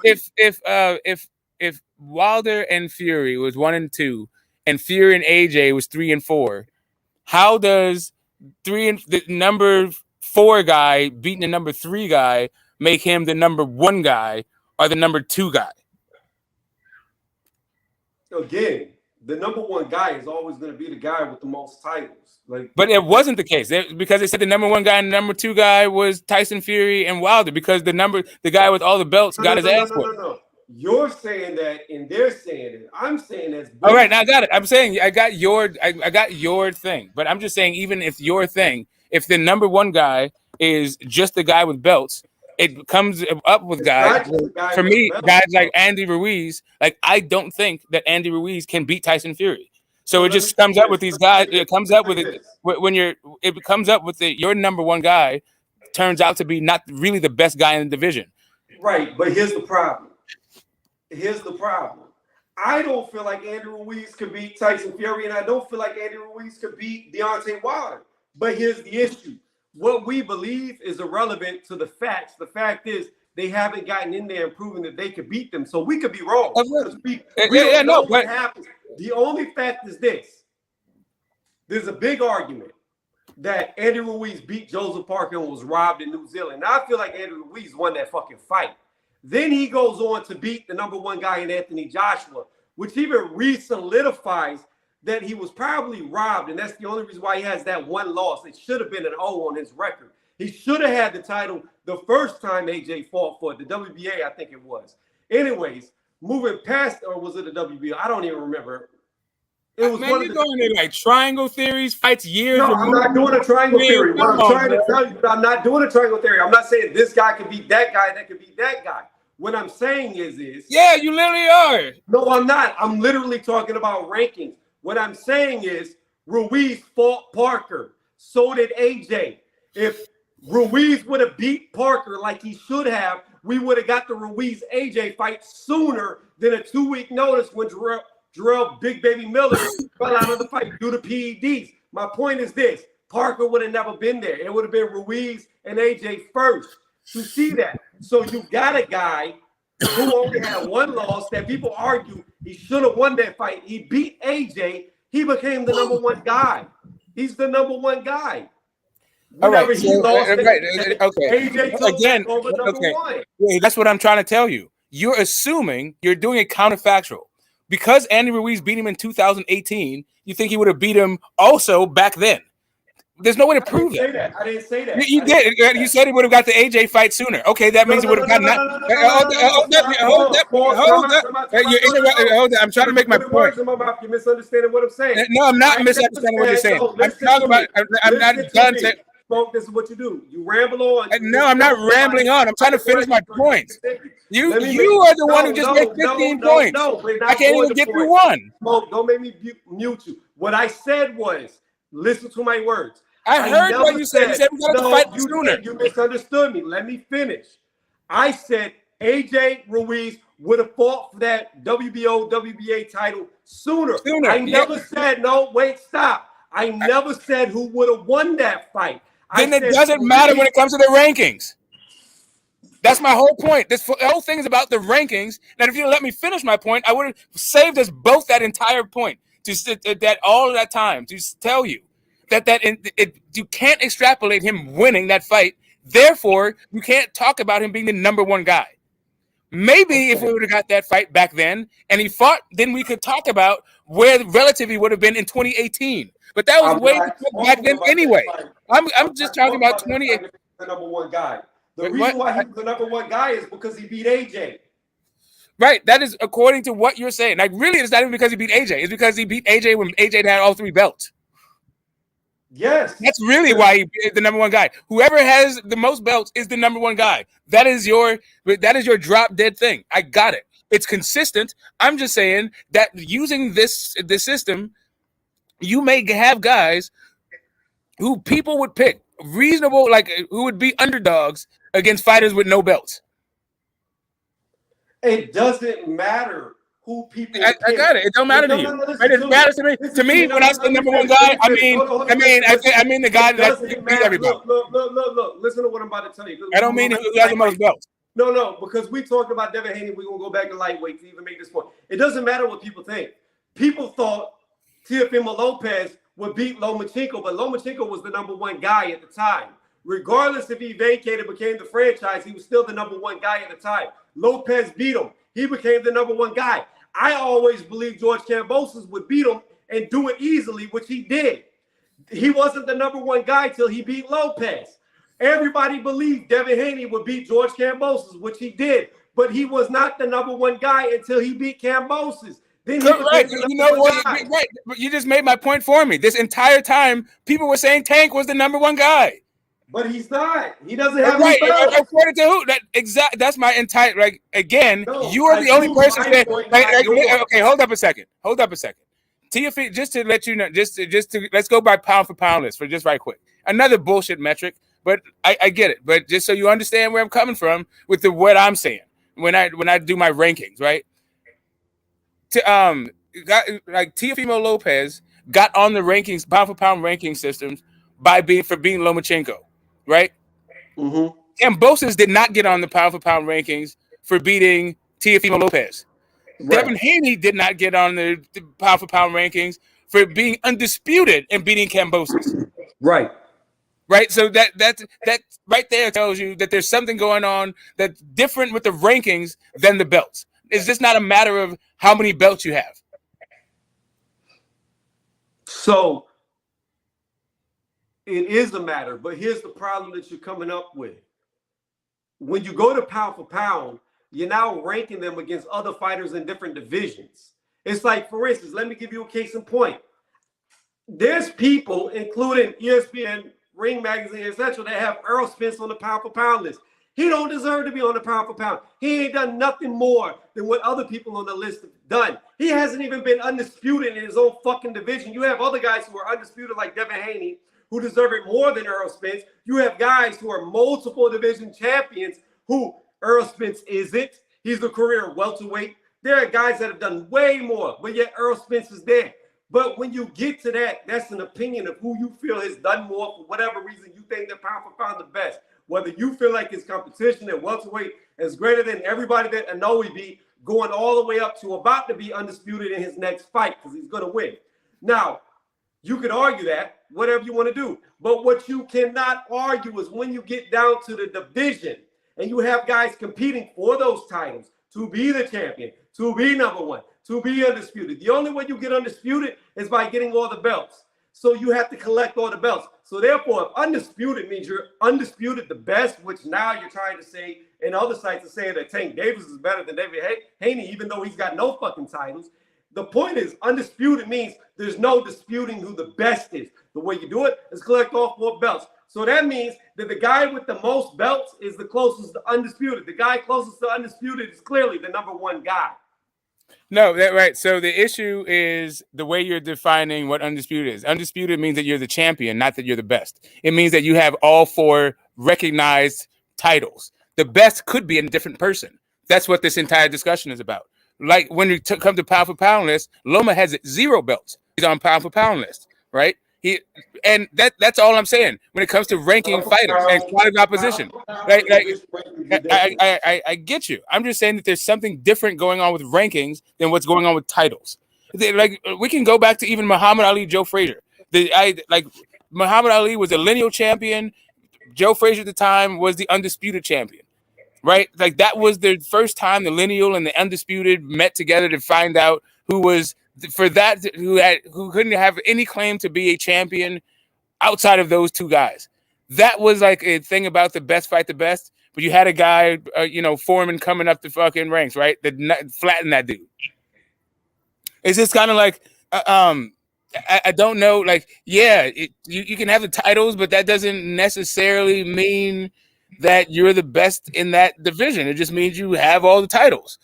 it. If Wilder and Fury was 1 and 2, and Fury and AJ was 3 and 4, how does the number 4 guy beating the number 3 guy make him the number 1 guy or the number 2 guy? Again, the number 1 guy is always going to be the guy with the most titles. But it wasn't the case because they said the number 1 guy and the number 2 guy was Tyson Fury and Wilder because the guy with all the belts got his ass whooped. No. You're saying that, and they're saying it. I'm saying that's. All right, now I got it. I'm saying I got your thing, but I'm just saying even if your thing, if the number 1 guy is just the guy with belts, it comes up with guys. For me, guys like Andy Ruiz, like I don't think that Andy Ruiz can beat Tyson Fury. So it just comes up with these guys. It comes up with it when it comes up with your number one guy turns out to be not really the best guy in the division. Right, but here's the problem. I don't feel like Andy Ruiz could beat Tyson Fury, and I don't feel like Andy Ruiz could beat Deontay Wilder. But here's the issue. What we believe is irrelevant to the facts. The fact is they haven't gotten in there and proven that they could beat them. So we could be wrong. We don't know what happens. The only fact is this. There's a big argument that Andy Ruiz beat Joseph Parker and was robbed in New Zealand. Now I feel like Andy Ruiz won that fucking fight. Then he goes on to beat the number one guy in Anthony Joshua, which even re-solidifies that he was probably robbed, and that's the only reason why he has that one loss. It should have been an O on his record. He should have had the title the first time AJ fought for it, the WBA, I think it was. Anyways, moving past, or was it the WBA? I don't even remember. It was one of the going in like triangle theories, fights years. No, I'm not doing a triangle theory. What I'm trying to tell you, I'm not doing a triangle theory. I'm not saying this guy can beat that guy, that can beat that guy. What I'm saying is yeah, you literally are. No, I'm not. I'm literally talking about rankings. What I'm saying is Ruiz fought Parker. So did AJ. If Ruiz would have beat Parker like he should have, we would have got the Ruiz-AJ fight sooner than a 2-week notice when Jarrell Big Baby Miller fell out of the fight due to PEDs. My point is this. Parker would have never been there. It would have been Ruiz and AJ first to see that. So you got a guy who only had one loss that people argue he should have won that fight. He beat AJ. He became the number one guy. He's the number one guy. All right. Okay. AJ again. Okay. That's what I'm trying to tell you. You're assuming you're doing a counterfactual. Because Andy Ruiz beat him in 2018, you think he would have beat him also back then. There's no way to prove that. I didn't say that. You did. You said he would have got the AJ fight sooner. Okay, that means he would have gotten that. Hold up. I'm trying to make my point. You're misunderstanding what I'm saying. No, I'm not misunderstanding what you're saying. I'm talking about. I'm not done. This is what you do. You ramble on. No, I'm not rambling on. I'm trying to finish my point. You are the one who just made 15 points. I can't even get through one. Don't make me mute you. What I said was, listen to my words. I heard what you said. You said we got to fight sooner. You misunderstood me. Let me finish. I said AJ Ruiz would have fought for that WBO, WBA title sooner. I never said, no, wait, stop. I never said who would have won that fight. Then it doesn't matter when it comes to the rankings. That's my whole point. This whole thing is about the rankings. That if you let me finish my point, I would have saved us both that entire point. That all of that time to tell you that you can't extrapolate him winning that fight. Therefore, you can't talk about him being the number one guy. Maybe if we would have got that fight back then and he fought, then we could talk about where relatively would have been in 2018. But that was way back then anyway. I'm just talking about 28. The number one guy. The reason why he's the number one guy is because he beat AJ. Right. That is according to what you're saying. Like, really, it's not even because he beat AJ. It's because he beat AJ when AJ had all 3 belts. Yes. That's really why he is the number one guy. Whoever has the most belts is the number one guy. That is your drop dead thing. I got it. It's consistent. I'm just saying that using this system, you may have guys who people would pick reasonable, like who would be underdogs against fighters with no belts. It doesn't matter who people. I got it. It don't matter to you. It matters to me. To me, when I say number one guy, I mean the guy that beat everybody. Look. Listen to what I'm about to tell you. I don't mean who has the most belts. No, because we talked about Devin Haney. We're gonna go back to lightweight to even make this point. It doesn't matter what people think. People thought Teofimo Lopez would beat Lomachenko, but Lomachenko was the number one guy at the time. Regardless if he vacated, became the franchise, he was still the number one guy at the time. Lopez beat him. He became the number one guy. I always believed George Kambosos would beat him and do it easily, which he did. He wasn't the number one guy till he beat Lopez. Everybody believed Devin Haney would beat George Kambosos, which he did. But he was not the number one guy until he beat Kambosos. Then right. You know what? Right. You just made my point for me. This entire time, people were saying Tank was the number one guy. But he's not. He doesn't have right. According to who? That's my entire. Like again, you are the only person that. Okay, hold up a second. Teofimo, just to let you know, just to let's go by pound for pound list for just right quick. Another bullshit metric, but I get it. But just so you understand where I'm coming from with what I'm saying when I do my rankings, right? Like Teofimo Lopez got on the rankings, pound for pound ranking systems by being Lomachenko, right? Mm-hmm. Kambosos did not get on the pound for pound rankings for beating Teofimo Lopez. Right. Devin Haney did not get on the pound for pound rankings for being undisputed and beating Kambosos. Right. Right. So that right there tells you that there's something going on that's different with the rankings than the belts. It's just not a matter of how many belts you have. So it is a matter, but here's the problem that you're coming up with. When you go to pound for pound, you're now ranking them against other fighters in different divisions. It's like, for instance, let me give you a case in point. There's people, including ESPN, Ring Magazine, etc., that have Errol Spence on the pound for pound list. He don't deserve to be on the pound for pound. He ain't done nothing more than what other people on the list have done. He hasn't even been undisputed in his own fucking division. You have other guys who are undisputed like Devin Haney, who deserve it more than Errol Spence. You have guys who are multiple division champions who Errol Spence isn't. He's the career welterweight. There are guys that have done way more, but yet Errol Spence is there. But when you get to that, that's an opinion of who you feel has done more for whatever reason you think that pound for pound the best. Whether you feel like his competition at welterweight is greater than everybody that Inoue beat, going all the way up to about to be undisputed in his next fight because he's going to win. Now, you could argue that, whatever you want to do. But what you cannot argue is when you get down to the division and you have guys competing for those titles to be the champion, to be number one, to be undisputed. The only way you get undisputed is by getting all the belts. So you have to collect all the belts. So therefore, if undisputed means you're undisputed the best, which now you're trying to say, and other sites are saying that Tank Davis is better than David Haney, even though he's got no fucking titles. The point is, undisputed means there's no disputing who the best is. The way you do it is collect all 4 belts. So that means that the guy with the most belts is the closest to undisputed. The guy closest to undisputed is clearly the number one guy. No, that right. So the issue is the way you're defining what undisputed is. Undisputed means that you're the champion, not that you're the best. It means that you have all 4 recognized titles. The best could be a different person. That's what this entire discussion is about. Like when you come to pound for pound list, Loma has 0 belts. He's on pound for pound list, right? That's all I'm saying when it comes to ranking fighters and quality of opposition. I get you. I'm just saying that there's something different going on with rankings than what's going on with titles. Like we can go back to even Muhammad Ali, Joe Frazier. Muhammad Ali was a lineal champion. Joe Frazier at the time was the undisputed champion. Right? Like that was the first time the lineal and the undisputed met together to find out who was who couldn't have any claim to be a champion outside of those 2 guys. That was like a thing about the best fight the best, but you had a guy, Foreman coming up the fucking ranks, right? That flattened that dude. It's just kind of like, I don't know. Like, yeah, you can have the titles, but that doesn't necessarily mean that you're the best in that division. It just means you have all the titles.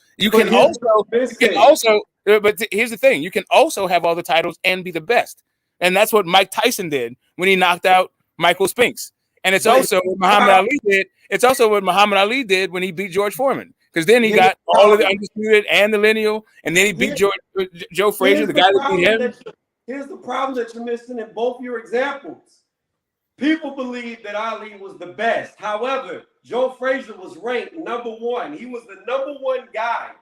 But here's the thing: you can also have all the titles and be the best, and that's what Mike Tyson did when he knocked out Michael Spinks. And it's also what Muhammad Ali did. It's also what Muhammad Ali did when he beat George Foreman, because then he got all of the undisputed and the lineal, and then he beat Joe Frazier, the guy that beat him. Here's the problem that you're missing in both your examples. People believe that Ali was the best. However, Joe Frazier was ranked number 1. He was the number 1 guy.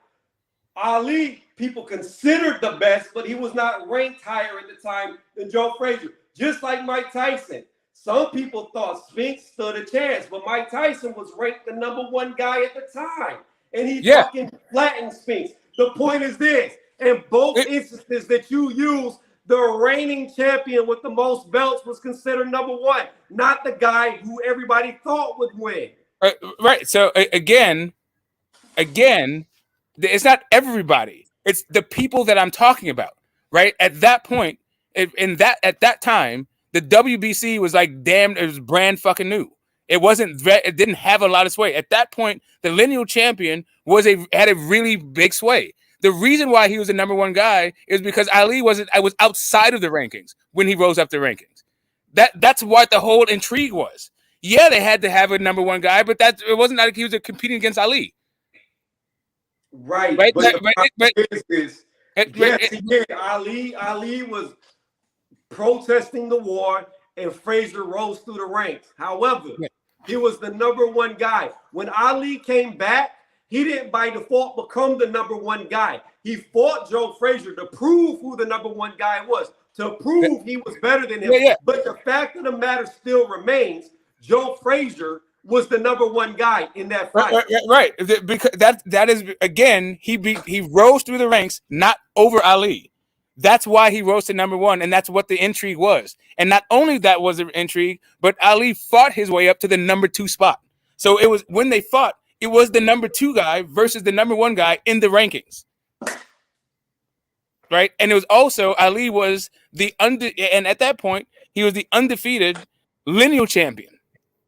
Ali, people considered the best, but he was not ranked higher at the time than Joe Frazier. Just like Mike Tyson. Some people thought Spinks stood a chance, but Mike Tyson was ranked the number 1 guy at the time. And he fucking flattened Spinks. The point is this. In both instances that you use, the reigning champion with the most belts was considered number 1, not the guy who everybody thought would win. Right. So again, it's not everybody. It's the people that I'm talking about. Right. At that point, at that time, the WBC was like, damn, it was brand fucking new. It didn't have a lot of sway. At that point, the lineal champion had a really big sway. The reason why he was the number one guy is because Ali was outside of the rankings when he rose up the rankings. That's what the whole intrigue was. Yeah, they had to have a number one guy, but it wasn't like he was competing against Ali. Right, Right? but the problem is yes, he did. Ali was protesting the war, and Frazier rose through the ranks. However, he was the number one guy. When Ali came back, he didn't by default become the number one guy. He fought Joe Frazier to prove who the number one guy was, to prove he was better than him. But the fact of the matter still remains, Joe Frazier was the number one guy in that fight. Right. Because that is, again, he rose through the ranks, not over Ali. That's why he rose to number one, and that's what the intrigue was. And not only that was the intrigue, but Ali fought his way up to the number two spot. So it was, when they fought, it was the number two guy versus the number one guy in the rankings. Right? And it was also, Ali was and at that point, he was the undefeated lineal champion.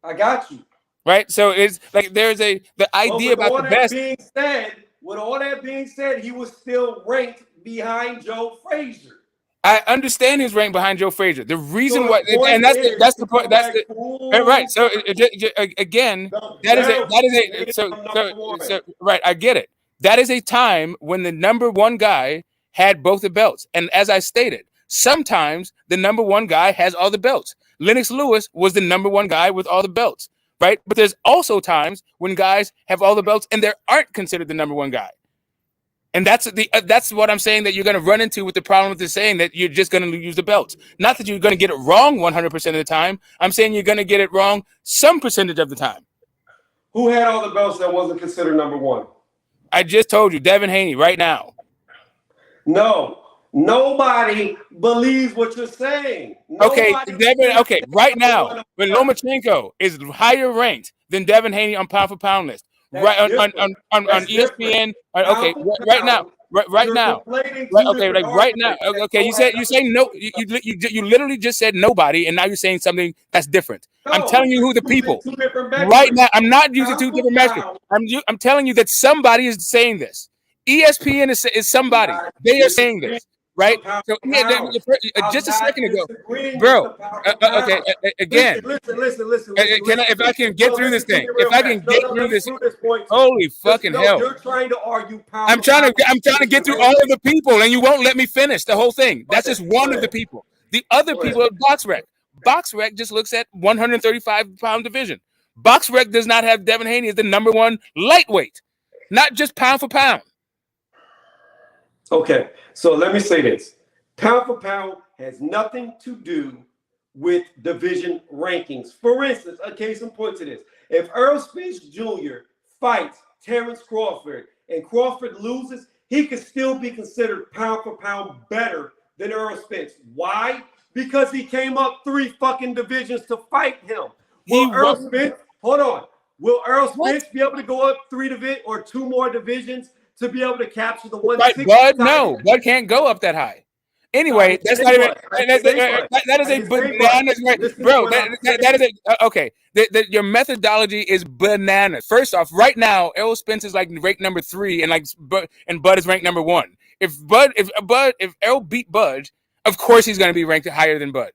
I got you. Right? So it's like there's the idea about the best. With all that being said, he was still ranked behind Joe Frazier. I understand his rank behind Joe Frazier. The reason why, and that's the point. That's the right. So again, right. I get it. That is a time when the number one guy had both the belts, and as I stated, sometimes the number one guy has all the belts. Lennox Lewis was the number one guy with all the belts, right? But there's also times when guys have all the belts and they aren't considered the number one guy. And that's what I'm saying that you're going to run into with the problem with the saying that you're just going to use the belts. Not that you're going to get it wrong 100% of the time. I'm saying you're going to get it wrong some percentage of the time. Who had all the belts that wasn't considered number one? I just told you, Devin Haney, right now. No, nobody believes what you're saying. Okay, right now, when Lomachenko is higher ranked than Devin Haney on pound for pound list. Right on ESPN. Okay, right now. Okay, you say no. You literally just said nobody, and now you're saying something that's different. I'm telling you who the people. Right now, I'm not using two different metrics. I'm telling you that somebody is saying this. ESPN is somebody. They are saying this. Right? So just a second ago, bro. Okay, again. Listen. If I can get through this thing, holy fucking hell! You're trying to argue power. I'm trying to get through all of the people, and you won't let me finish the whole thing. That's just one of the people. The other people are BoxRec. BoxRec just looks at 135-pound division. BoxRec does not have Devin Haney as the number one lightweight, not just pound for pound. Okay, so let me say this. Pound for pound has nothing to do with division rankings. For instance, a case in point to this. If Errol Spence Jr. fights Terrence Crawford and Crawford loses, he could still be considered pound for pound better than Errol Spence. Why? Because he came up 3 fucking divisions to fight him. Will Errol Spence be able to go up 3 or 2 more divisions to be able to capture the 160? Bud, no. Bud can't go up that high. Anyway, that's not even. That is a bananas, bro. That is a okay. Your methodology is bananas. First off, right now, Errol Spence is like ranked number 3, and Bud is ranked number 1. If Errol beat Bud, of course he's going to be ranked higher than Bud.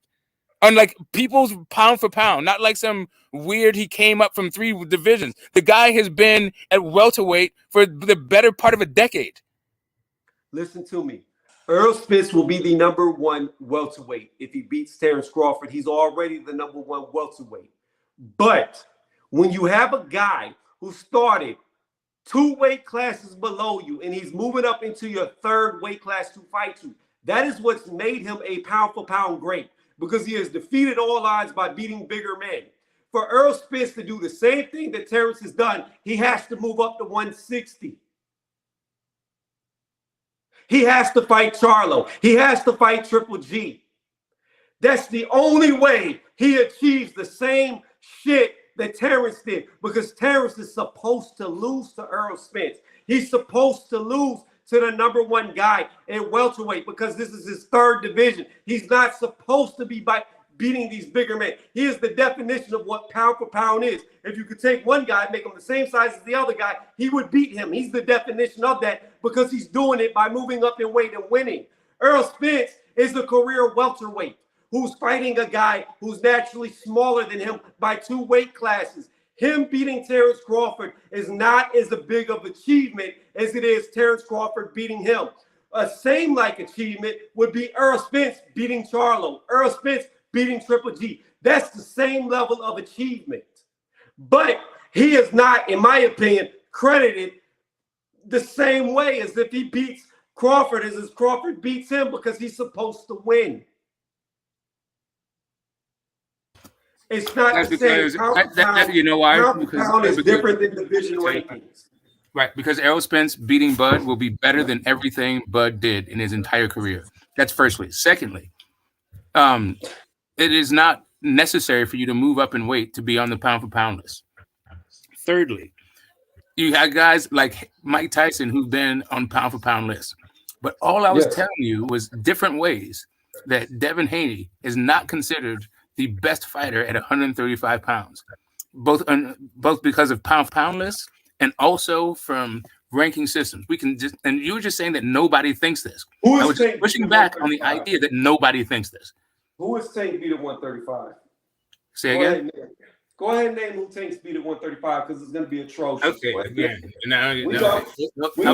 Unlike people's pound for pound, not like some weird he came up from 3 divisions. The guy has been at welterweight for the better part of a decade. Listen to me. Errol Spence will be the number 1 welterweight if he beats Terrence Crawford. He's already the number 1 welterweight. But when you have a guy who started 2 weight classes below you and he's moving up into your 3rd weight class to fight you, that is what's made him a pound for pound great, because he has defeated all odds by beating bigger men. For Errol Spence to do the same thing that Terrence has done, he has to move up to 160. He has to fight Charlo. He has to fight Triple G. That's the only way he achieves the same shit that Terrence did, because Terrence is supposed to lose to Errol Spence. He's supposed to lose to the number 1 guy in welterweight because this is his 3rd division. He's not supposed to be beating these bigger men. He is the definition of what pound for pound is. If you could take one guy, make him the same size as the other guy, he would beat him. He's the definition of that because he's doing it by moving up in weight and winning. Errol Spence is the career welterweight who's fighting a guy who's naturally smaller than him by 2 weight classes. Him beating Terrence Crawford is not as big of an achievement as it is Terrence Crawford beating him. A same-like achievement would be Errol Spence beating Charlo, Errol Spence beating Triple G. That's the same level of achievement. But he is not, in my opinion, credited the same way as if he beats Crawford as Crawford beats him because he's supposed to win. It's not That's the same. because, you know why? Pound is different than division rankings. Right, because Errol Spence beating Bud will be better than everything Bud did in his entire career. That's firstly. Secondly, it is not necessary for you to move up in weight to be on the pound for pound list. Thirdly, you had guys like Mike Tyson who've been on pound for pound lists. But all I was telling you was different ways that Devin Haney is not considered the best fighter at 135 pounds, both because of pound for pound lists and also from ranking systems. We can just, and you were just saying that nobody thinks this. I was just pushing back on the idea that nobody thinks this. Who is Tank beat at 135? Say again? Go ahead and name who Tank's beat at 135 because it's going to be atrocious. Okay. I'll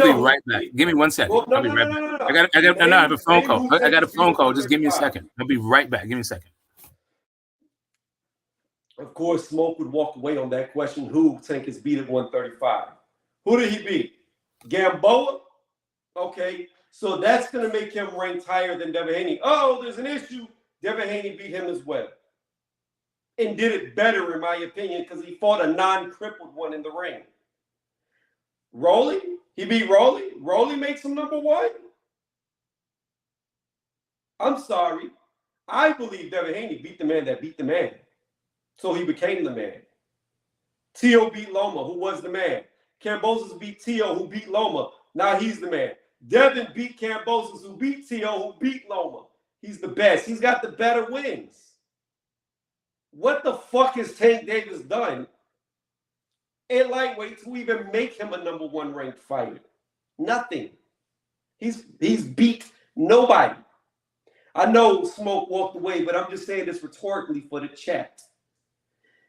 be right back. Give me 1 second. Well, I'll be right back. I have a phone call. I got a phone call. Just give me a second. I'll be right back. Give me a second. Of course, Smoke would walk away on that question. Who Tank is beat at 135? Who did he beat? Gamboa? Okay, so that's going to make him rank higher than Devin Haney. Oh, there's an issue. Devin Haney beat him as well. And did it better, in my opinion, because he fought a non-crippled one in the ring. Rolly? He beat Rolly? Rolly makes him number 1? I'm sorry. I believe Devin Haney beat the man that beat the man. So he became the man. Tio beat Loma, who was the man. Kambosos beat Tio, who beat Loma. Now he's the man. Devin beat Kambosos, who beat Tio, who beat Loma. He's the best. He's got the better wins. What the fuck has Tank Davis done at lightweight to even make him a number 1 ranked fighter? Nothing. He's beat nobody. I know Smoke walked away, but I'm just saying this rhetorically for the chat.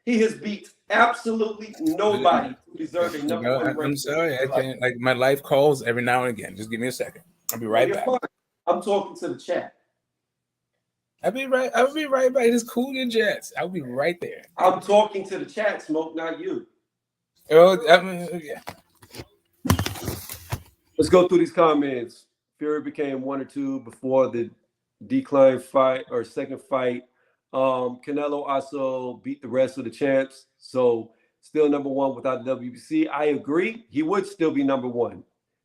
He has beat absolutely nobody who deserved a number 1 ranked. I'm sorry, I can't. Like my life calls every now and again. Just give me a second. I'll be right back. Fine. I'm talking to the chat. I'll be right back. Just cool your jets. I'll be right there. I'm talking to the chat, Smoke, not you. Oh, yeah. Let's go through these comments. Fury became 1 or 2 before the decline fight or second fight. Canelo also beat the rest of the champs, so still number 1 without the WBC. I agree. He would still be number 1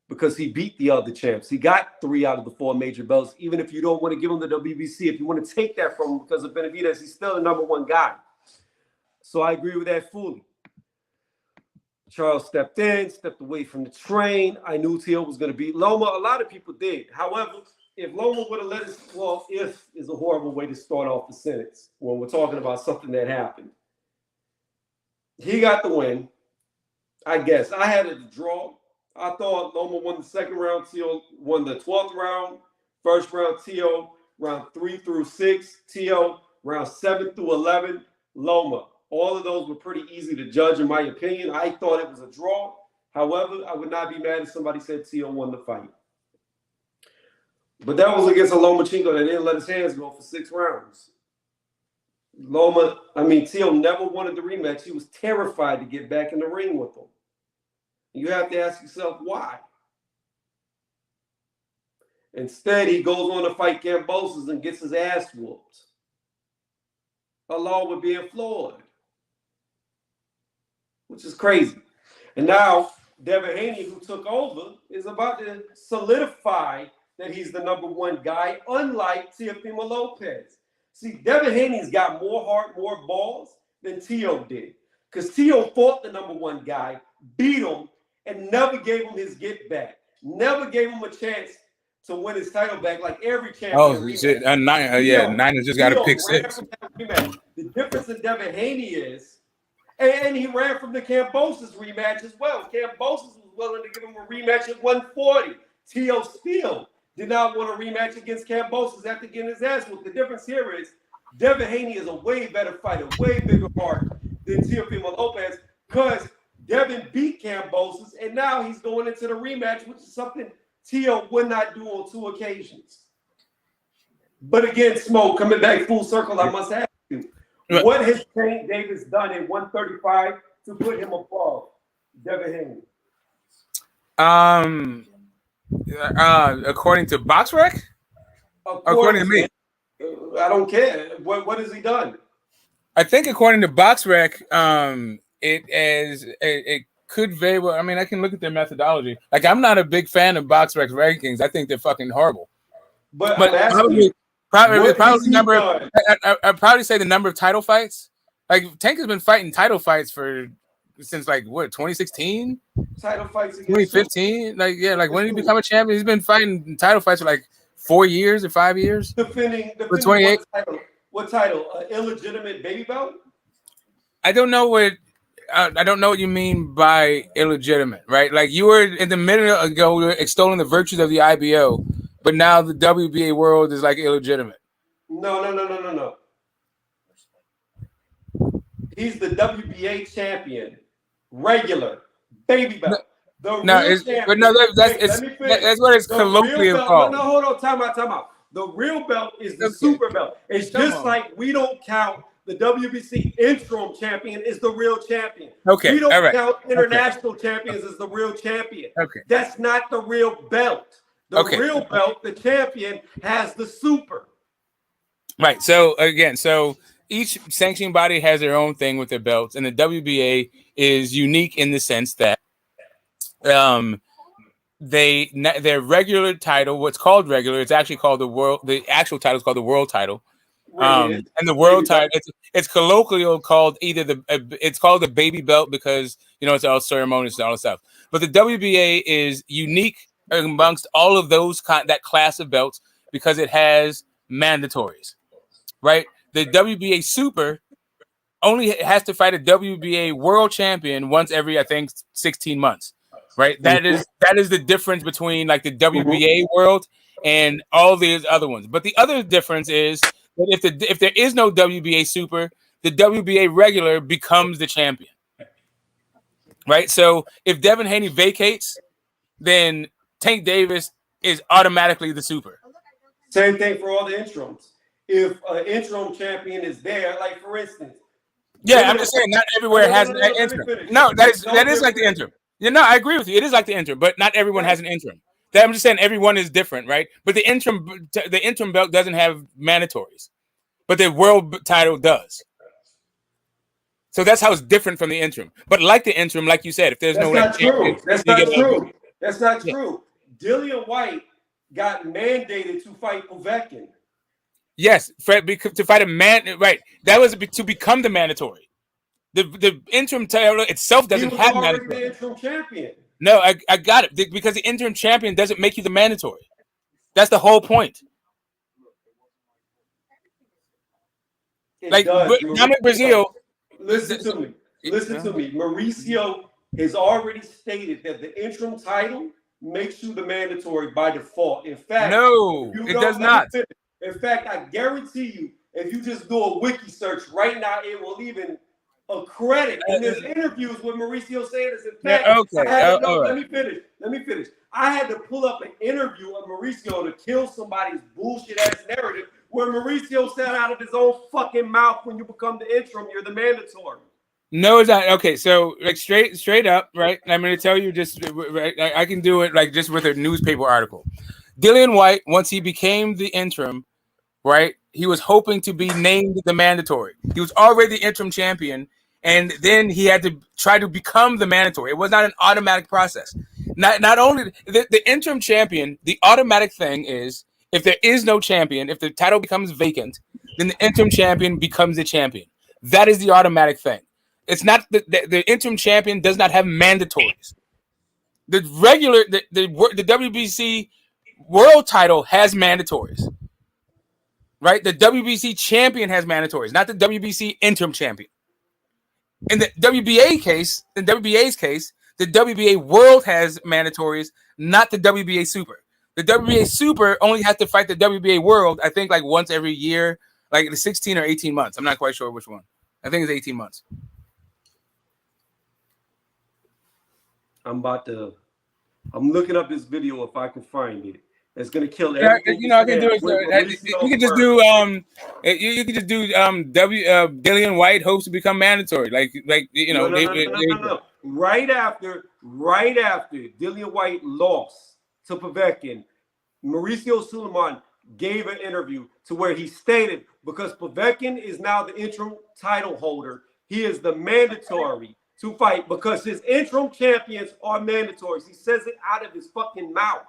because he beat the other champs. He got 3 out of the 4 major belts. Even if you don't want to give him the WBC, if you want to take that from him because of Benavidez, he's still the number 1 guy. So I agree with that fully. Charles stepped away from the train. I knew Tio was going to beat Loma. A lot of people did. However, if Loma would have let us, well, if is a horrible way to start off the sentence when we're talking about something that happened. He got the win. I guess I had it to draw. I thought Loma won the second round. Tio won the 12th round. First round, Tio. Round 3 through 6, Tio. Round 7 through 11, Loma. All of those were pretty easy to judge, in my opinion. I thought it was a draw. However, I would not be mad if somebody said Tio won the fight. But that was against a Lomachenko that didn't let his hands go for 6 rounds. Tio never wanted the rematch. He was terrified to get back in the ring with him. You have to ask yourself why. Instead, he goes on to fight Kambosos and gets his ass whooped, along with being floored, which is crazy. And now Devin Haney, who took over, is about to solidify that he's the number 1 guy, unlike Teofimo Lopez. See, Devin Haney's got more heart, more balls than Tio did. Because Tio fought the number 1 guy, beat him, and never gave him his get back. Never gave him a chance to win his title back, like every champion. Oh shit! Niners just got to pick ran 6. from that rematch. The difference in Devin Haney is, and he ran from the Kambosos rematch as well. Kambosos was willing to give him a rematch at 140. T.O. Steele did not want a rematch against Kambosos after getting his ass whooped. The difference here is Devin Haney is a way better fighter, way bigger heart than Teofimo Lopez, because Devin beat Kambosos, and now he's going into the rematch, which is something Tio would not do on 2 occasions. But again, Smoke, coming back full circle, I must ask you, what has Tank Davis done in 135 to put him above Devin Haney? According to BoxRec? According to me. I don't care. What has he done? I think according to BoxRec, it could very well. I mean, I can look at their methodology. Like, I'm not a big fan of BoxRec rankings. I think they're fucking horrible. But probably number. I'd probably say the number of title fights. Like, Tank has been fighting title fights since like what, 2016? Title fights against 2015? Like, yeah, like when did he become a champion? He's been fighting title fights for like 4 years or 5 years. Defending 28. What title? Illegitimate baby belt? I don't know what you mean by illegitimate, right? Like, you were in the minute ago, we were extolling the virtues of the IBO, but now the WBA world is like illegitimate. No. He's the WBA champion, regular baby belt. That's what it's colloquially called. No, hold on, time out. The real belt is the super belt. It's just like we don't count the WBC interim champion is the real champion. Okay, we don't count international champions as the real champion. Okay, that's not the real belt. The real belt, the champion has the super. Right. So again, each sanctioning body has their own thing with their belts, and the WBA is unique in the sense that their regular title, what's called regular, it's actually called the world. The actual title is called the world title. And the world title, it's colloquially called it's called the baby belt because it's all ceremonious and all that stuff. But the WBA is unique amongst all of those that class of belts because it has mandatories, right? The WBA Super only has to fight a WBA world champion once every, I think, 16 months, right? That is the difference between like the WBA world and all these other ones. But the other difference is that if there is no WBA Super, the WBA regular becomes the champion, right? So if Devin Haney vacates, then Tank Davis is automatically the super. Same thing for all the interims. If an interim champion is there, like for instance. Yeah, I'm just saying not everywhere has an interim. No, that is like the interim. Yeah, no, I agree with you. It is like the interim, but not everyone has an interim. I'm just saying everyone is different, right? But the interim belt doesn't have mandatories, but the world title does. So that's how it's different from the interim. But like the interim, like you said, if there's That's not true. Dillian White got mandated to fight Povetkin. Yes, to fight a man, right? That was to become the mandatory. The interim title itself doesn't have mandatory. The interim champion. No, I got it because the interim champion doesn't make you the mandatory. That's the whole point. Dominic Brazil. Listen to me. Mauricio has already stated that the interim title makes you the mandatory by default. In fact, no, it does not. In fact, I guarantee you, if you just do a wiki search right now, it will even accredit. And there's interviews with Mauricio saying this. In fact, let me finish. I had to pull up an interview of Mauricio to kill somebody's bullshit ass narrative where Mauricio said out of his own fucking mouth, when you become the interim, you're the mandatory. No, it's not. Okay, so like straight up, right? I'm going to tell you just right. I can do it like just with a newspaper article. Dillian White, once he became the interim, right? He was hoping to be named the mandatory. He was already the interim champion, and then he had to try to become the mandatory. It was not an automatic process. Not only the interim champion, the automatic thing is if there is no champion, if the title becomes vacant, then the interim champion becomes the champion. That is the automatic thing. It's not the interim champion does not have mandatories. The regular the WBC world title has mandatories, right? The WBC champion has mandatories, not the WBC interim champion. In the WBA's case, the WBA world has mandatories, not the WBA super. The WBA super only has to fight the WBA world, I think, like once every year, like 16 or 18 months. I'm not quite sure which one. I think it's 18 months. I'm looking up this video if I can find it. It's gonna kill everything. You know, I can do it. You can just do you can just do Dillian White hopes to become mandatory. Like you know. No. Right after Dillian White lost to Povetkin, Mauricio Suleiman gave an interview to where he stated, because Povetkin is now the interim title holder, he is the mandatory to fight because his interim champions are mandatories. He says it out of his fucking mouth.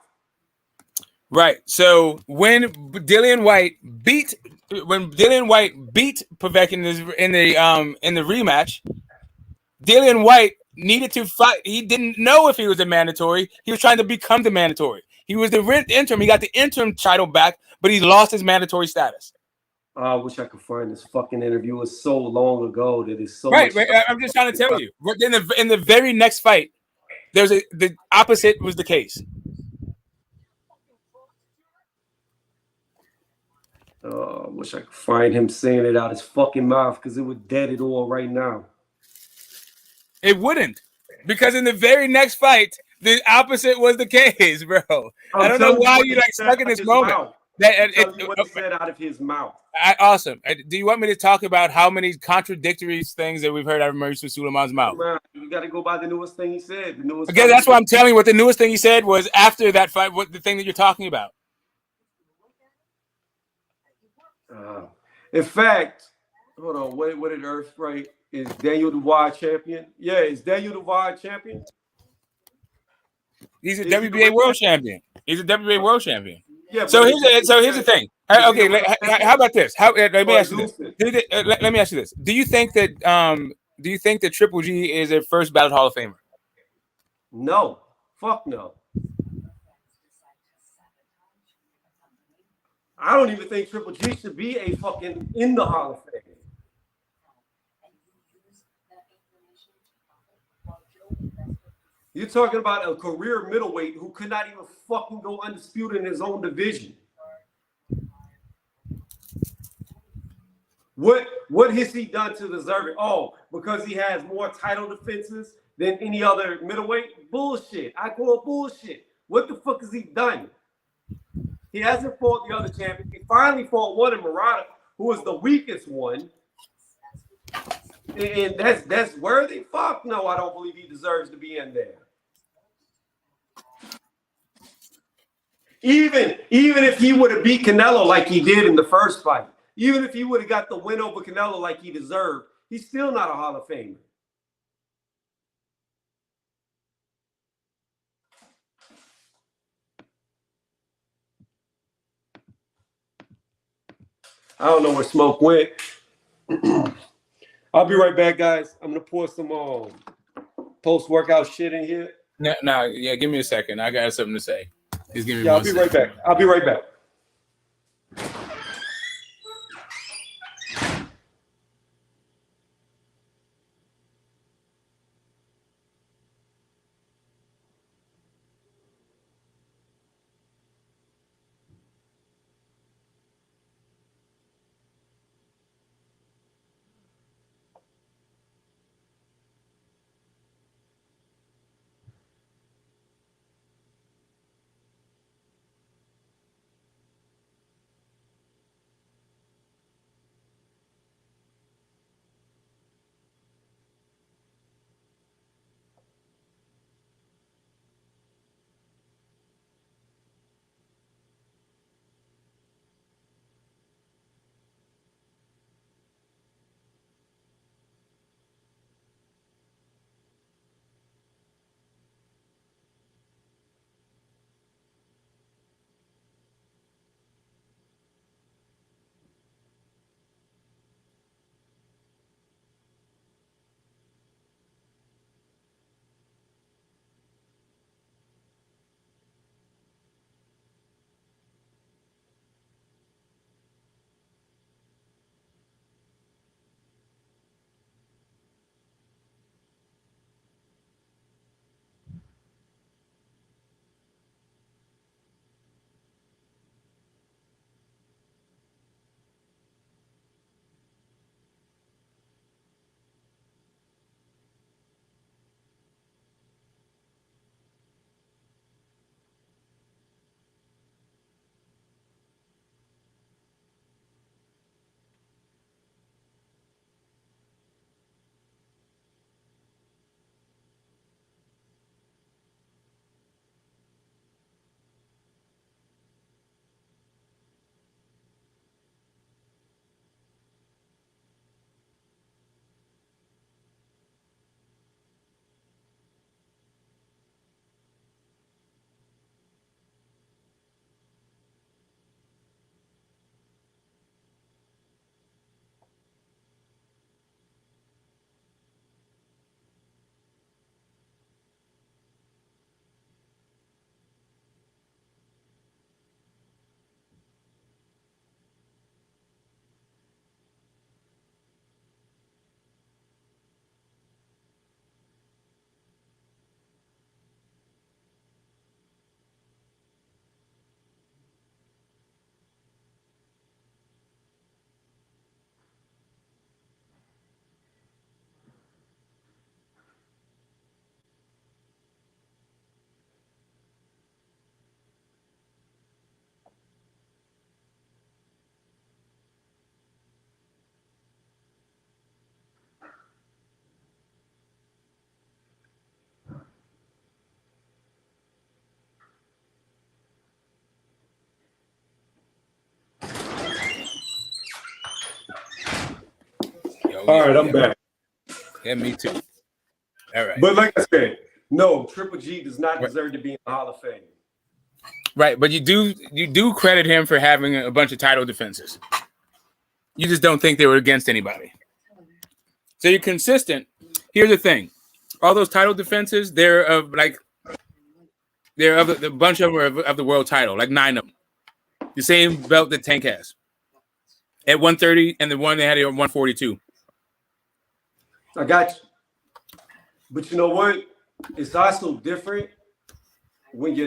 Right. So when Dillian White beat Povetkin in the rematch, Dillian White needed to fight. He didn't know if he was a mandatory. He was trying to become the mandatory. He was the interim. He got the interim title back, but he lost his mandatory status. I wish I could find this fucking interview. It's so long ago that it's so right. much. I'm just trying to tell you. In the very next fight, the opposite was the case. I wish I could find him saying it out his fucking mouth, because it would dead it all right now. It wouldn't, because in the very next fight, the opposite was the case, bro. I don't know why you like stuck in this moment. What he said out of his mouth. Awesome. Do you want me to talk about how many contradictory things that we've heard out of Mauricio Suleiman's mouth? Man, you got to go by the newest thing he said. Again, that's what I'm telling you. What the newest thing he said was after that fight. What the thing that you're talking about? In fact, hold on. What did Earth write? Is Daniel Dubois champion? Yeah, is Daniel Dubois champion? He's a WBA world champion. He's a WBA world champion. Yeah. So here's the thing. Okay, how about this? Let me ask you this. Let me ask you this. Do you think that Triple G is a first ballot Hall of Famer? No. Fuck no. I don't even think Triple G should be a fucking in the Hall of Fame. You're talking about a career middleweight who could not even fucking go undisputed in his own division. What has he done to deserve it? Oh, because he has more title defenses than any other middleweight? Bullshit. I call bullshit. What the fuck has he done? He hasn't fought the other champion. He finally fought one in Murata, who was the weakest one. And that's worthy? Fuck no, I don't believe he deserves to be in there. Even if he would have beat Canelo like he did in the first fight, even if he would have got the win over Canelo like he deserved, he's still not a Hall of Famer. I don't know where Smoke went. I'll be right back, guys. I'm gonna pour some post-workout shit in here. No, yeah, give me a second. I got something to say. Just give me I'll be right back. I'll be right back. All right, I'm back. Yeah, me too. All right. But like I said, no, Triple G does not deserve to be in the Hall of Fame. Right, but you do credit him for having a bunch of title defenses. You just don't think they were against anybody. So you're consistent. Here's the thing: all those title defenses, they're of a bunch of them are of the world title, like 9 of them. The same belt that Tank has at 130, and the one they had at 142. I got you. But you know what? It's also different when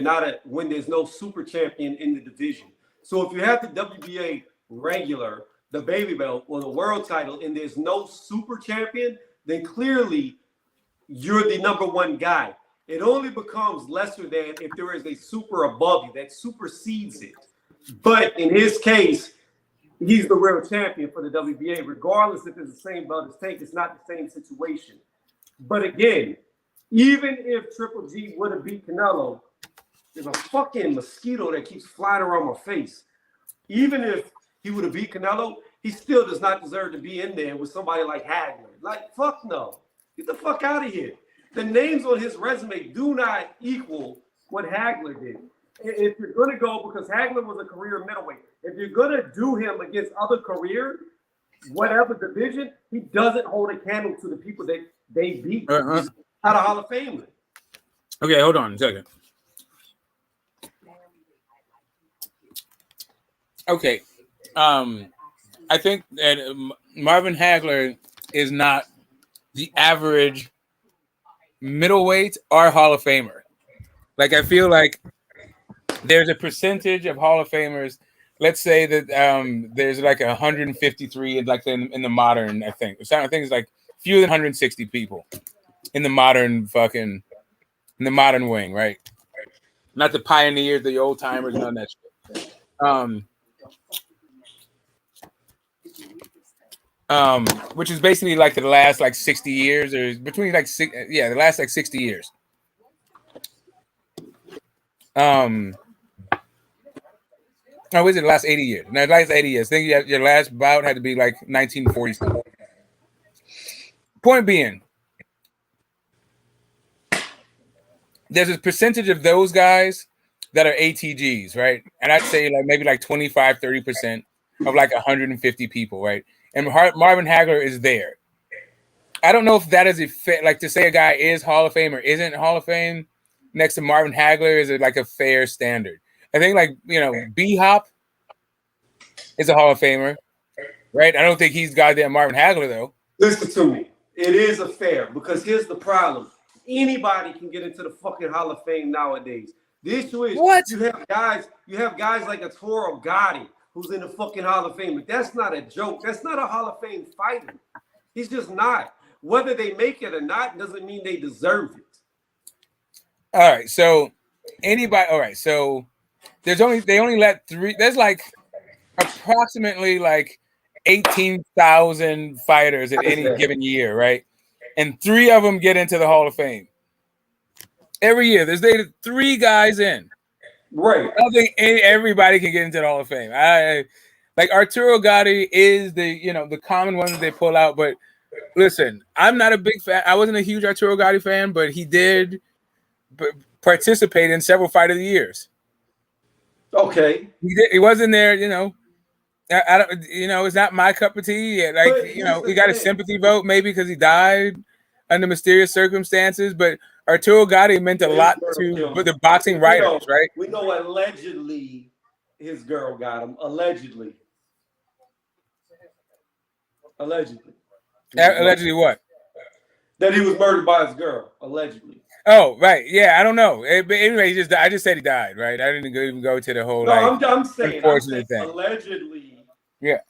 when there's no super champion in the division. So if you have the WBA regular, the baby belt, or the world title, and there's no super champion, then clearly you're the #1 guy. It only becomes lesser than if there is a super above you that supersedes it. But in his case, he's the real champion for the WBA, regardless if it's the same belt as Tank. It's not the same situation. But again, even if Triple G would have beat Canelo, there's a fucking mosquito that keeps flying around my face. Even if he would have beat Canelo, he still does not deserve to be in there with somebody like Hagler. Like, fuck no. Get the fuck out of here. The names on his resume do not equal what Hagler did. If you're going to go, because Hagler was a career middleweight, if you're going to do him against other career, whatever division, he doesn't hold a candle to the people that they beat. He's not a Hall of Famer. Okay, hold on a second. Okay, I think that Marvin Hagler is not the average middleweight or Hall of Famer. Like, I feel like there's a percentage of Hall of Famers. Let's say that there's like 153 like in the modern. I think it's like fewer than 160 people in the modern wing, right? Not the pioneers, the old timers, none of that shit. Which is basically like the last like 60 years, or between like the last like 60 years. No, was it the last 80 years? No, the last 80 years. I think your last bout had to be like 1947. Point being, there's a percentage of those guys that are ATGs, right? And I'd say like maybe like 25, 30% of like 150 people, right? And Marvin Hagler is there. I don't know if that is like to say a guy is Hall of Fame or isn't Hall of Fame next to Marvin Hagler is like a fair standard. I think like, B-Hop is a Hall of Famer, right? I don't think he's goddamn Marvin Hagler though. Listen to me. It is a fair, because here's the problem. Anybody can get into the fucking Hall of Fame nowadays. The issue is you have guys like a Toro Gotti who's in the fucking Hall of Fame. But that's not a joke. That's not a Hall of Fame fighter. He's just not. Whether they make it or not doesn't mean they deserve it. All right, so they only let 3. There's like approximately like 18,000 fighters at any given year, right? And 3 of them get into the Hall of Fame. Every year, there's 3 guys in. Right. I don't think everybody can get into the Hall of Fame. Like Arturo Gotti is the common one that they pull out. But listen, I'm not a big fan. I wasn't a huge Arturo Gotti fan, but he did participate in several Fight of the Years. Okay. He wasn't there, I don't, it's not my cup of tea. Like, he got a sympathy vote maybe because he died under mysterious circumstances. But Arturo Gotti meant a lot to the boxing writers, right? We know allegedly his girl got him. Allegedly. Allegedly what? That he was murdered by his girl. Allegedly. Oh, right. Yeah, I don't know. But anyway, I just said he died, right? I didn't even go to the whole I'm saying unfortunate thing. Allegedly. Yeah.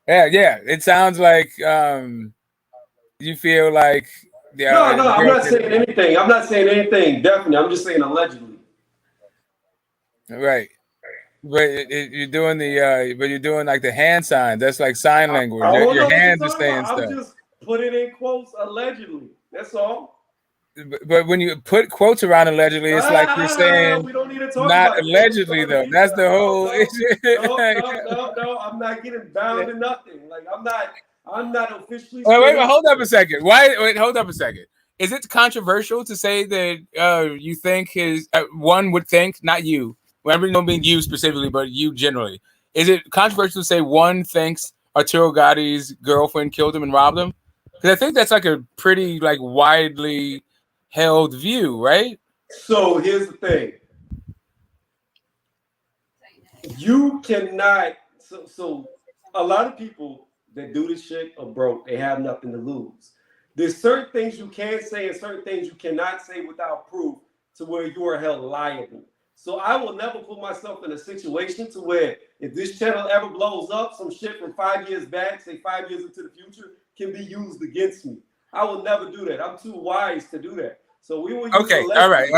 It sounds like you feel like No, I'm not saying anything. I'm not saying anything. Definitely, I'm just saying allegedly. Right. But you're doing you're doing like the hand signs. That's like sign language. Your hands are saying stuff. I'm just putting in quotes allegedly. That's all. But when you put quotes around allegedly, it's like you're saying we don't need to talk not about allegedly though. That's the whole issue. No, I'm not getting bound to nothing. Like I'm not I'm not officially. Wait, hold up a second. Wait, hold up a second. Is it controversial to say that you think his one would think, not you, I don't mean you specifically, but you generally, is it controversial to say one thinks Arturo Gotti's girlfriend killed him and robbed him? Because I think that's like a pretty like widely held view, right? So here's the thing. You cannot. So a lot of people that do this shit are broke. They have nothing to lose. There's certain things you can say and certain things you cannot say without proof to where you are held liable. So I will never put myself in a situation to where if this channel ever blows up, some shit from 5 years back, say 5 years into the future, can be used against me. I will never do that. I'm too wise to do that. So we will use okay. All right.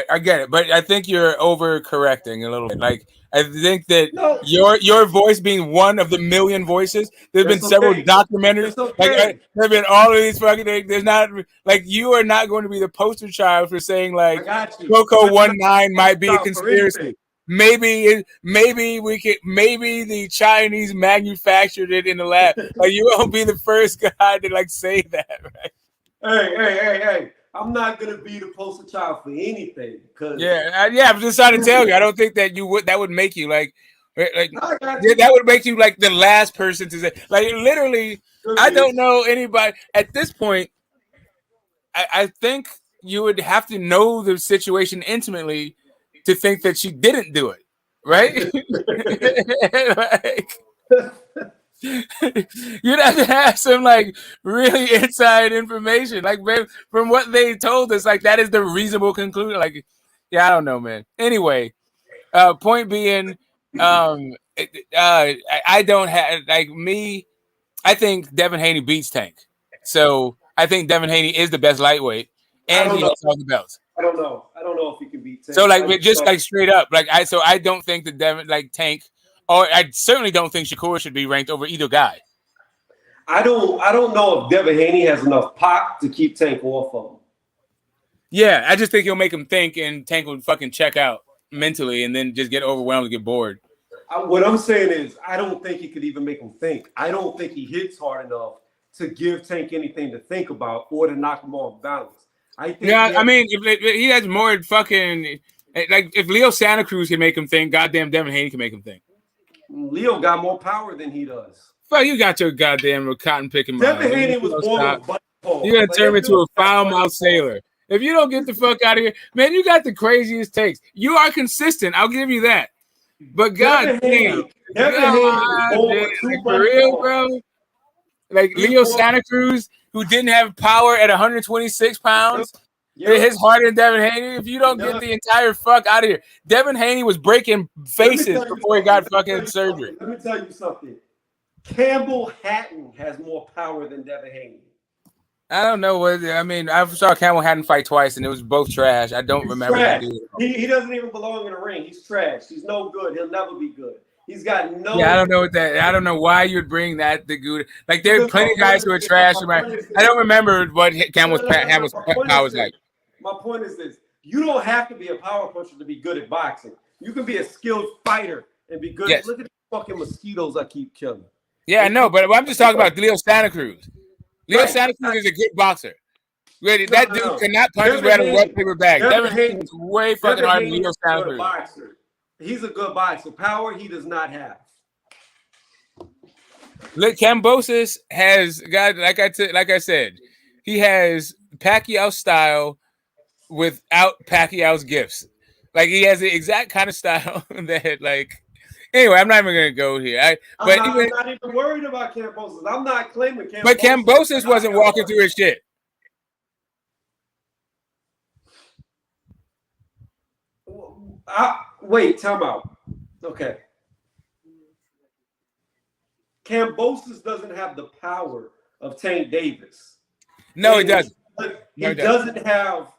I get it, but I think you're overcorrecting a little bit. Like I think that your voice being one of the million voices. There's been several documentaries. Like there've been all of these fucking things. There's not like you are not going to be the poster child for saying like Coco 19 might be a conspiracy. Maybe the Chinese manufactured it in the lab. Like you won't be the first guy to like say that, right? Hey. I'm not gonna be the poster child for anything. I'm just trying to tell you. I don't think that you would. That would make you that would make you like the last person to say. Like literally, I don't know anybody at this point. I think you would have to know the situation intimately to think that she didn't do it, right? You'd have to have some like really inside information, like from what they told us, like that is the reasonable conclusion. Like, yeah, I don't know, man. Anyway, point being, I don't have like me. I think Devin Haney beats Tank, so I think Devin Haney is the best lightweight, and he has all the belts. I don't know if he can beat Tank. So like, just like straight up, like I don't think that Devin like Tank. Or I certainly don't think Shakur should be ranked over either guy. I don't know if Devin Haney has enough pop to keep Tank off of him. Yeah, I just think he'll make him think, and Tank will fucking check out mentally, and then just get overwhelmed and get bored. What I'm saying is, I don't think he could even make him think. I don't think he hits hard enough to give Tank anything to think about or to knock him off balance. I mean, if he has more fucking like if Leo Santa Cruz can make him think, goddamn Devin Haney can make him think. Leo got more power than he does. Well, you got your goddamn cotton picking. Devin Haney was born with butt. You're gonna turn him into a foul-mouthed sailor. If you don't get the fuck out of here, man, you got the craziest takes. You are consistent. I'll give you that. But goddamn, for real, bro. Like Leo Santa Cruz, who didn't have power at 126 pounds. His harder than Devin Haney. If you don't get the entire fuck out of here, Devin Haney was breaking faces before he got fucking surgery. Let me tell you something. Campbell Hatton has more power than Devin Haney. I don't know what I mean. I saw Campbell Hatton fight twice, and it was both trash. I don't remember. He doesn't even belong in the ring. He's trash. He's no good. He'll never be good. He's got no. Yeah, I don't know what that. I don't know why you'd bring that the good. Like there are plenty of guys who are trash. I don't remember what Campbell's power was like. My point is this: you don't have to be a power puncher to be good at boxing. You can be a skilled fighter and be good. Yes. Look at the fucking mosquitoes I keep killing. Yeah, I know, but I'm just talking about Leo Santa Cruz. Leo Santa Cruz is a good boxer. Really, that dude cannot punch his way out of a wet paper bag. Devin Haney is way fucking harder than Leo Santa Cruz. He's a good boxer. Power he does not have. Look, Kambosos has got like I said, he has Pacquiao style without Pacquiao's gifts. Like he has the exact kind of style that like. Anyway, I'm not even gonna go here. I'm not even worried about Kambosos. I'm not claiming Kambosos. But Kambosos wasn't walking through his shit. Wait, time out. Okay. Kambosos doesn't have the power of Tank Davis. No, he doesn't. He doesn't have,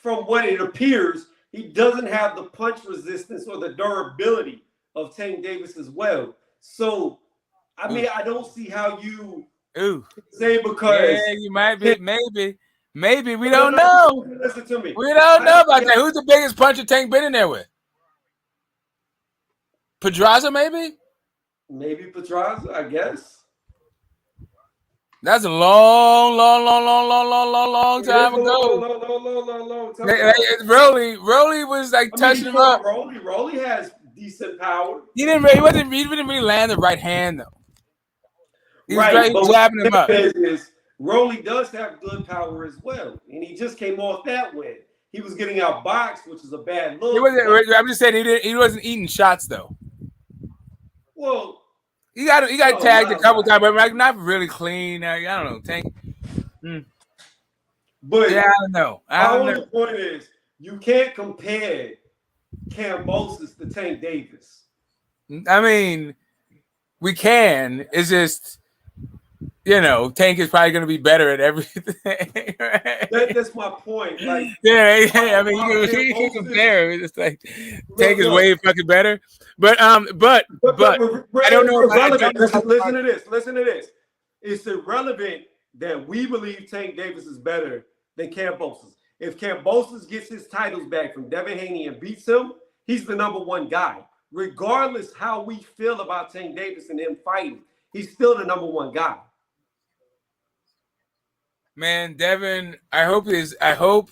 from what it appears, he doesn't have the punch resistance or the durability of Tank Davis as well. So, I mean, I don't see how you say because you might be maybe we don't know. Listen to me. We don't know about that. Who's the biggest puncher Tank been in there with? Pedraza, maybe. Maybe Pedraza, I guess. That's a long time ago. Long time. Rolly was like touching him up. Rolly has decent power. He didn't really land the right hand though. He was Right, but jabbing him what up. is Rolly does have good power as well, and he just came off that win. He was getting out boxed, which is a bad look. I'm just saying he wasn't eating shots though. Well, he got tagged a couple times, but like not really clean. I don't know, Tank. But yeah, I don't know. My only point is you can't compare Kambosos to Tank Davis. I mean, we can. It's just, Tank is probably going to be better at everything. Right? That's my point. Like, I mean, you can compare. It's just like Tank is way fucking better. But I don't know. Listen to this. Listen to this. It's irrelevant that we believe Tank Davis is better than Kambosos. If Kambosos gets his titles back from Devin Haney and beats him, he's the number one guy. Regardless how we feel about Tank Davis and him fighting, he's still the number one guy. Man, Devin, I hope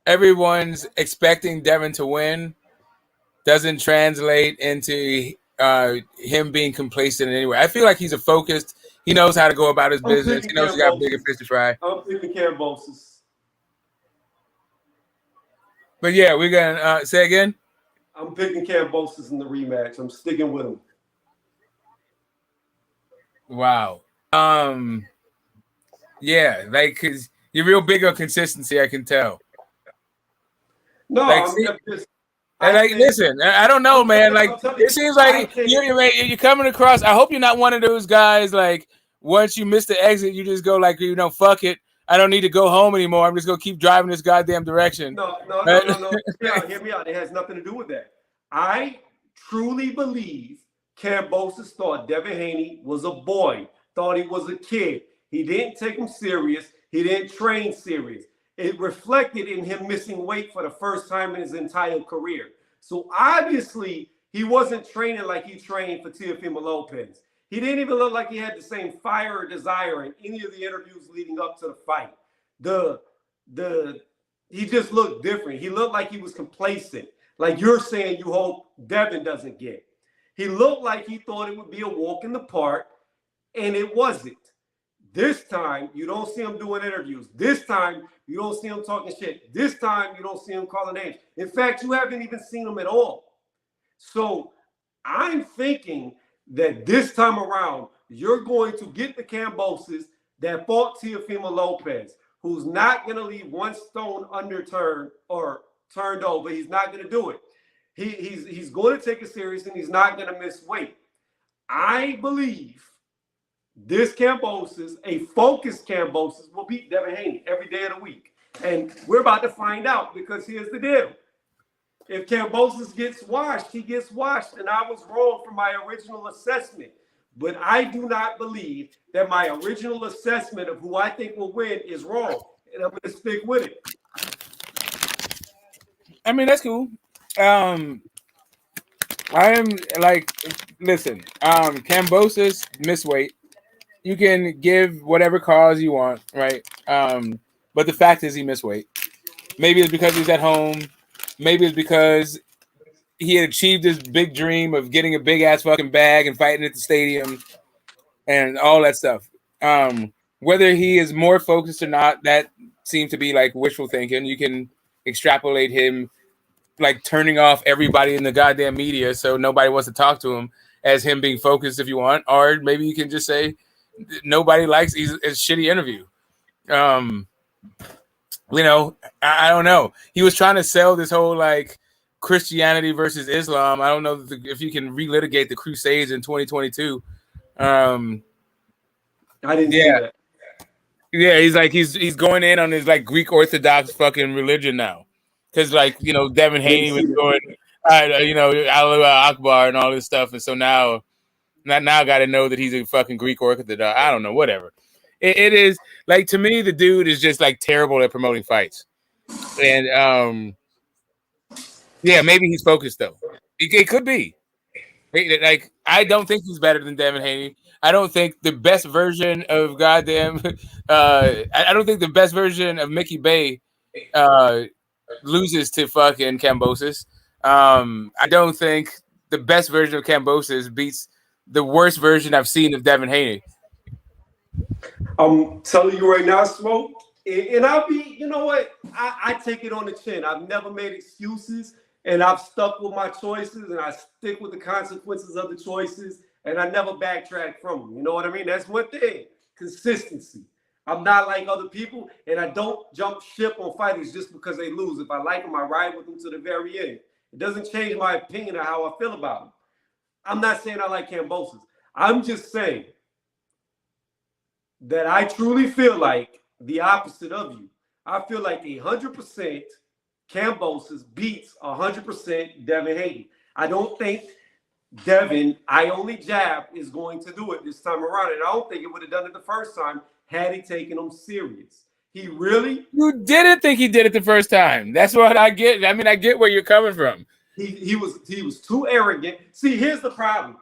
everyone's expecting Devin to win doesn't translate into him being complacent in any way. I feel like he's a focused. He knows how to go about his business. He knows he got bigger fish to fry. I'm picking Kambosos. But yeah, we're gonna say again. I'm picking Kambosos in the rematch. I'm sticking with him. Wow. Yeah, like, cause you're real big on consistency. I can tell. No, like, listen, I don't know, man. Like, it seems like you're coming across. I hope you're not one of those guys. Like, once you miss the exit, you just go like, fuck it. I don't need to go home anymore. I'm just gonna keep driving this goddamn direction. No. Hear me out. It has nothing to do with that. I truly believe Kambosos thought Devin Haney was a boy, thought he was a kid. He didn't take him serious. He didn't train serious. It reflected in him missing weight for the first time in his entire career. So obviously, he wasn't training like he trained for Teofimo Lopez. He didn't even look like he had the same fire or desire in any of the interviews leading up to the fight. He just looked different. He looked like he was complacent. Like you're saying you hope Devin doesn't get. He looked like he thought it would be a walk in the park, and it wasn't. This time, you don't see him doing interviews. This time, you don't see him talking shit. This time, you don't see him calling names. In fact, you haven't even seen him at all. So I'm thinking that this time around, you're going to get the Kambosos that fought Teofimo Lopez, who's not going to leave one stone unturned or turned over. He's not going to do it. He's going to take it serious, and he's not going to miss weight. I believe this Kambosos, a focused Kambosos, will beat Devin Haney every day of the week. And we're about to find out, because here's the deal. If Kambosos gets washed, he gets washed. And I was wrong for my original assessment. But I do not believe that my original assessment of who I think will win is wrong. And I'm going to stick with it. I mean, that's cool. I am like, listen, Kambosos missed weight. You can give whatever cause you want, right? But the fact is he missed weight. Maybe it's because he's at home. Maybe it's because he had achieved his big dream of getting a big ass fucking bag and fighting at the stadium and all that stuff. Whether he is more focused or not, that seems to be like wishful thinking. You can extrapolate him like turning off everybody in the goddamn media so nobody wants to talk to him as him being focused if you want. Or maybe you can just say nobody likes a shitty interview. I don't know. He was trying to sell this whole like Christianity versus Islam. I don't know if you can relitigate the Crusades in 2022. I didn't see that. Yeah, he's going in on his like Greek Orthodox fucking religion now, because Devin Haney was going, Allah Akbar and all this stuff, and so now got to know that he's a fucking Greek Orthodox. I don't know, whatever. It is like, to me, the dude is just like terrible at promoting fights, and maybe he's focused though. It could be. Like, I don't think he's better than Devin Haney. I don't think the best version of goddamn. I don't think the best version of Mickey Bay loses to fucking Kambosos. I don't think the best version of Kambosos beats the worst version I've seen of Devin Haney. I'm telling you right now, Smoke, and I'll be, you know what? I take it on the chin. I've never made excuses, and I've stuck with my choices, and I stick with the consequences of the choices, and I never backtrack from them. You know what I mean? That's one thing. Consistency. I'm not like other people, and I don't jump ship on fighters just because they lose. If I like them, I ride with them to the very end. It doesn't change my opinion of how I feel about them. I'm not saying I like Kambosos. I'm just saying that I truly feel like the opposite of you. I feel like 100% Kambosos beats 100% Devin Haney. I don't think Devin, I only jab, is going to do it this time around. And I don't think it would have done it the first time had he taken him serious. He really... You didn't think he did it the first time. That's what I get. I mean, I get where you're coming from. He was too arrogant. See, here's the problem.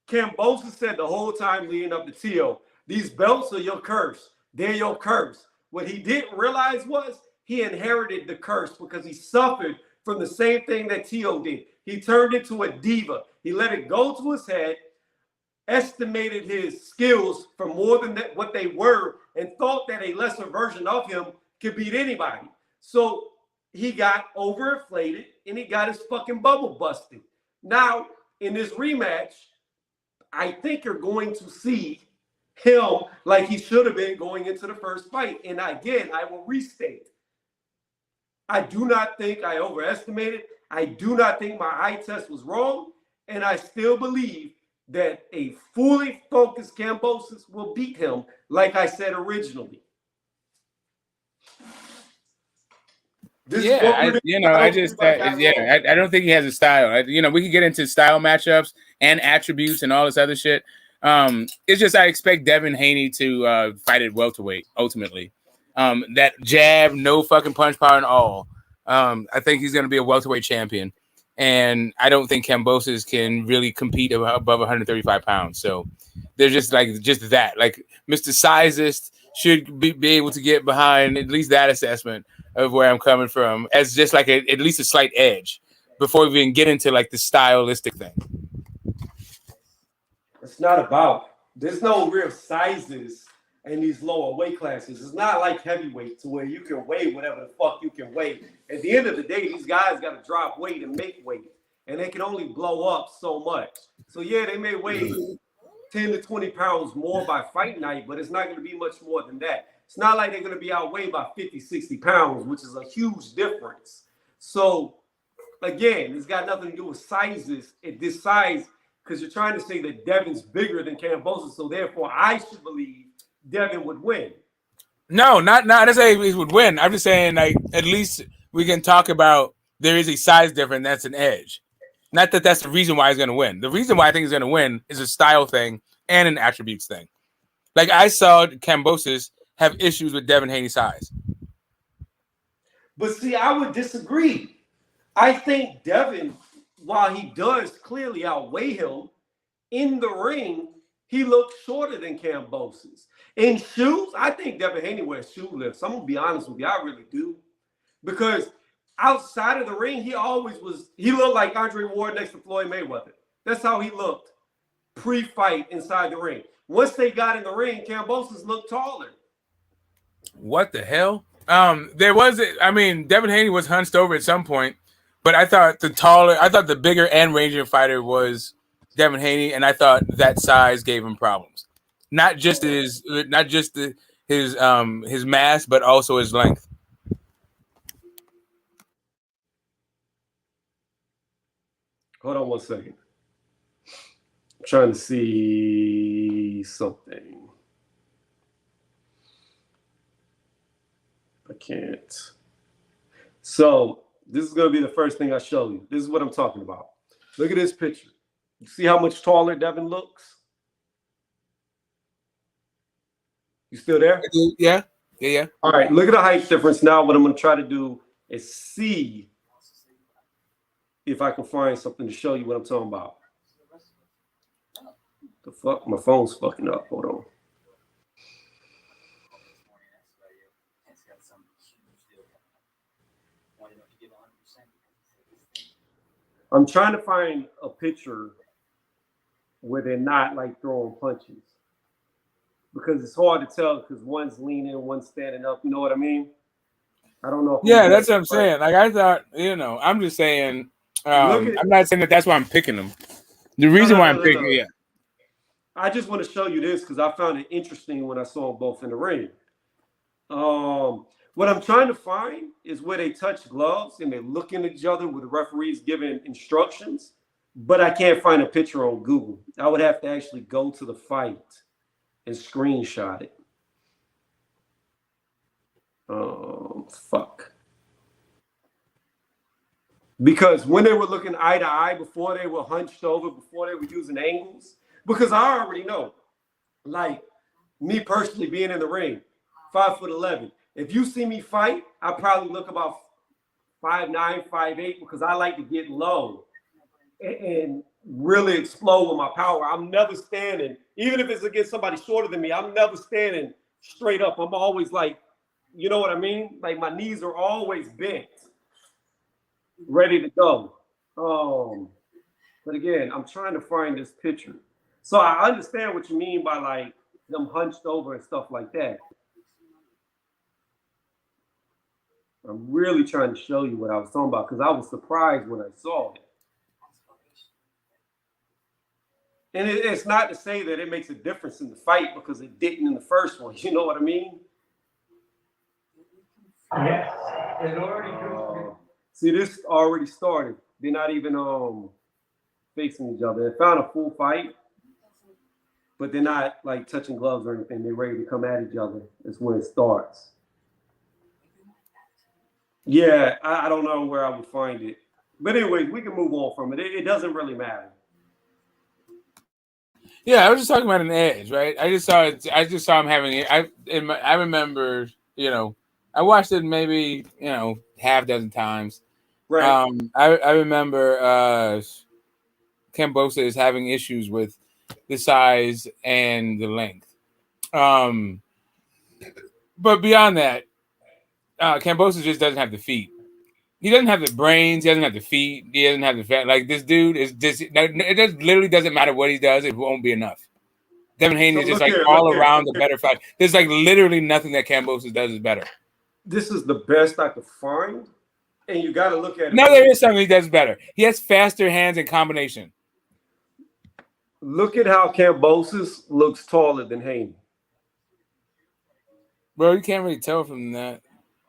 Kambosos said the whole time leading up to Tio, these belts are your curse. They're your curse. What he didn't realize was he inherited the curse because he suffered from the same thing that Tio did. He turned into a diva. He let it go to his head, estimated his skills for more than what they were, and thought that a lesser version of him could beat anybody. So he got overinflated and he got his fucking bubble busted. Now, in this rematch, I think you're going to see him like he should have been going into the first fight. And again, I will restate. I do not think I overestimated. I do not think my eye test was wrong. And I still believe that a fully focused Kambosos will beat him, like I said originally. I don't think he has a style. We could get into style matchups and attributes and all this other shit. It's just I expect Devin Haney to fight at welterweight ultimately. That jab, no fucking punch power and all. I think he's going to be a welterweight champion, and I don't think Kambosos can really compete above 135 pounds. So they're just that. Like Mr. Sizist should be able to get behind at least that assessment of where I'm coming from as just like at least a slight edge before we even get into like the stylistic thing. It's not about, there's no real sizes in these lower weight classes. It's not like heavyweight to where you can weigh whatever the fuck you can weigh. At the end of the day, these guys got to drop weight and make weight, and they can only blow up so much. So yeah, they may weigh 10 to 20 pounds more by fight night, but it's not going to be much more than that. It's not like they're going to be outweighed by 50, 60 pounds, which is a huge difference. So again, it's got nothing to do with sizes at this size, because you're trying to say that Devin's bigger than Kambosos, so therefore I should believe Devin would win. No, not to say he would win. I'm just saying, like, at least we can talk about there is a size difference that's an edge. Not that that's the reason why he's going to win. The reason why I think he's going to win is a style thing and an attributes thing. Like, I saw Kambosos have issues with Devin Haney's size. But see, I would disagree. I think Devin, while he does clearly outweigh him, in the ring, he looks shorter than Kambosos. In shoes, I think Devin Haney wears shoe lifts. I'm going to be honest with you. I really do. Because outside of the ring, he looked like Andre Ward next to Floyd Mayweather. That's how he looked pre-fight inside the ring. Once they got in the ring, Kambosos looked taller. What the hell? Devin Haney was hunched over at some point, but I thought the bigger and rangier fighter was Devin Haney, and I thought that size gave him problems. Not just his mass, but also his length. Hold on one second. I'm trying to see something. I can't. So this is going to be the first thing I show you. This is what I'm talking about. Look at this picture. You see how much taller Devin looks? You still there? Yeah. All right, look at the height difference. Now what I'm going to try to do is see if I can find something to show you what I'm talking about. The fuck? My phone's fucking up. Hold on. I'm trying to find a picture where they're not like throwing punches, because it's hard to tell because one's leaning, one's standing up. You know what I mean? I don't know. Yeah, that's what I'm saying. Like I thought, I'm just saying. I'm not saying that's why I'm picking them. The reason why I'm picking, yeah. I just want to show you this because I found it interesting when I saw them both in the ring. What I'm trying to find is where they touch gloves and they're looking at each other with the referees giving instructions, but I can't find a picture on Google. I would have to actually go to the fight and screenshot it. Fuck. Because when they were looking eye to eye, before they were hunched over, before they were using angles, because I already know, like me personally being in the ring, 5'11". If you see me fight, I probably look about 5'9", 5'8", because I like to get low and really explode with my power. I'm never standing, even if it's against somebody shorter than me, I'm never standing straight up. I'm always like, you know what I mean? Like my knees are always bent, ready to go. But again, I'm trying to find this picture. So I understand what you mean by like them hunched over and stuff like that. I'm really trying to show you what I was talking about because I was surprised when I saw it. And it's not to say that it makes a difference in the fight because it didn't in the first one. You know what I mean? Yes, it already see, this already started. They're not even facing each other. They found a full fight, but they're not like touching gloves or anything. They're ready to come at each other. That's when it starts. Yeah, I don't know where I would find it. But anyways, we can move on from it. It doesn't really matter. Yeah, I was just talking about an edge, right? I just saw him having it. I remember, I watched it maybe, half dozen times. Right. I remember Kambosos is having issues with the size and the length. But beyond that, Kambosos just doesn't have the feet. He doesn't have the brains. He doesn't have the feet. He doesn't have the fat. Like this dude is just. It just literally doesn't matter what he does. It won't be enough. Devin Haney is just like all around the better fight. There's like literally nothing that Kambosos does is better. This is the best I could find, and you got to look at it. No, there is something he does better. He has faster hands in combination. Look at how Kambosos looks taller than Haney. Bro, you can't really tell from that.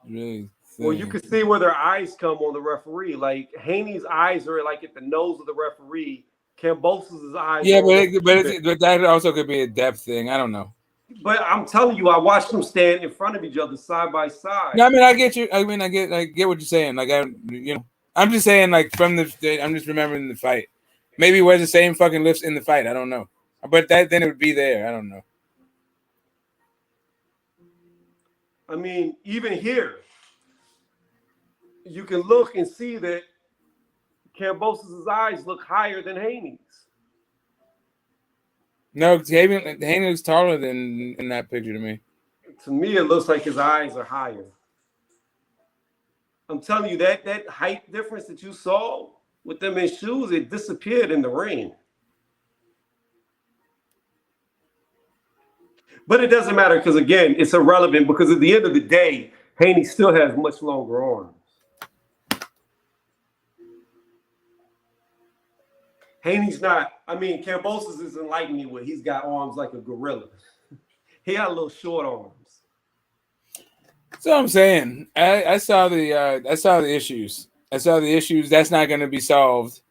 Really. Well, you can see where their eyes come on the referee. Like Haney's eyes are like at the nose of the referee. Kambosos' eyes. Yeah, but that also could be a depth thing. I don't know. But I'm telling you, I watched them stand in front of each other side by side. No, I mean, I get you. I mean, I get what you're saying. Like, I'm just saying, like, I'm just remembering the fight. Maybe he wears the same fucking lifts in the fight. I don't know. But then it would be there. I don't know. I mean, even here, you can look and see that Kambosos' eyes look higher than Haney's. No, Haney looks taller than in that picture to me. To me, it looks like his eyes are higher. I'm telling you, that height difference that you saw with them in shoes, it disappeared in the ring. But it doesn't matter because, again, it's irrelevant because at the end of the day, Haney still has much longer arms. Haney's not, I mean, Kambosos isn't like me where he's got arms like a gorilla. He got little short arms. That's what I'm saying. I saw the issues. I saw the issues. That's not going to be solved.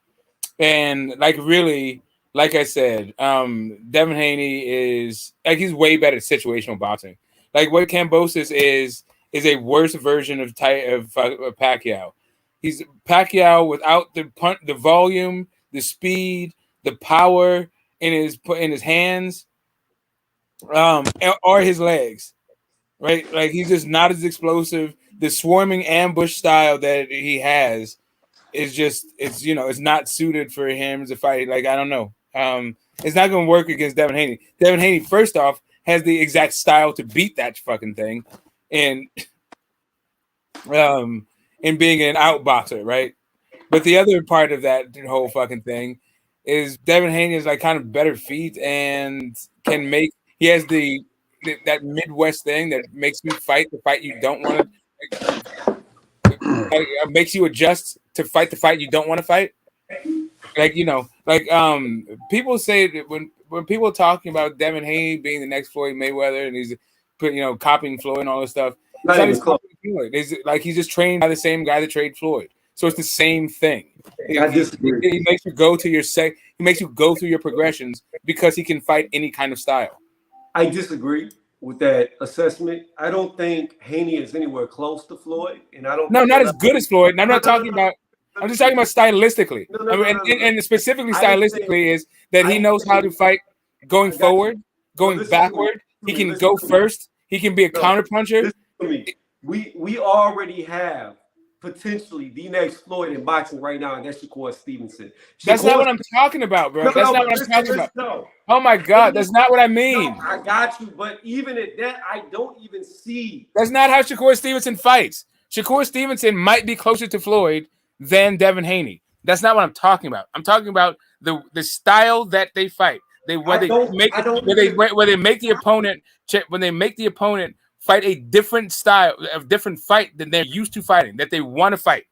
And really, like I said, Devin Haney is like he's way better at situational boxing. Like what Kambosos is a worse version of Pacquiao. He's Pacquiao without the volume, the speed, the power in his hands, or his legs. Right, like he's just not as explosive. The swarming ambush style that he has is just it's not suited for him as a fight. Like I don't know. It's not going to work against Devin Haney. Devin Haney, first off, has the exact style to beat that fucking thing, and in being an outboxer, right? But the other part of that whole fucking thing is Devin Haney is like kind of better feet and can make. He has that Midwest thing that makes you fight the fight you don't want to. Makes you adjust to fight the fight you don't want to fight. Like people say that when people are talking about Devin Haney being the next Floyd Mayweather and he's copying Floyd and all this stuff, it's not copying Floyd. It's like he's just trained by the same guy that trained Floyd. So it's the same thing. I disagree. He makes you go to he makes you go through your progressions because he can fight any kind of style. I disagree with that assessment. I don't think Haney is anywhere close to Floyd, and I don't. No, not as good as Floyd. And I'm not talking about. I'm just talking about stylistically, and specifically stylistically is that he knows how to fight going forward, going backward. He can go first. He can be a counterpuncher. We already have potentially the next Floyd in boxing right now, and that's Shakur Stevenson. That's not what I'm talking about, bro. That's not what I'm talking about. No. Oh my God, that's not what I mean. No, I got you, but even at that, I don't even see. That's not how Shakur Stevenson fights. Shakur Stevenson might be closer to Floyd than Devin Haney. That's not what I'm talking about. I'm talking about the style that they fight. When they make the opponent fight a different style, a different fight than they're used to fighting, that they want to fight.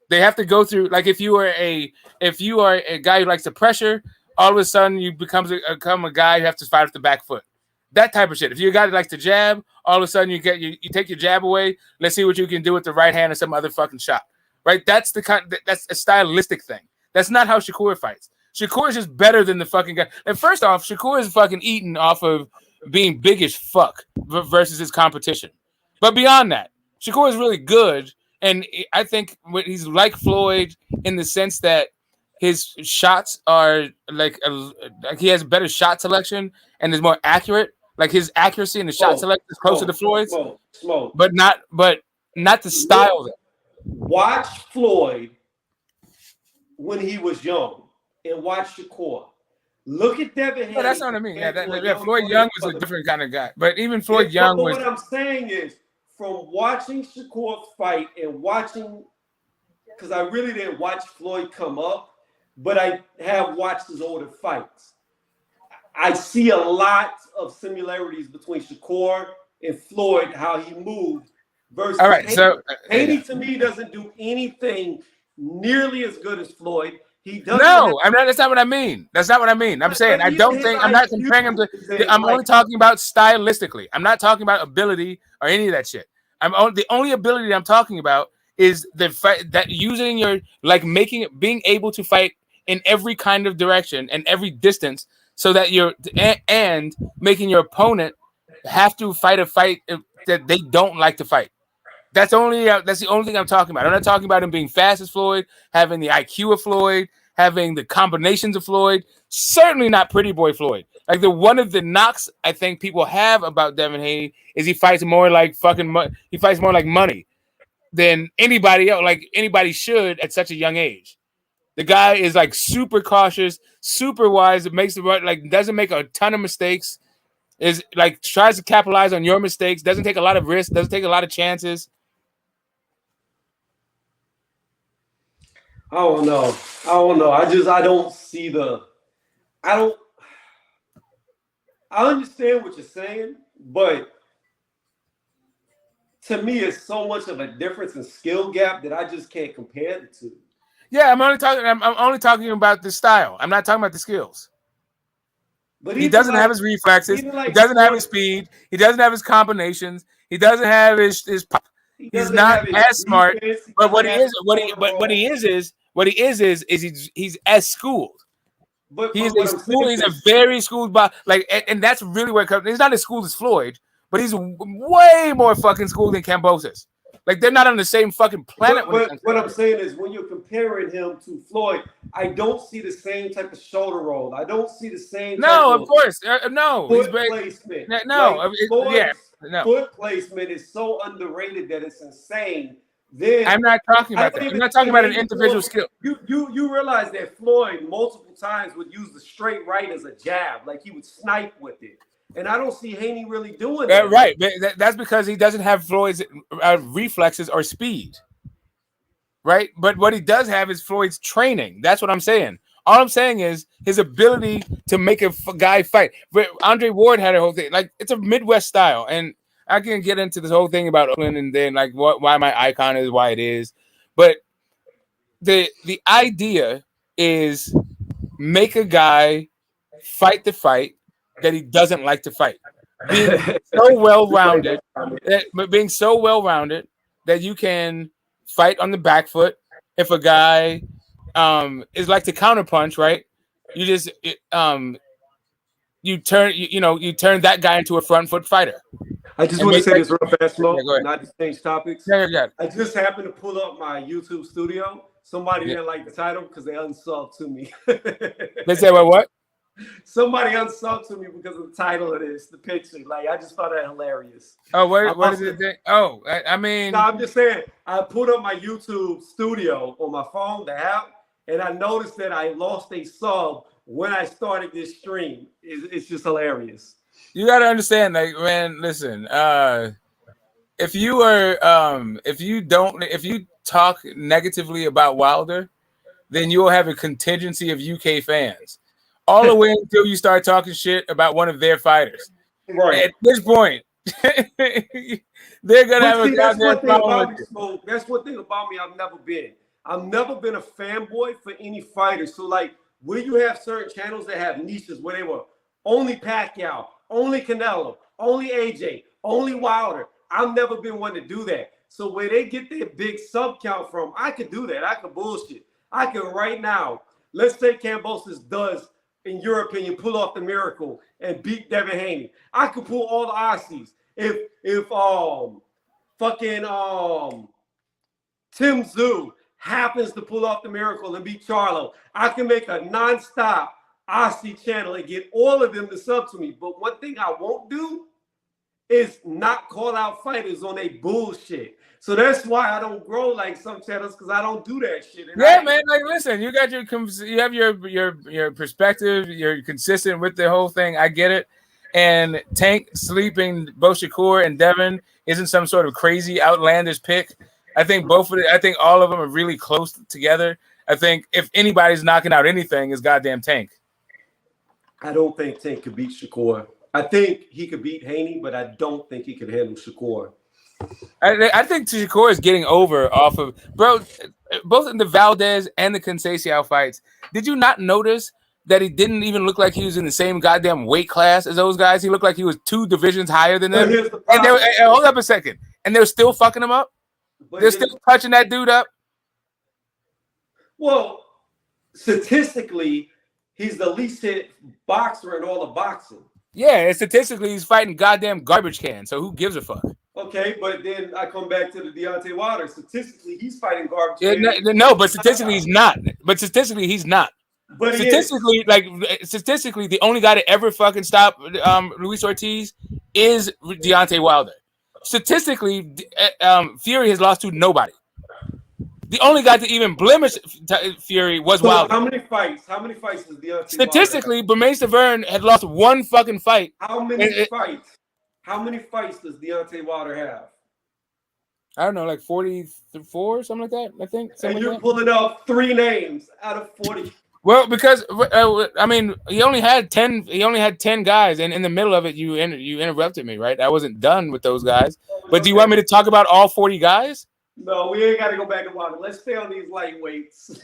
They have to go through, like if you are a guy who likes to pressure, all of a sudden you become a guy who has to fight with the back foot. That type of shit. If you're a guy that likes to jab, all of a sudden you take your jab away. Let's see what you can do with the right hand or some other fucking shot. Right? That's a stylistic thing. That's not how Shakur fights. Shakur is just better than the fucking guy. And first off, Shakur is fucking eating off of being big as fuck versus his competition. Like beyond that, Shakur is really good, and I think he's like Floyd in the sense that his shots are like he has better shot selection and is more accurate. Like his accuracy in the shot selection is closer to Floyd's, but not the style. Watch Floyd when he was young, and watch Shakur. Look at Devin Haney. No, that's not what I mean. Floyd Young was a different kind of guy, but even Floyd Young was. What I'm saying is, from watching Shakur fight and watching, because I really didn't watch Floyd come up, but I have watched his older fights. I see a lot of similarities between Shakur and Floyd, how he moved versus all right, Haney. so Haney to me doesn't do anything nearly as good as Floyd. He doesn't. No, that's not what I mean. That's not what I mean. I'm saying I'm not comparing him to. I'm only talking about stylistically. I'm not talking about ability or any of that shit. The only ability that I'm talking about is the fight that using your being able to fight in every kind of direction and every distance, so that and making your opponent have to fight a fight that they don't like to fight. That's the only thing I'm talking about. I'm not talking about him being fast as Floyd, having the IQ of Floyd, having the combinations of Floyd. Certainly not Pretty Boy Floyd. Like one of the knocks I think people have about Devin Haney is he fights more like money than anybody else. Like anybody should at such a young age. The guy is like super cautious, super wise. It makes doesn't make a ton of mistakes. Is like tries to capitalize on your mistakes. Doesn't take a lot of risks. Doesn't take a lot of chances. I don't know. I don't see I understand what you're saying, but to me, it's so much of a difference in skill gap that I just can't compare the two. Yeah, I'm only talking about the style. I'm not talking about the skills. But he doesn't have his reflexes. He doesn't have his speed. He doesn't have his combinations. He doesn't have his pop. He's not as smart. But what he is he's as schooled. He's a very schooled, and that's really where it comes. He's not as schooled as Floyd, but he's way more fucking schooled than Kambosos. Like they're not on the same fucking planet. What I'm saying is, when you're comparing him to Floyd, I don't see the same type of shoulder roll. I don't see the same. No, of course, no. Foot placement. No, Foot placement is so underrated that it's insane then I'm not talking I about don't that. I'm even not talking think about an Haney individual Floyd- skill. You realize that Floyd multiple times would use the straight right as a jab, like he would snipe with it. And I don't see Haney really doing that. Right. That's because he doesn't have Floyd's reflexes or speed. Right. But what he does have is Floyd's training. That's what I'm saying. All I'm saying is his ability to make a guy fight. But Andre Ward had a whole thing. Like, it's a Midwest style. And I can get into this whole thing about Oakland and then like why my icon is why it is. But the idea is make a guy fight the fight that he doesn't like to fight. Being so well-rounded, that you can fight on the back foot. If a guy is like to counterpunch, right? You just you turn that guy into a front foot fighter. I just want to say this real fast, Mo, Yeah, go ahead. not to change topics. Yeah. I just happened to pull up my YouTube studio. Somebody didn't like the title because they unsubbed to me. They say, well, what? Somebody unsubbed to me because of the title of this, the picture. Like, I just found that hilarious. Oh, what is it? Oh, I mean, No, I'm just saying, I put up my YouTube studio on my phone, the app, and I noticed that I lost a sub when I started this stream. It's just hilarious. you got to understand, like, man, listen, if you talk negatively about Wilder, then you'll have a contingency of UK fans all the way until you start talking shit about one of their fighters. Right. At this point, they're gonna have a goddamn problem with it. That's one thing about me. I've never been a fanboy for any fighter. So, like, where you have certain channels that have niches where they were only Pacquiao, only Canelo, only AJ, only Wilder. I've never been one to do that. So where they get their big sub count from, I could do that. I could bullshit. I could right now. Let's say Kambosos does, in your opinion, pull off the miracle and beat Devin Haney. I could pull all the Aussies. If Tim Tszyu happens to pull off the miracle and beat Charlo, I can make a nonstop Aussie channel and get all of them to sub to me. But one thing I won't do is not call out fighters on a bullshit. So that's why I don't grow like some channels, because I don't do that shit. And man. Like, listen, you have your perspective. You're consistent with the whole thing. I get it. And Tank sleeping Bo Shakur and Devin isn't some sort of crazy outlandish pick. I think all of them are really close together. I think if anybody's knocking out anything, it's goddamn Tank. I don't think Tank could beat Shakur. I think he could beat Haney, but I don't think he could handle Shakur. I think Shakur is getting over off of, bro, both in the Valdez and the Conceição fights. Did you not notice that he didn't even look like he was in the same goddamn weight class as those guys? He looked like he was 2 divisions higher than them. And hold up a second. And they were still fucking him up? They're still touching that dude up? Well, statistically, he's the least hit boxer in all of boxing. Yeah, and statistically, he's fighting goddamn garbage cans. So who gives a fuck? Okay, but then I come back to the Deontay Wilder. Statistically, he's fighting garbage. No, but statistically, he's not. But statistically, the only guy to ever fucking stop Luis Ortiz is Deontay Wilder. Statistically, Fury has lost to nobody. The only guy to even blemish Fury was Wilder. How many fights? How many fights does Deontay Statistically, Bermane Stiverne had lost 1 fucking fight. How many fights? How many fights does Deontay Wilder have? I don't know, like 44 or something like that, I think. And you're pulling up 3 names out of 40. Well, because I mean, he only had 10 guys, and in the middle of it, you interrupted me, right? I wasn't done with those guys. But do you want me to talk about all 40 guys? No, we ain't got to go back to Wilder. Let's stay on these lightweights.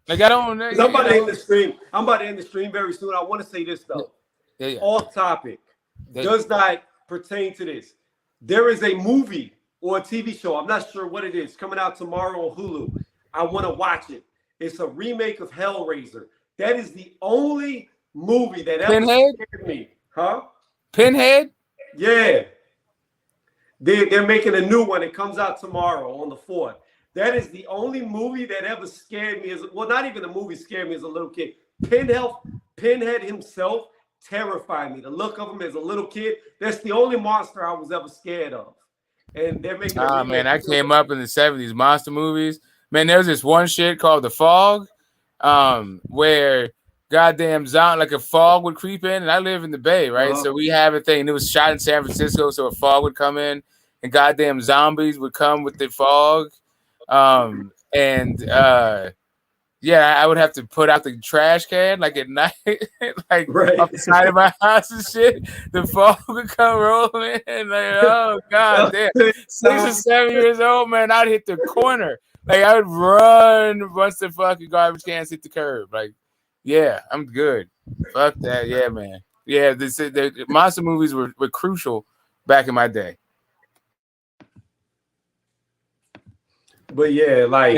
Like, I don't. I'm about to end the stream. I'm about to end the stream very soon. I want to say this though. Yeah. Off topic. Does not pertain to this. There is a movie or a TV show, I'm not sure what it is, coming out tomorrow on Hulu. I want to watch it. It's a remake of Hellraiser. That is the only movie that ever scared me. Huh? Pinhead? Yeah. They're making a new one. It comes out tomorrow on the 4th. That is the only movie that ever scared me. Not even a movie scared me as a little kid. Pinhead himself terrified me. The look of him as a little kid, that's the only monster I was ever scared of. and they're making. Man, I came up in the 70s monster movies. Man, there was this one shit called The Fog, where goddamn like a fog would creep in, and I live in the Bay, right? So we have a thing. It was shot in San Francisco, so a fog would come in, and goddamn zombies would come with the fog, yeah, I would have to put out the trash can like at night, like off the side of my house and shit. The fog would come rolling in, like, oh god damn. 6 or 7 years old, man, I'd hit the corner. Like I would run once the fucking garbage cans hit the curb. Like, yeah, I'm good. Fuck that, yeah, man. Yeah, the monster movies were crucial back in my day. But yeah, like.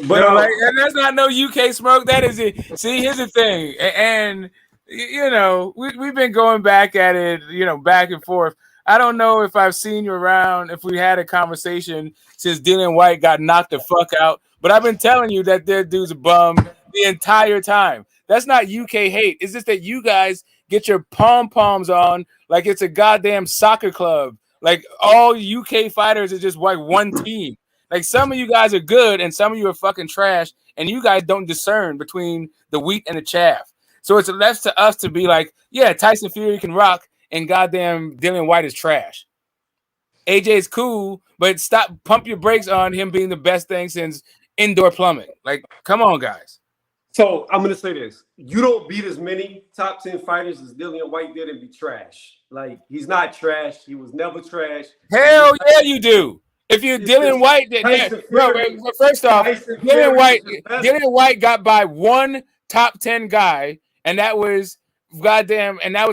But like, and that's not no UK smoke. That is it. See, here's the thing, and you know, we've been going back at it, you know, back and forth. I don't know if I've seen you around, if we had a conversation since Dylan White got knocked the fuck out. But I've been telling you that that dude's a bum the entire time. That's not UK hate. It's just that you guys get your pom-poms on like it's a goddamn soccer club. Like all UK fighters are just like one team. Like some of you guys are good and some of you are fucking trash, and you guys don't discern between the wheat and the chaff. So it's left to us to be like, yeah, Tyson Fury can rock, and goddamn Dylan White is trash. AJ is cool, but pump your brakes on him being the best thing since indoor plumbing. Like, come on, guys. So I'm gonna say this: you don't beat as many top 10 fighters as Dillian White did and be trash. Like, he's not trash. He was never trash. Hell yeah, you do. If you Dylan White, first off, Dylan White got by one top 10 guy, and that was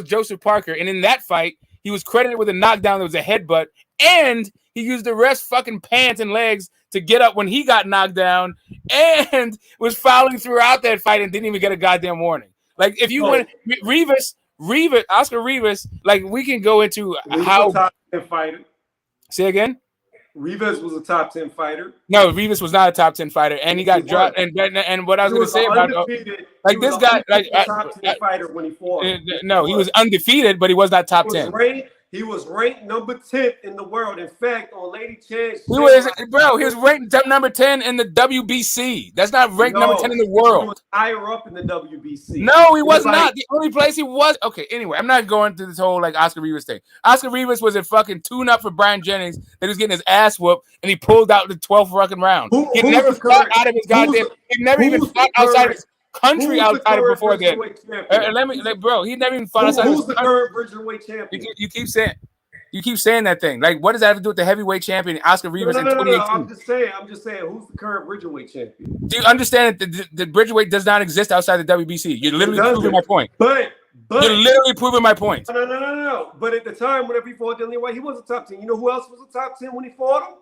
Joseph Parker. And in that fight, he was credited with a knockdown that was a headbutt, and he used the rest fucking pants and legs to get up when he got knocked down, and was fouling throughout that fight and didn't even get a goddamn warning. Like, if you went Oscar Rivas, like, we can go into how top 10 fighter. Say again. Rivas was a top 10 fighter. No, Rivas was not a top 10 fighter, and he got dropped. And what I was going to say about like this guy, like top 10 fighter when he fought. No, he was undefeated, but he was not top 10. He was ranked number 10 in the world. In fact, on Lady Chance, he was ranked number 10 in the WBC. That's not ranked number 10 in the world. He was higher up in the WBC. No, he was not. The only place he was. Okay, anyway, I'm not going through this whole like Oscar Rivas thing. Oscar Rivas was a fucking tune-up for Brian Jennings that he was getting his ass whooped, and he pulled out the 12th fucking round. He never fought out of his goddamn. He never even fought outside of his country outside of before that. He never even fought outside. Who's the current Bridgerweight champion? You keep saying that thing. Like, what does that have to do with the heavyweight champion Oscar Rivas in 2018? No. I'm just saying. Who's the current Bridgerweight champion? Do you understand that the Bridgerweight does not exist outside the WBC? You're literally proving my point. But you're literally proving my point. No. But at the time, whenever he fought Dillian White, he was a top 10. You know who else was a top 10 when he fought him?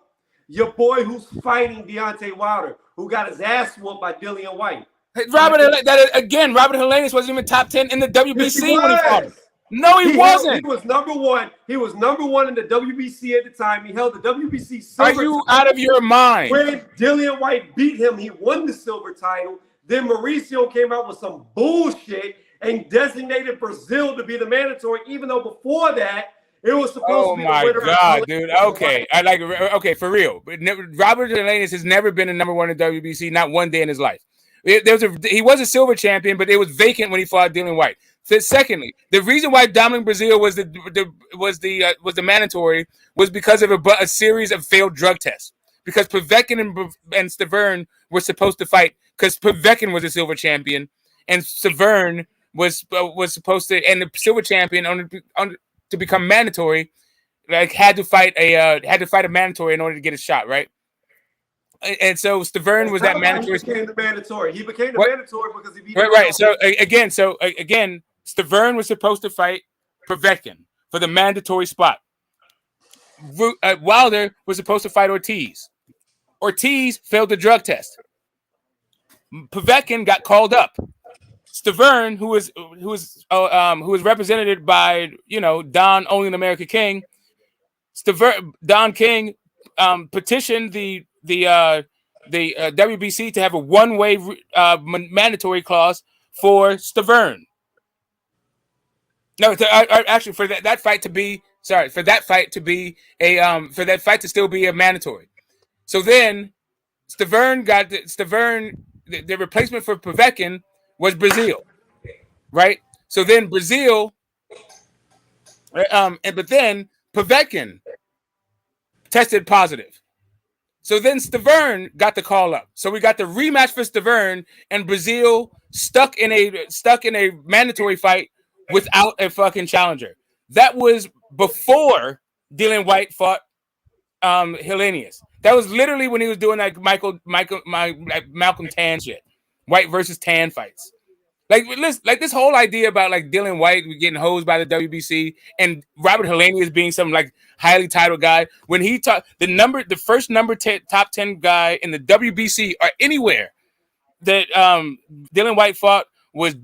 Your boy who's fighting Deontay Wilder, who got his ass whooped by Dillian White. Robert Helenius wasn't even top 10 in the WBC when he fought him. No, he wasn't. He was number one. He was number one in the WBC at the time. He held the WBC silver. Are you out of your mind? When Dillian White beat him, he won the silver title. Then Mauricio came out with some bullshit and designated Brazil to be the mandatory, even though before that it was supposed to be. Oh my god, dude. Okay, okay, for real. Robert Helenius has never been a number one in WBC, not one day in his life. He was a silver champion, but it was vacant when he fought Dillian White. So secondly, the reason why Dominic Breazeale was the mandatory was because of a series of failed drug tests. Because Povetkin and Stavern were supposed to fight, because Povetkin was a silver champion, and Stavern was supposed to, and the silver champion to become mandatory, like had to fight a mandatory in order to get a shot, right? And so Stavern was that mandatory. He became the mandatory. He became the mandatory because he beat. Right. So again, Stavern was supposed to fight Povetkin for the mandatory spot. Wilder was supposed to fight Ortiz. Ortiz failed the drug test. Povetkin got called up. Stavern, who was represented by Don Only an American King. Don King petitioned the WBC to have a one-way mandatory clause for Stavern. No, actually for that fight to be Sorry, for that fight to be for that fight to still be a mandatory. So then Stavern got the replacement for Povetkin was Brazil, right? So then Brazil, but then Povetkin tested positive. So then Stavern got the call up. So we got the rematch for Stavern, and Brazil stuck in a mandatory fight without a fucking challenger. That was before Dylan White fought Hellenius. That was literally when he was doing like Malcolm Tan shit, White versus Tan fights. Like this whole idea about like Dylan White getting hosed by the WBC and Robert Hellenius being some like highly titled guy. When he taught the first top 10 guy in the WBC or anywhere that Dylan White fought was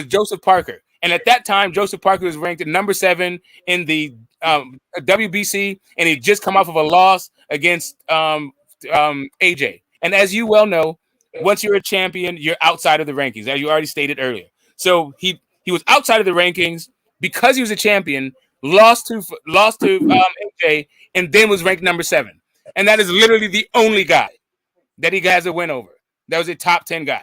Joseph Parker. And at that time, Joseph Parker was ranked at number 7 in the WBC, and he just come off of a loss against AJ. And as you well know, once you're a champion, you're outside of the rankings, as you already stated earlier. So he was outside of the rankings because he was a champion, lost to AJ, and then was ranked number 7. And that is literally the only guy that he has a win over. That was a top 10 guy.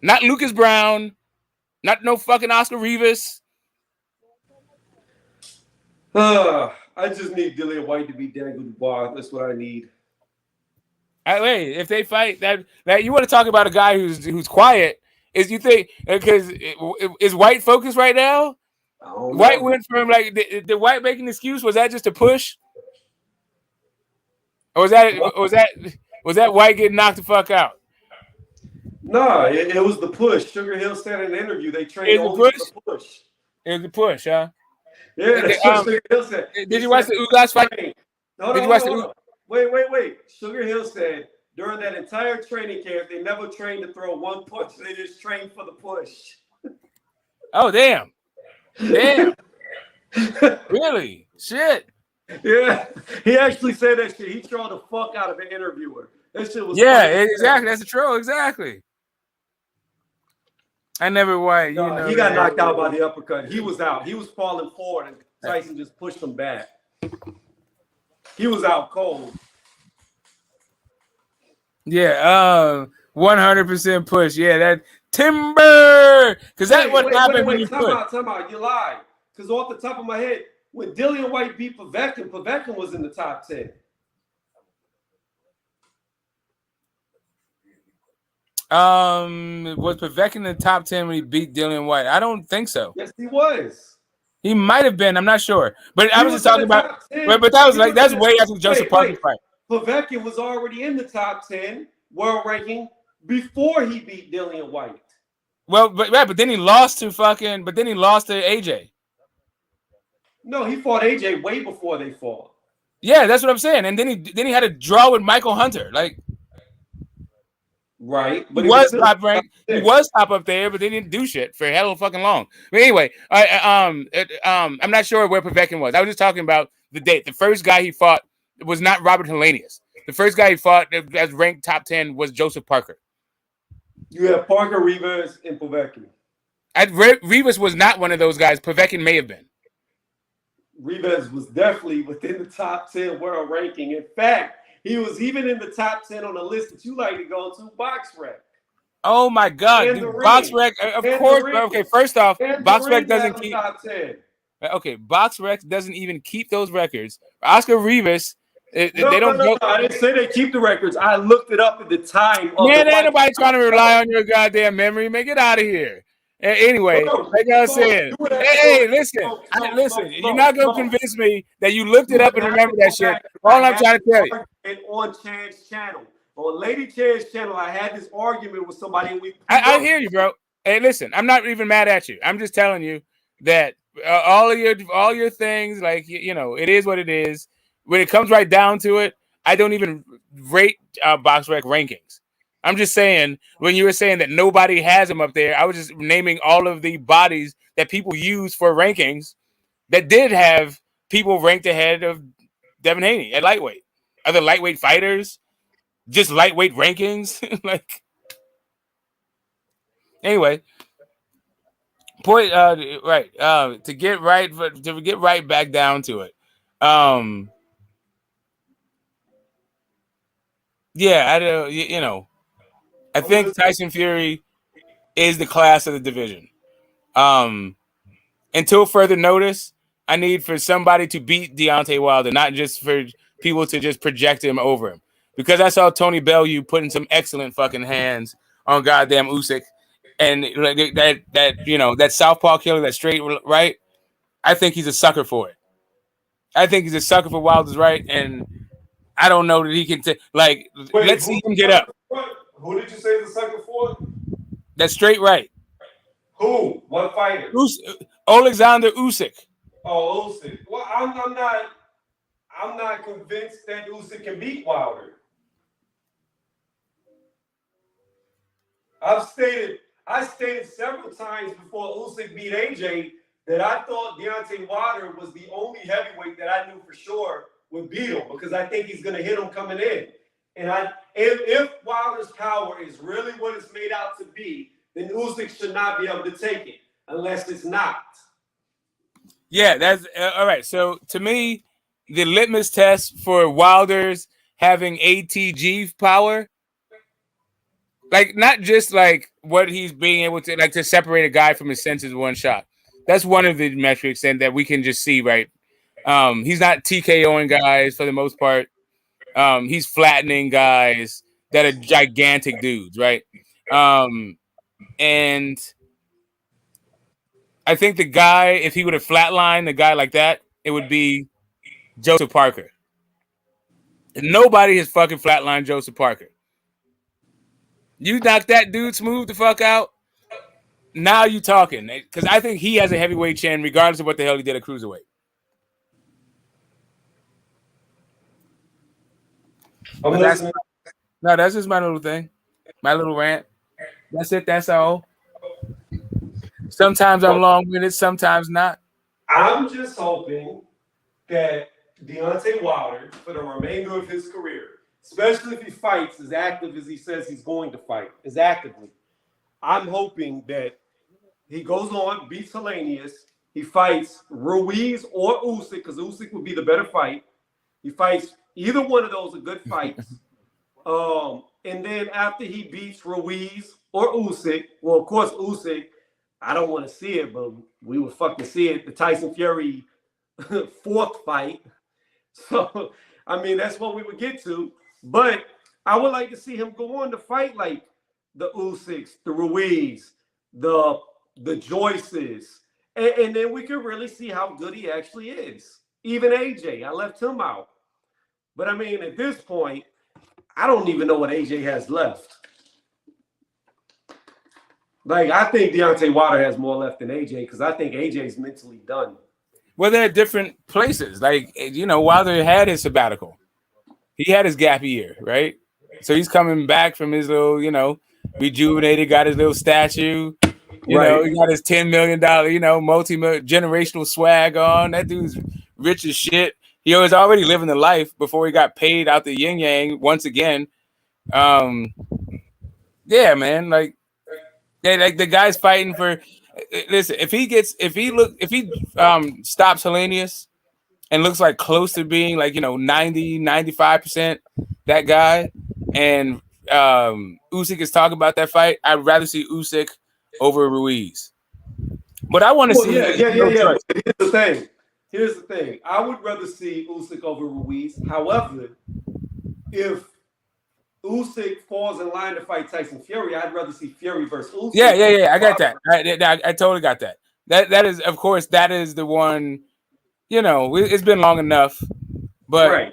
Not Lucas Brown, not no fucking Oscar Rivas. I just need Dillian White to beat Daniel Dubois. That's what I need. Wait, if they fight that you want to talk about a guy who's quiet, is you think because is White focused right now? White went from like the White making an excuse. Was that just a push? Or was that White getting knocked the fuck out? No, it was the push. Sugar Hill said in an interview they trained only for the push. It was the push, huh? Yeah, that's what Sugar Hill said. Did you watch the Ugas fight? Did you watch the Wait. Sugar Hill said during that entire training camp, they never trained to throw one punch. They just trained for the push. Oh, damn. Really? Shit. Yeah, he actually said that shit. He trolled the fuck out of an interviewer. That shit was funny. Exactly. That's a troll. Exactly. I never White. You know, he got knocked out by the uppercut. He was out. He was falling forward, and Tyson just pushed him back. He was out cold. Yeah, 100% push. Yeah, that timber. Because that's what happened when you time out. You lied. Because off the top of my head, when Dillian White beat Povetkin was in the top 10. Was Povetkin in the top 10 when he beat Dillian White? I don't think so. Yes, he was. He might have been. I'm not sure. But I was just talking about. But that was like that's way after the Joseph Parker fight. Povetkin was already in the top 10 world ranking before he beat Dillian White. Well, but then he lost to AJ. No, he fought AJ way before they fought. Yeah, that's what I'm saying. And then he had a draw with Michael Hunter. Like. Right, but he was top ranked. He was top up there, but they didn't do shit for hell of fucking long. But anyway, I'm not sure where Povetkin was. I was just talking about the date. The first guy he fought was not Robert Hellenius. The first guy he fought as ranked top 10 was Joseph Parker. You have Parker, Rivas, and Povetkin. Rivas was not one of those guys. Povetkin may have been. Rivas was definitely within the top 10 world ranking. In fact, he was even in the top 10 on the list that you like to go to, BoxRec. Oh my God, dude, BoxRec, of course. Okay, first off, BoxRec doesn't keep top 10. Okay, BoxRec doesn't even keep those records. Oscar Rivas, they don't. No, I didn't say they keep the records. I looked it up at the time. Man, ain't nobody trying to rely on your goddamn memory. Man, get out of here. Anyway, like I was saying, hey, listen, you're not gonna convince me that you looked it up and remember that shit. All I'm trying to tell you. On Chan's channel, on Lady Chan's channel, I had this argument with somebody. And I hear you, bro. Hey, listen, I'm not even mad at you. I'm just telling you that all your things, like you know, it is what it is. When it comes right down to it, I don't even rate BoxRec rankings. I'm just saying, when you were saying that nobody has them up there, I was just naming all of the bodies that people use for rankings that did have people ranked ahead of Devin Haney at lightweight. Other lightweight fighters, just lightweight rankings. Like, anyway, point. Right. To get right back down to it. Yeah, I do. You know, I think Tyson Fury is the class of the division. Until further notice, I need for somebody to beat Deontay Wilder, not just for people to just project him over him. Because I saw Tony Bellew putting some excellent fucking hands on goddamn Usyk, and that southpaw killer, that straight right. I think he's a sucker for it. I think he's a sucker for Wilder's right, and I don't know that he can Wait, let's see him get up. Who did you say is a sucker for? That's straight right. Who? What fighter? Alexander Usyk. Oh, Usyk. Well, I'm not convinced that Usyk can beat Wilder. I stated several times before Usyk beat AJ that I thought Deontay Wilder was the only heavyweight that I knew for sure would beat him, because I think he's going to hit him coming in. And if Wilder's power is really what it's made out to be, then Usyk should not be able to take it unless it's not. Yeah, that's all right. So to me, the litmus test for Wilder's having ATG power, like not just like what he's being able to like to separate a guy from his senses one shot. That's one of the metrics, and that we can just see, right? He's not TKOing guys for the most part. He's flattening guys that are gigantic dudes, right? And I think the guy, if he would have flatlined a guy like that, it would be Joseph Parker. Nobody has fucking flatlined Joseph Parker. You knock that dude smooth the fuck out, now you talking. Because I think he has a heavyweight chin regardless of what the hell he did at cruiserweight. That's just my little thing. My little rant. That's it. That's all. Sometimes I'm long-winded, sometimes not. I'm just hoping that Deontay Wilder, for the remainder of his career, especially if he fights as active as he says he's going to fight, as actively, I'm hoping that he goes on, beats Helenius, he fights Ruiz or Usyk, because Usyk would be the better fight. He fights either one of those are good fights. And then after he beats Ruiz or Usyk, well, of course, Usyk, I don't want to see it, but we would fucking see it. The Tyson Fury fourth fight. So, I mean, that's what we would get to. But I would like to see him go on to fight like the Usyks, the Ruiz, the Joyces. And then we can really see how good he actually is. Even AJ, I left him out. But, I mean, at this point, I don't even know what AJ has left. Like, I think Deontay Wilder has more left than AJ, because I think AJ's mentally done. Well, they're at different places. Like, Wilder had his sabbatical. He had his gap year, right? So he's coming back from his little, rejuvenated, got his little statue. He got his $10 million, multi-generational swag on. That dude's rich as shit. He was already living the life before he got paid out the yin yang once again. Yeah, man. Like the guy's fighting for. Listen, if he stops Helenius and looks like close to being 90, 95% that guy, and Usyk is talking about that fight, I'd rather see Usyk over Ruiz. But I want to see. Yeah. Here's the thing. I would rather see Usyk over Ruiz. However, if Usyk falls in line to fight Tyson Fury, I'd rather see Fury versus Usyk. Yeah. I got that. I totally got that. That is, of course, that is the one. It's been long enough. But right.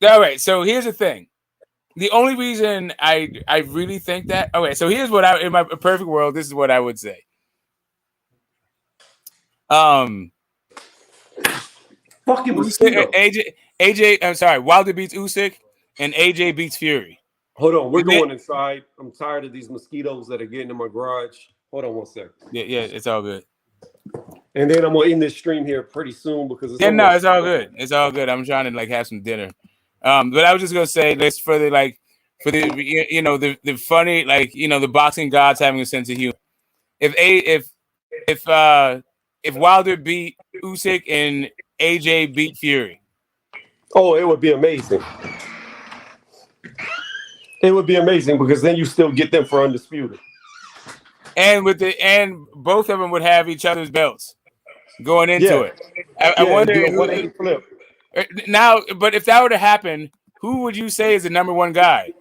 All right. So here's the thing. The only reason I really think that. Okay. So here's what in my perfect world, this is what I would say. Fucking AJ. I'm sorry. Wilder beats Usyk, and AJ beats Fury. Hold on, we're going inside. I'm tired of these mosquitoes that are getting in my garage. Hold on one second. Yeah, it's all good. And then I'm gonna end this stream here pretty soon because it's it's all good. It's all good. I'm trying to have some dinner. But I was just gonna say this for the funny, the boxing gods having a sense of humor. If if Wilder beat Usyk and AJ beat Fury? Oh, it would be amazing. It would be amazing because then you still get them for undisputed. And both of them would have each other's belts going into it. I wonder it'd be a 180 flip. Now, but if that were to happen, who would you say is the number one guy?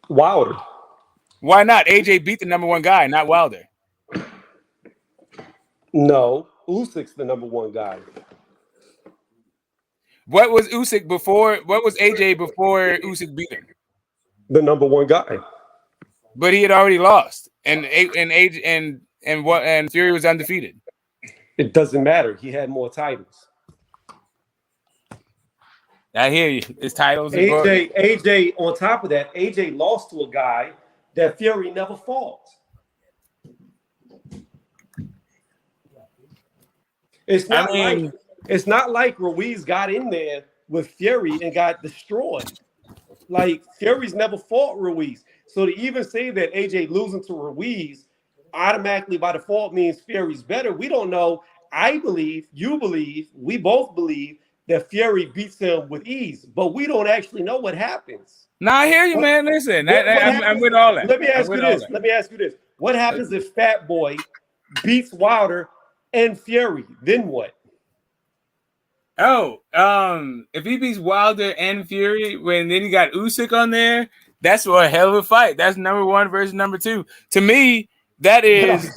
Wilder. Why not? AJ beat the number one guy, not Wilder. No, Usyk's the number one guy. What was Usyk before? What was AJ before Usyk beat him? The number one guy. But he had already lost, and Fury was undefeated. It doesn't matter. He had more titles. I hear you. His titles. AJ. On top of that, AJ lost to a guy that Fury never fought. It's not like Ruiz got in there with Fury and got destroyed. Like Fury's never fought Ruiz. So to even say that AJ losing to Ruiz automatically by default means Fury's better, we don't know. I believe, you believe, we both believe that Fury beats him with ease, but we don't actually know what happens. No, I hear you, man. Listen, I'm with all that. Let me ask you this. What happens if Fat Boy beats Wilder and Fury? Then what? Oh, if he beats Wilder and Fury, then he got Usyk on there, that's a hell of a fight. That's number one versus number two. To me, that is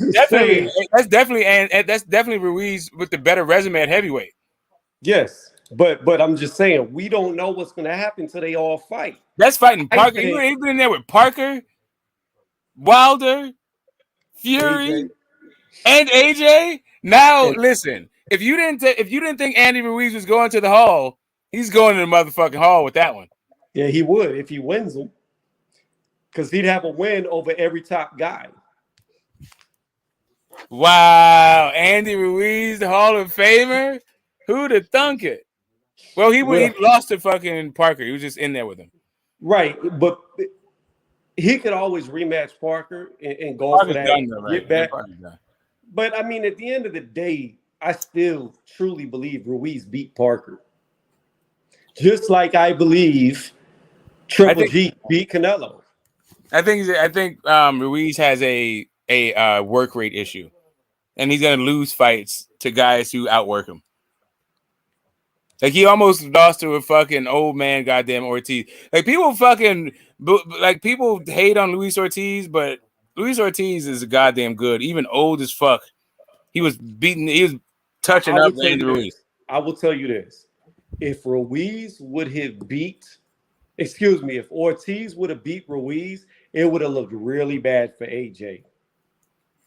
definitely Ruiz with the better resume at heavyweight. Yes, but I'm just saying we don't know what's going to happen till they all fight. That's fighting Parker. He's been in there with Parker, Wilder, Fury, and AJ. Now listen, if you didn't think Andy Ruiz was going to the hall, he's going to the motherfucking hall with that one. Yeah, he would if he wins them, because he'd have a win over every top guy. Wow, Andy Ruiz, the Hall of Famer. Who'd have thunk it? Well, he lost to fucking Parker. He was just in there with him. Right, but he could always rematch Parker and go for that. Get back. But, I mean, at the end of the day, I still truly believe Ruiz beat Parker. Just like I believe Triple G beat Canelo. I think Ruiz has a work rate issue, and he's going to lose fights to guys who outwork him. Like he almost lost to a fucking old man, goddamn Ortiz. Like people hate on Luis Ortiz, but Luis Ortiz is goddamn good, even old as fuck. He was touching up Andy Ruiz. I will tell you this: if Ortiz would have beat Ruiz, it would have looked really bad for AJ.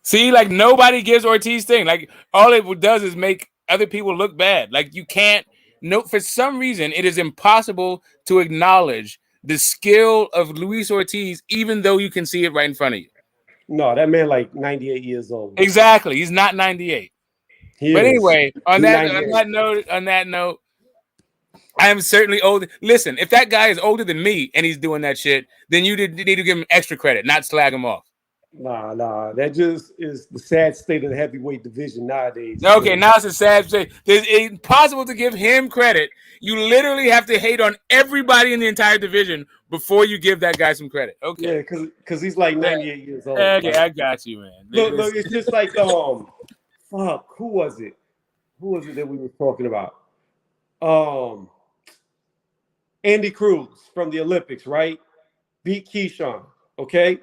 See, like nobody gives Ortiz thing. Like all it does is make other people look bad. Like you can't. No, for some reason, it is impossible to acknowledge the skill of Luis Ortiz, even though you can see it right in front of you. No, that man like 98 years old. Exactly, he's not 98. Anyway, on that note, I am certainly old. Listen, if that guy is older than me and he's doing that shit, then you need to give him extra credit, not slag him off. Nah. That just is the sad state of the heavyweight division nowadays. Okay, now it's a sad state. It's impossible to give him credit. You literally have to hate on everybody in the entire division before you give that guy some credit. Okay. Yeah, because he's like 98 years old. Okay, I got you, man. Look, it's just like fuck, who was it? Who was it that we were talking about? Andy Cruz from the Olympics, right? Beat Keyshawn, okay?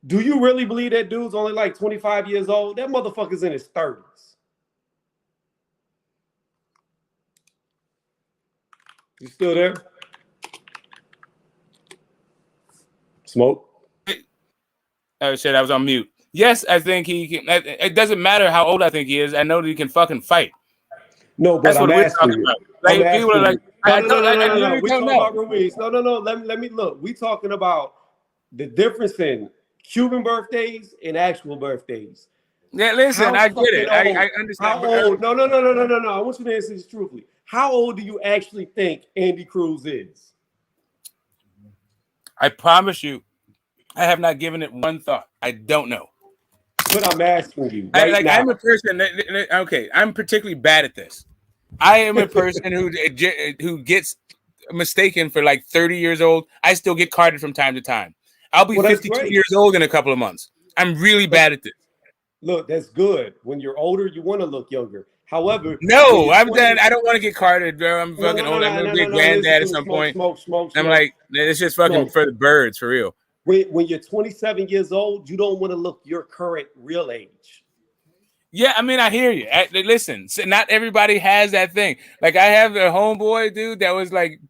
Do you really believe that dude's only like 25 years old? That motherfucker's in his 30s. You still there? Smoke? Oh, shit, I was on mute. Yes, I think he can. It doesn't matter how old I think he is. I know that he can fucking fight. No, but I'm asking you. Like, people are like, no. We talking about Ruiz. No. Let me look. We talking about the difference in Cuban birthdays and actual birthdays. Yeah, listen, I get it. I understand. How old? No. I want you to answer this truthfully. How old do you actually think Andy Cruz is? I promise you, I have not given it one thought. I don't know. But I'm asking you right now. I'm a person that, okay, I'm particularly bad at this. I am a person who gets mistaken for like 30 years old. I still get carded from time to time. I'll be 52 years old in a couple of months. I'm really bad at this. Look, that's good. When you're older, you want to look younger. However, no, I'm done. I don't want to get carded, bro. I'm fucking old. I'm gonna be a granddad at some point. I'm like, it's just fucking for the birds, for real. When you're 27 years old, you don't want to look your current real age. Yeah, I mean, I hear you. Listen, not everybody has that thing. Like, I have a homeboy, dude, that was like,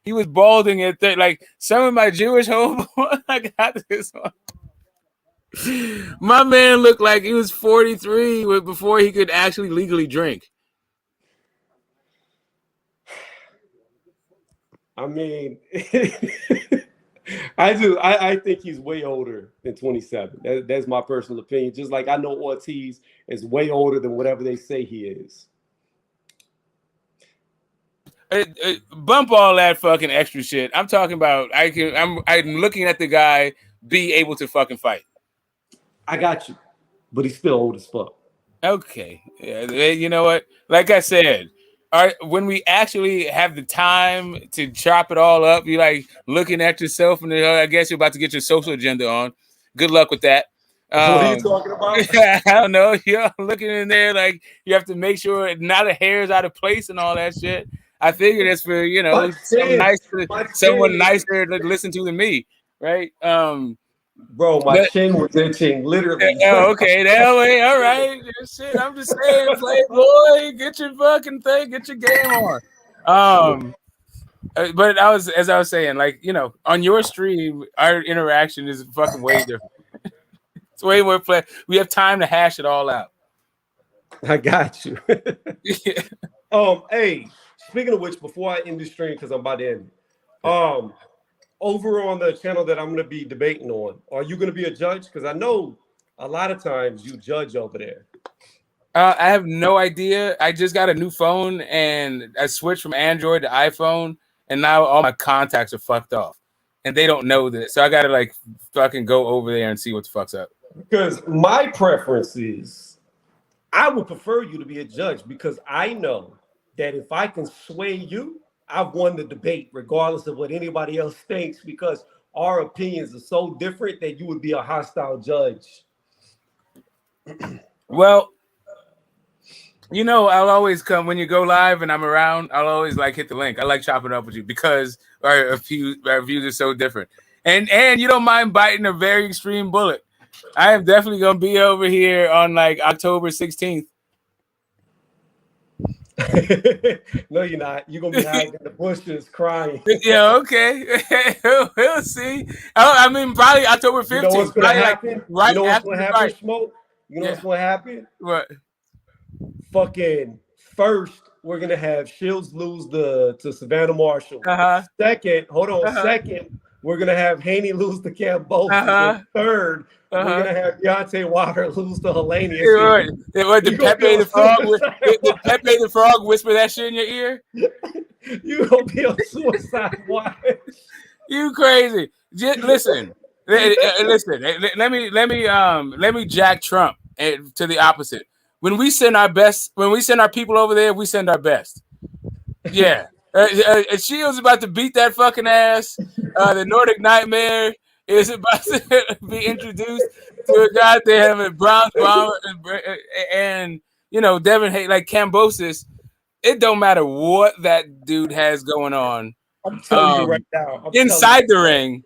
he was balding at like some of my Jewish homeboys. I got this one. My man looked like he was 43 before he could actually legally drink. I mean, I do. I think he's way older than 27. That's my personal opinion. Just like I know Ortiz is way older than whatever they say he is. Bump all that fucking extra shit. I'm talking about. I'm looking at the guy be able to fucking fight. I got you, but he's still old as fuck. Okay, yeah, you know what? Like I said, when we actually have the time to chop it all up, you're like looking at yourself, and I guess you're about to get your social agenda on. Good luck with that. What are you talking about? I don't know. You're looking in there like you have to make sure not a hair's out of place and all that shit. I figured it's for someone nicer to listen to than me, right? Bro, my chin was itching, literally. Okay, that way, all right. Shit, I'm just saying, Playboy, get your fucking thing, get your game on. But as I was saying, like, you know, on your stream, our interaction is fucking way different. It's way more play. We have time to hash it all out. I got you. Yeah. Hey, speaking of which, before I end the stream, because I'm about to end, over on the channel that I'm going to be debating on, are you going to be a judge? Because I know a lot of times you judge over there. I have no idea. I just got a new phone and I switched from Android to iPhone, and now all my contacts are fucked off, and they don't know this. So I got to like fucking go over there and see what the fuck's up. Because my preference is, I would prefer you to be a judge because I know that if I can sway you, I've won the debate, regardless of what anybody else thinks, because our opinions are so different that you would be a hostile judge. Well, you know, I'll always come when you go live and I'm around. I'll always like hit the link. I like chopping up with you because our views are so different. And you don't mind biting a very extreme bullet. I am definitely gonna be over here on like October 16th. No, you're not. You're gonna be hiding in the bushes crying. Yeah, okay. We'll see. I mean, probably October 15th. You know what's gonna happen? Right, you know what's gonna happen, Smoke? You know what's gonna happen? What? Fucking first, we're gonna have Shields lose to Savannah Marshall. Second, second, we're gonna have Haney lose to Cambosis. Third, we're gonna have Deontay Wilder lose to Helenius. Did Pepe the Frog whisper that shit in your ear? You gonna be on suicide watch. You crazy. Listen. Let me jack Trump to the opposite. When we send our people over there, we send our best. Yeah. Shields about to beat that fucking ass. The Nordic Nightmare is about to be introduced to a goddamn Bronx bomber, and you know Devin Hay, like Cambosis. It don't matter what that dude has going on. I'm telling you right now. Inside the ring.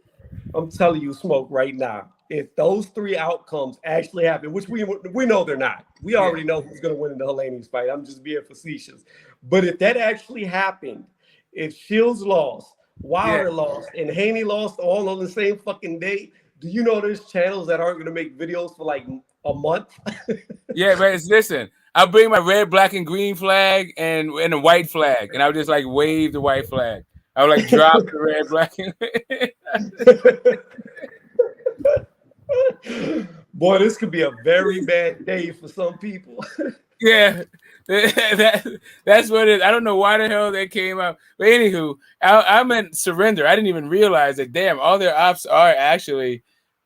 I'm telling you, Smoke, right now. If those three outcomes actually happen, which we know they're not, we already know who's going to win in the Helenius fight. I'm just being facetious. But if that actually happened, if Shields lost, Wilder lost, and Haney lost all on the same fucking day, do you know there's channels that aren't going to make videos for like a month? Yeah, but listen, I'll bring my red, black, and green flag and a white flag, and I'll just like wave the white flag. I'll like drop the red, black, and Boy, this could be a very bad day for some people. Yeah, that's what it is. I don't know why the hell that came out. But anywho, I meant surrender. I didn't even realize that, damn, all their ops are actually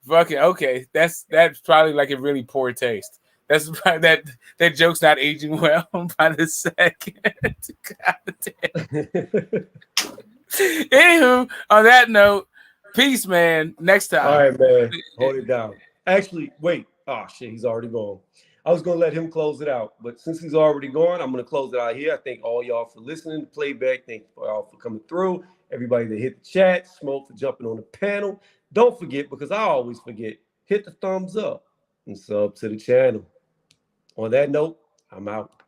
Fucking okay. That's probably like a really poor taste. That's probably, that joke's not aging well by the second. God damn. Anywho, on that note, peace, man. Next time. All right, man. Hold it down. Actually, wait. Oh shit, he's already gone. I was gonna let him close it out, but since he's already gone, I'm gonna close it out here. I thank all y'all for listening to playback. Thank y'all for coming through. Everybody that hit the chat, Smoke for jumping on the panel. Don't forget, because I always forget, hit the thumbs up and sub to the channel. On that note, I'm out.